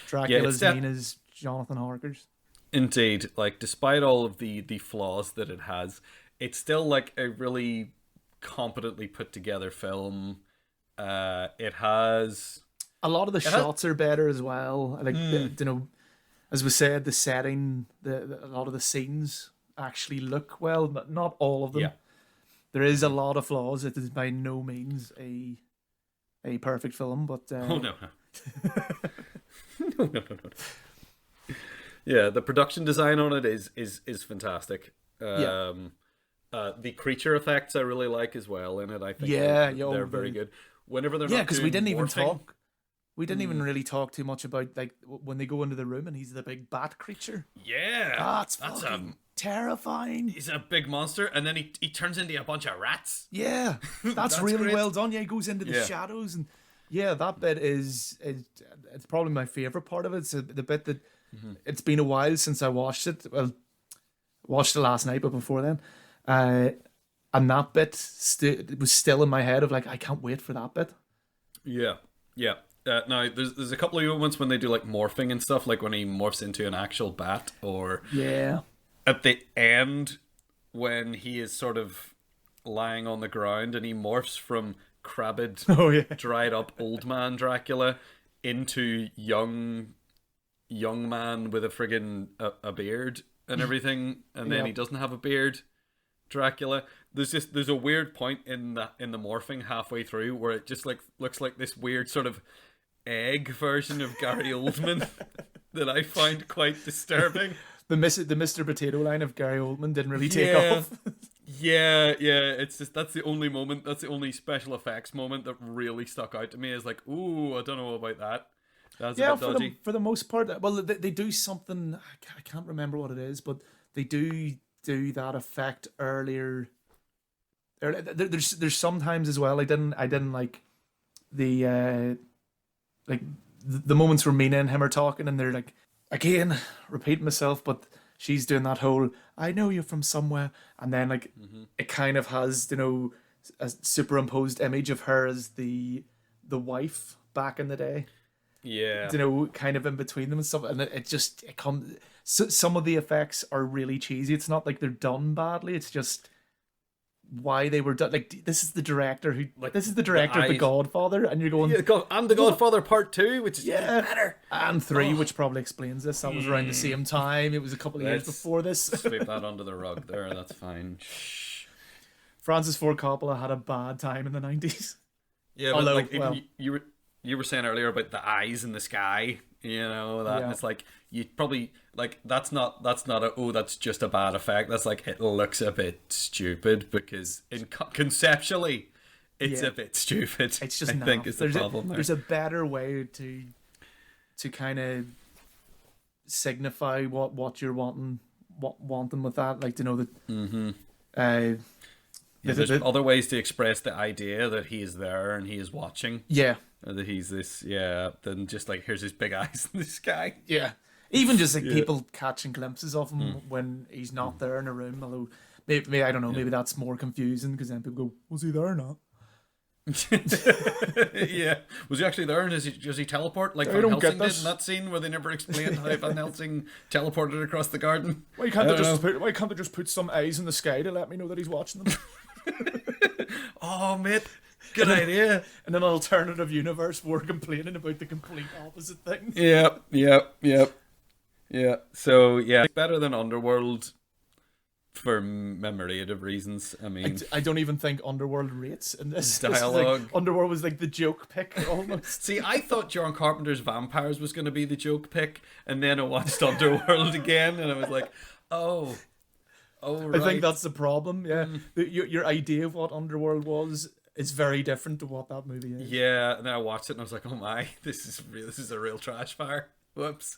Dracula's, Nina's Jonathan Harker's. Indeed, like, despite all of the flaws that it has, it's still like a really competently put together film. It has a lot of the shots are better as well. Like, you know, as we said, the setting, a lot of the scenes actually look well, but not all of them. Yeah. There is a lot of flaws. It is by no means a perfect film, but oh no. No. Yeah, the production design on it is fantastic. The creature effects I really like as well in it. I think they're very good. Whenever they're because we didn't even talk. We didn't even really talk too much about, like, when they go into the room and he's the big bat creature. Yeah, that's fucking terrifying. He's a big monster, and then he turns into a bunch of rats. Yeah, that's really great. Well done. Yeah, he goes into the shadows, and that bit is it's probably my favorite part of it. It's the bit that it's been a while since I watched it. Well, watched it last night, but before then, and that bit it was still in my head of like, I can't wait for that bit. Yeah. Now there's a couple of moments when they do like morphing and stuff, like when he morphs into an actual bat, or at the end when he is sort of lying on the ground and he morphs from crabbed, dried up old man Dracula into young man with a friggin' a beard and everything, and then he doesn't have a beard, Dracula. There's a weird point in the morphing halfway through where it just like looks like this weird sort of egg version of Gary Oldman that I find quite disturbing. The Mr. Potato line of Gary Oldman didn't really take off. Yeah. It's just that's the only special effects moment that really stuck out to me. Is like, ooh, I don't know about that. That's a bit dodgy. For the most part. Well, they do something. I can't remember what it is, but they do that effect earlier. There's sometimes as well. I didn't like the the moments where Mina and him are talking, and they're like, again, repeating myself, but she's doing that whole "I know you from somewhere," and then like it kind of has, you know, a superimposed image of her as the wife back in the day. Yeah, you know, kind of in between them and stuff, and it comes. So some of the effects are really cheesy. It's not like they're done badly. It's just why they were done. Like, this is the director of The Godfather, and you're going, and The Godfather Part 2, which is better, and 3, which probably explains this. That was around the same time. It was a couple of years before this. Sweep that under the rug there. That's fine. Francis Ford Coppola had a bad time in the 90s. Yeah, although, but like, you were saying earlier about the eyes in the sky. You know that, and it's like you probably like that's not that's just a bad effect. That's like, it looks a bit stupid because conceptually it's a bit stupid. It's just I think it's the problem. There's a better way to kind of signify what you're wanting with that, like, to know that. There's other ways to express the idea that he is there and he is watching. Yeah. That he's this, than just like, here's his big eyes in the sky. Yeah. Even just like people catching glimpses of him when he's not there in a room. Although maybe I don't know, maybe that's more confusing because then people go, was he there or not? Yeah. Was he actually there, and does he teleport like Van Helsing did in that scene where they never explained how Van Helsing teleported across the garden? Why can't they just put some eyes in the sky to let me know that he's watching them? Oh, mate. Good idea. In an alternative universe, we're complaining about the complete opposite thing. Yep. So, better than Underworld for memorative reasons. I mean, I don't even think Underworld rates in this dialogue. Like, Underworld was like the joke pick almost. See, I thought John Carpenter's Vampires was going to be the joke pick, and then I watched Underworld again, and I was like, oh, right. I think that's the problem. Yeah, your idea of what Underworld was is very different to what that movie is. Yeah, and then I watched it and I was like, oh my, this is a real trash fire. Whoops.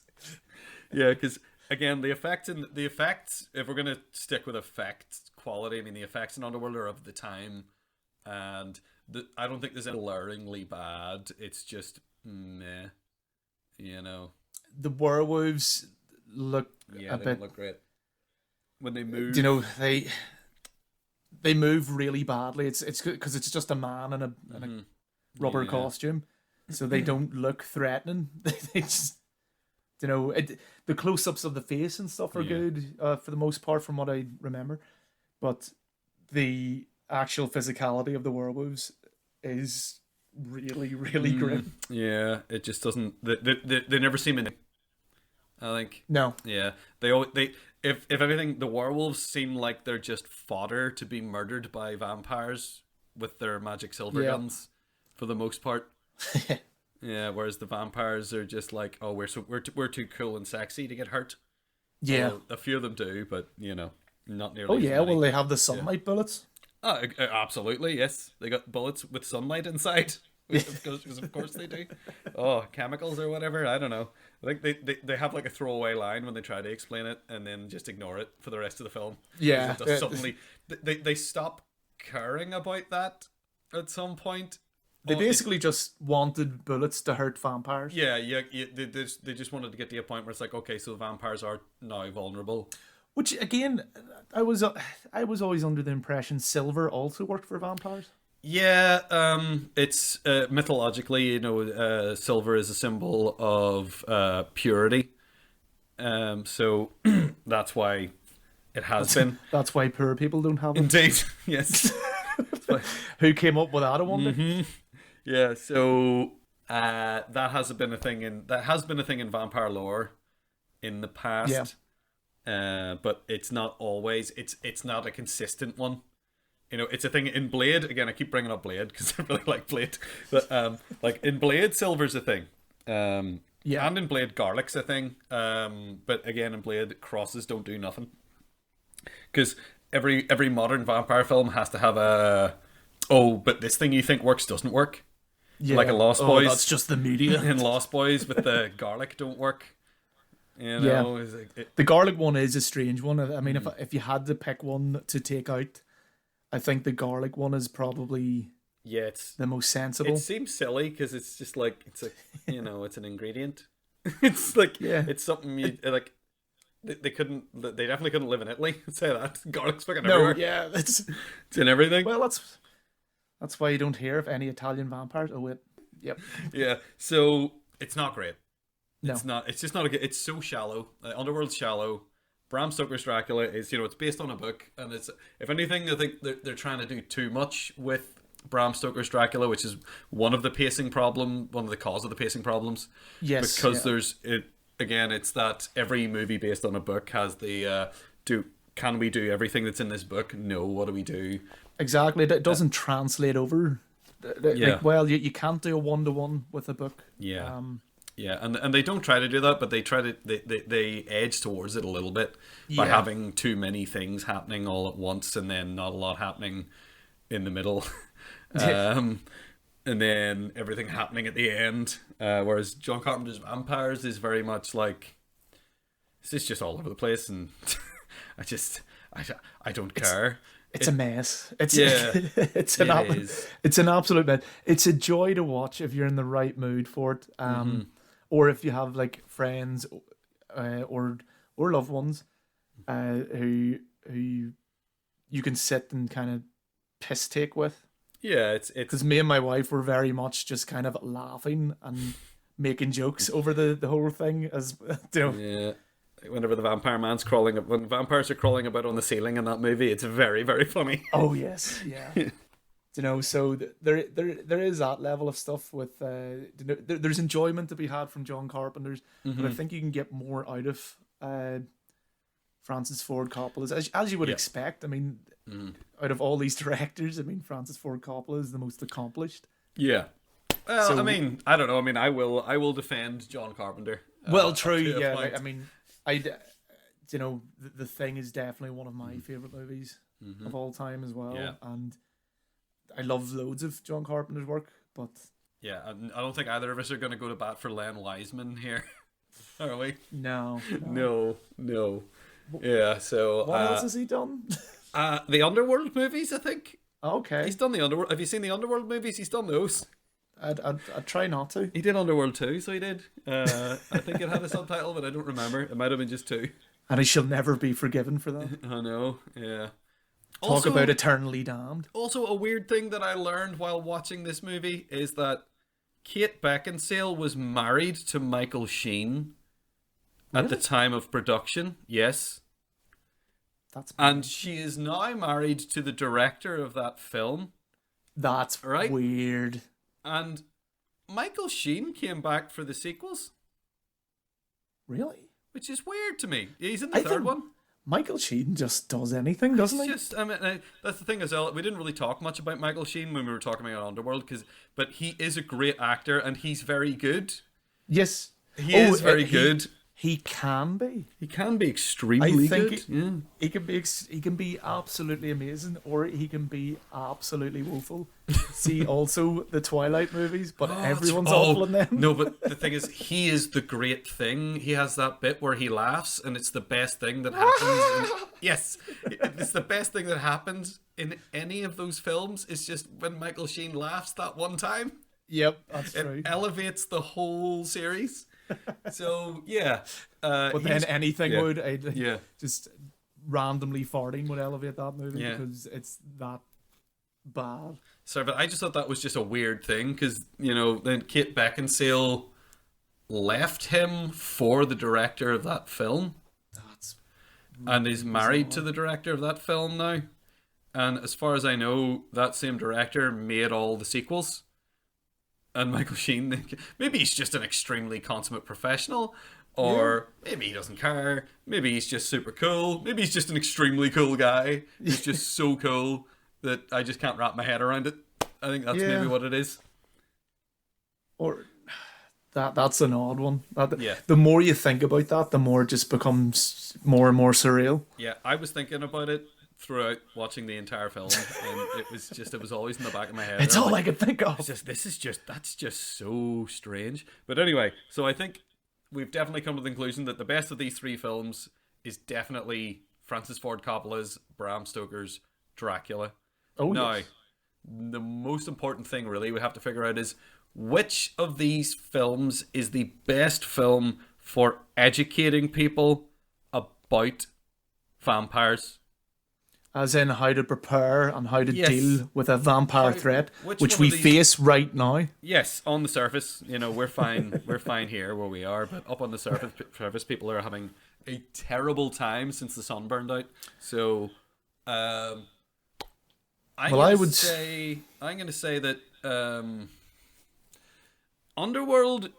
Yeah, because again, the effects, if we're gonna stick with effect quality, I mean, the effects in Underworld are of the time, and I don't think there's any glaringly bad. It's just meh, you know. The werewolves look look great when they move. You know, they move really badly. It's because it's just a man in a rubber costume, so they don't look threatening. They just, you know, the close-ups of the face and stuff are good for the most part, from what I remember. But the actual physicality of the werewolves is really, really grim. Yeah, it just doesn't. They never seem in. I think. No. Yeah, If anything, the werewolves seem like they're just fodder to be murdered by vampires with their magic silver guns, for the most part. Yeah, whereas the vampires are just like, oh, we're too cool and sexy to get hurt. Yeah, well, a few of them do, but you know, not nearly. Oh yeah, well, they have the sunlight bullets. Oh, absolutely, yes. They got bullets with sunlight inside. Because of course they do. Oh, chemicals or whatever, I don't know. I think they have like a throwaway line when they try to explain it and then just ignore it for the rest of the film. Yeah. Suddenly they stop caring about that at some point. They basically just wanted bullets to hurt vampires. Yeah. They just wanted to get to a point where it's like, okay, so vampires are now vulnerable. Which again, I was always under the impression silver also worked for vampires. Yeah, it's mythologically, silver is a symbol of purity. So that's why it has been. That's why poor people don't have it. Indeed, yes. Who came up with that? I wonder. Mm-hmm. Yeah, so that has been a thing in vampire lore in the past. Yeah. But it's not always. It's not a consistent one. It's a thing in Blade. Again, I keep bringing up Blade because I really like Blade. But like in Blade, silver's a thing. Yeah. And in Blade, garlic's a thing. But again, in Blade, crosses don't do nothing. Because every modern vampire film has to have but this thing you think works doesn't work. Yeah. Like in Lost Boys. That's just the media. In Lost Boys, with the garlic don't work. Yeah. The garlic one is a strange one. I mean, if you had to pick one to take out, I think the garlic one is probably it's the most sensible. It seems silly because it's just like it's an ingredient. It's like it's something you like. They definitely couldn't live in Italy. Say that garlic's fucking everywhere. Yeah, it's in everything. Well, that's why you don't hear of any Italian vampires. Oh wait, yep. Yeah, so it's not great. No. It's not. It's just not a good. It's so shallow. Underworld's shallow. Bram Stoker's Dracula is, it's based on a book, and it's, if anything, I think they're trying to do too much with Bram Stoker's Dracula, which is one of the cause of the pacing problems. Yes, because it's that every movie based on a book has the can we do everything that's in this book? No, what do we do? Exactly, it doesn't translate over. You can't do a 1-to-1 with a book. Yeah. Yeah, and they don't try to do that, but they edge towards it a little bit by having too many things happening all at once, and then not a lot happening in the middle, and then everything happening at the end. Whereas John Carpenter's Vampires is very much like it's just all over the place, and I don't care. It's a mess. It's an absolute mess. It's a joy to watch if you're in the right mood for it. Or if you have like friends or loved ones who you can sit and kind of piss take with. Yeah, it's because me and my wife were very much just kind of laughing and making jokes over the whole thing, as Yeah. Whenever when vampires are crawling about on the ceiling in that movie, it's very, very funny. Oh yes, yeah. So there is that level of stuff with there's enjoyment to be had from John Carpenter's, but I think you can get more out of Francis Ford Coppola's, as you would expect. I mean, out of all these directors, I mean, Francis Ford Coppola is the most accomplished. Yeah. Well, I mean, I don't know. I mean, I will defend John Carpenter. Well, true. Yeah. I mean, The Thing is definitely one of my favorite movies of all time as well, and I love loads of John Carpenter's work, but yeah, I don't think either of us are going to go to bat for Len Wiseman here, are we? No. Yeah, so what else has he done? The Underworld movies, I think. Okay, he's done the Underworld. Have you seen the Underworld movies? He's done those. I'd try not to. He did Underworld 2, so he did. I think it had a subtitle, but I don't remember. It might have been just 2. And he shall never be forgiven for that. I know. Yeah. Talk about eternally damned. Also, a weird thing that I learned while watching this movie is that Kate Beckinsale was married to Michael Sheen at the time of production. Yes. And she is now married to the director of that film. That's right. Weird. And Michael Sheen came back for the sequels. Really? Which is weird to me. He's in the third one. Michael Sheen just does anything, doesn't he? I mean, that's the thing as well. We didn't really talk much about Michael Sheen when we were talking about Underworld, but he is a great actor and he's very good. Yes, he is very good. He can be. He can be extremely good. He can be absolutely amazing, or he can be absolutely woeful. See also the Twilight movies, but everyone's awful in them. No, but the thing is, he is the great thing. He has that bit where he laughs, and it's the best thing that happens. Yes, it's the best thing that happens in any of those films is just when Michael Sheen laughs that one time. Yep, that's true. It elevates the whole series. So yeah, but then anything would. Yeah, just randomly farting would elevate that movie because it's that bad. Sorry, but I just thought that was just a weird thing because then Kate Beckinsale left him for the director of that film. And is married to the director of that film now. And as far as I know, that same director made all the sequels. And Michael Sheen, maybe he's just an extremely consummate professional, or maybe he doesn't care. Maybe he's just super cool. Maybe he's just an extremely cool guy. He's just so cool that I just can't wrap my head around it. I think that's maybe what it is. Or that's an odd one. The more you think about that, the more it just becomes more and more surreal. Yeah, I was thinking about it throughout watching the entire film, and it was always in the back of my head. It's all I could think of. That's just so strange. But anyway, so I think we've definitely come to the conclusion that the best of these three films is definitely Francis Ford Coppola's Bram Stoker's Dracula. Now, the most important thing really we have to figure out is which of these films is the best film for educating people about vampires. As in how to prepare and how to deal with a vampire threat, which we face right now. Yes, on the surface, we're fine. We're fine here where we are, but up on the surface, people are having a terrible time since the sun burned out. So, I'm going to say that Underworld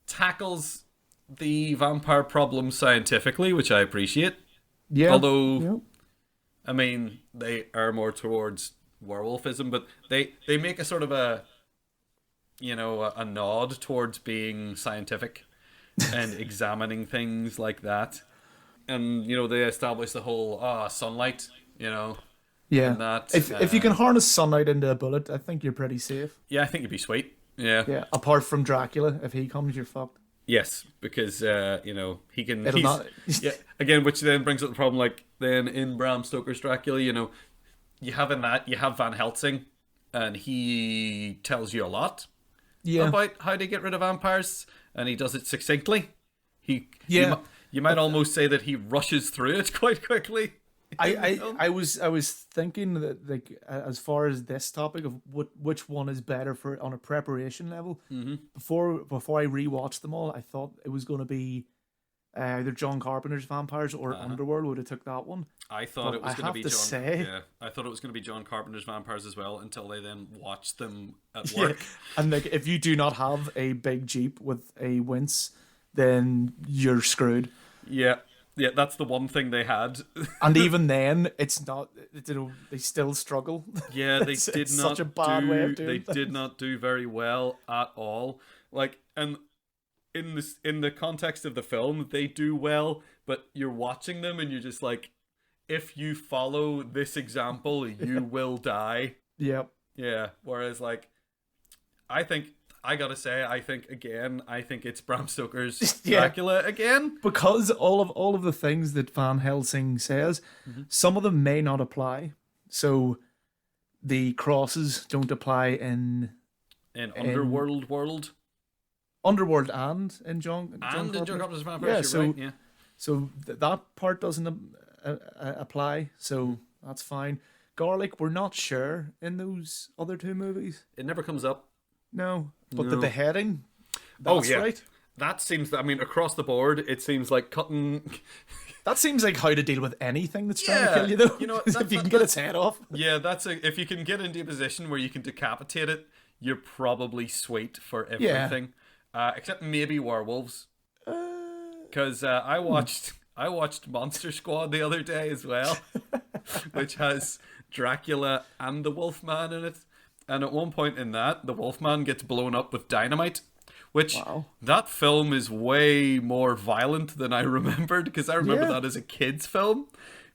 tackles the vampire problem scientifically, which I appreciate. Yeah. Although, I mean, they are more towards werewolfism, but they make a sort of a nod towards being scientific and examining things like that. And, they establish the whole, sunlight, Yeah. That, if you can harness sunlight into a bullet, I think you're pretty safe. Yeah, I think you'd be sweet. Yeah. Yeah. Apart from Dracula, if he comes, you're fucked. Yes, because he can. Again, which then brings up the problem. Like then in Bram Stoker's Dracula, you have Van Helsing, and he tells you a lot about how to get rid of vampires, and he does it succinctly. You might almost say that he rushes through it quite quickly. I was thinking that, like, as far as this topic of which one is better for on a preparation level. Mm-hmm. Before I rewatched them all, I thought it was going to be either John Carpenter's Vampires or Underworld would have took that one. I thought it was going to be I thought it was going to be John Carpenter's Vampires as well until they then watched them at work. And like, if you do not have a big Jeep with a winch, then you're screwed. Yeah. Yeah, that's the one thing they had. And even then, it's not, they still struggle. Yeah, they did not such a bad way of doing things. Did not do very well at all. Like, and in the context of the film, they do well, but you're watching them and you're just like, if you follow this example, you will die. Yep. Yeah, whereas like, I think it's Bram Stoker's Dracula again. Because all of the things that Van Helsing says, some of them may not apply. So the crosses don't apply in Underworld world. Underworld and in John Carpenter's Vampires. Right. So that part doesn't apply. So that's fine. Garlic, we're not sure in those other two movies. It never comes up. No, but the beheading, that's right. That seems, across the board, it seems like cutting... That seems like how to deal with anything that's trying to kill you, though. If you can get its head off. Yeah, if you can get into a position where you can decapitate it, you're probably sweet for everything. Yeah. Except maybe werewolves. Because I watched Monster Squad the other day as well, which has Dracula and the Wolfman in it. And at one point in that, the Wolfman gets blown up with dynamite, which that film is way more violent than I remembered, because I remember that as a kid's film.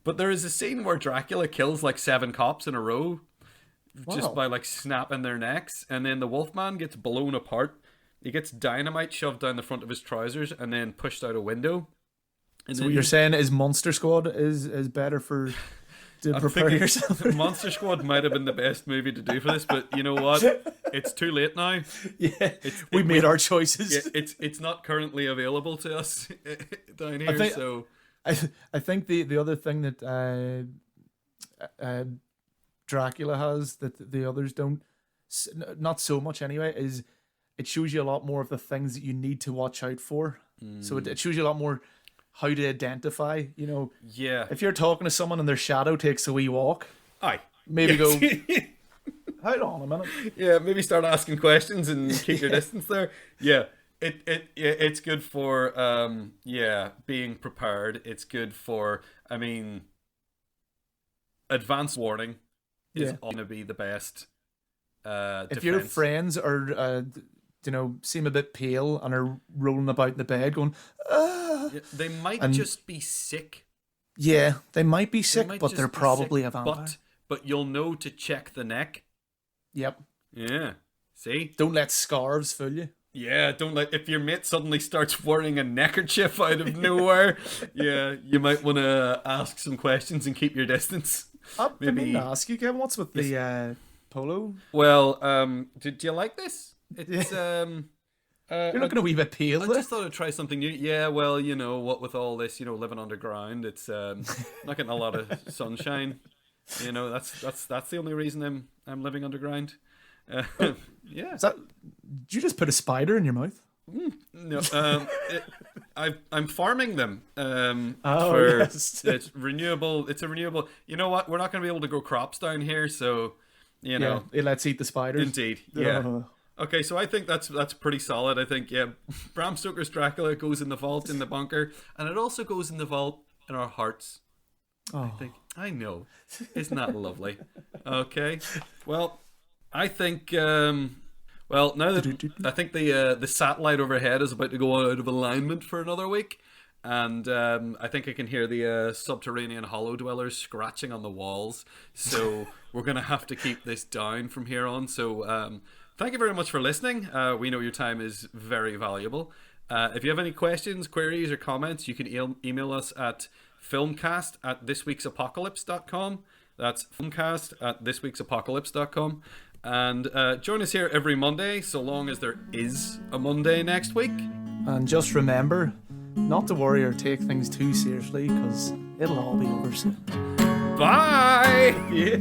But there is a scene where Dracula kills like 7 cops in a row just by like snapping their necks. And then the Wolfman gets blown apart. He gets dynamite shoved down the front of his trousers and then pushed out a window. And so what you're saying is Monster Squad is better for to prepare yourself. Monster Squad might have been the best movie to do for this, but you know what? It's too late now. Yeah, we made our choices. Yeah, it's not currently available to us down here. I think the other thing that Dracula has that the others don't, not so much anyway, is it shows you a lot more of the things that you need to watch out for. So it shows you a lot more how to identify, Yeah. If you're talking to someone and their shadow takes a wee walk, maybe go, hold on a minute. Yeah, maybe start asking questions and keep your distance there. Yeah. It's good for being prepared. It's good for, advance warning is going to be the best defense. If your friends are seem a bit pale and are rolling about in the bed going, they might just be sick. Yeah, they might be sick, but they're probably a vampire. But you'll know to check the neck. Yep. Yeah. See? Don't let scarves fool you. Yeah, don't let, if your mate suddenly starts wearing a neckerchief out of nowhere, you might want to ask some questions and keep your distance. I mean to ask you, Kevin, what's with the polo? Well, did you like this? It's you're looking a wee bit pale. I just thought I'd try something new. Yeah, well, what with all this, living underground, it's not getting a lot of sunshine. That's the only reason I'm living underground. Yeah. Did you just put a spider in your mouth? No, I'm farming them. Yes. It's renewable. It's a renewable. You know what? We're not going to be able to grow crops down here, so let's eat the spiders. Indeed. Yeah. Okay, so I think that's pretty solid. I think Bram Stoker's Dracula goes in the vault in the bunker, and it also goes in the vault in our hearts. Oh. I know. Isn't that lovely? Okay. Well, I think. Now that I think the satellite overhead is about to go out of alignment for another week, and I think I can hear the subterranean hollow dwellers scratching on the walls. So we're gonna have to keep this down from here on. So thank you very much for listening. We know your time is very valuable. If you have any questions, queries, or comments, you can email us at filmcast@thisweeksapocalypse.com. That's filmcast@thisweeksapocalypse.com. And join us here every Monday, so long as there is a Monday next week. And just remember not to worry or take things too seriously, because it'll all be over soon. Bye! Yeah.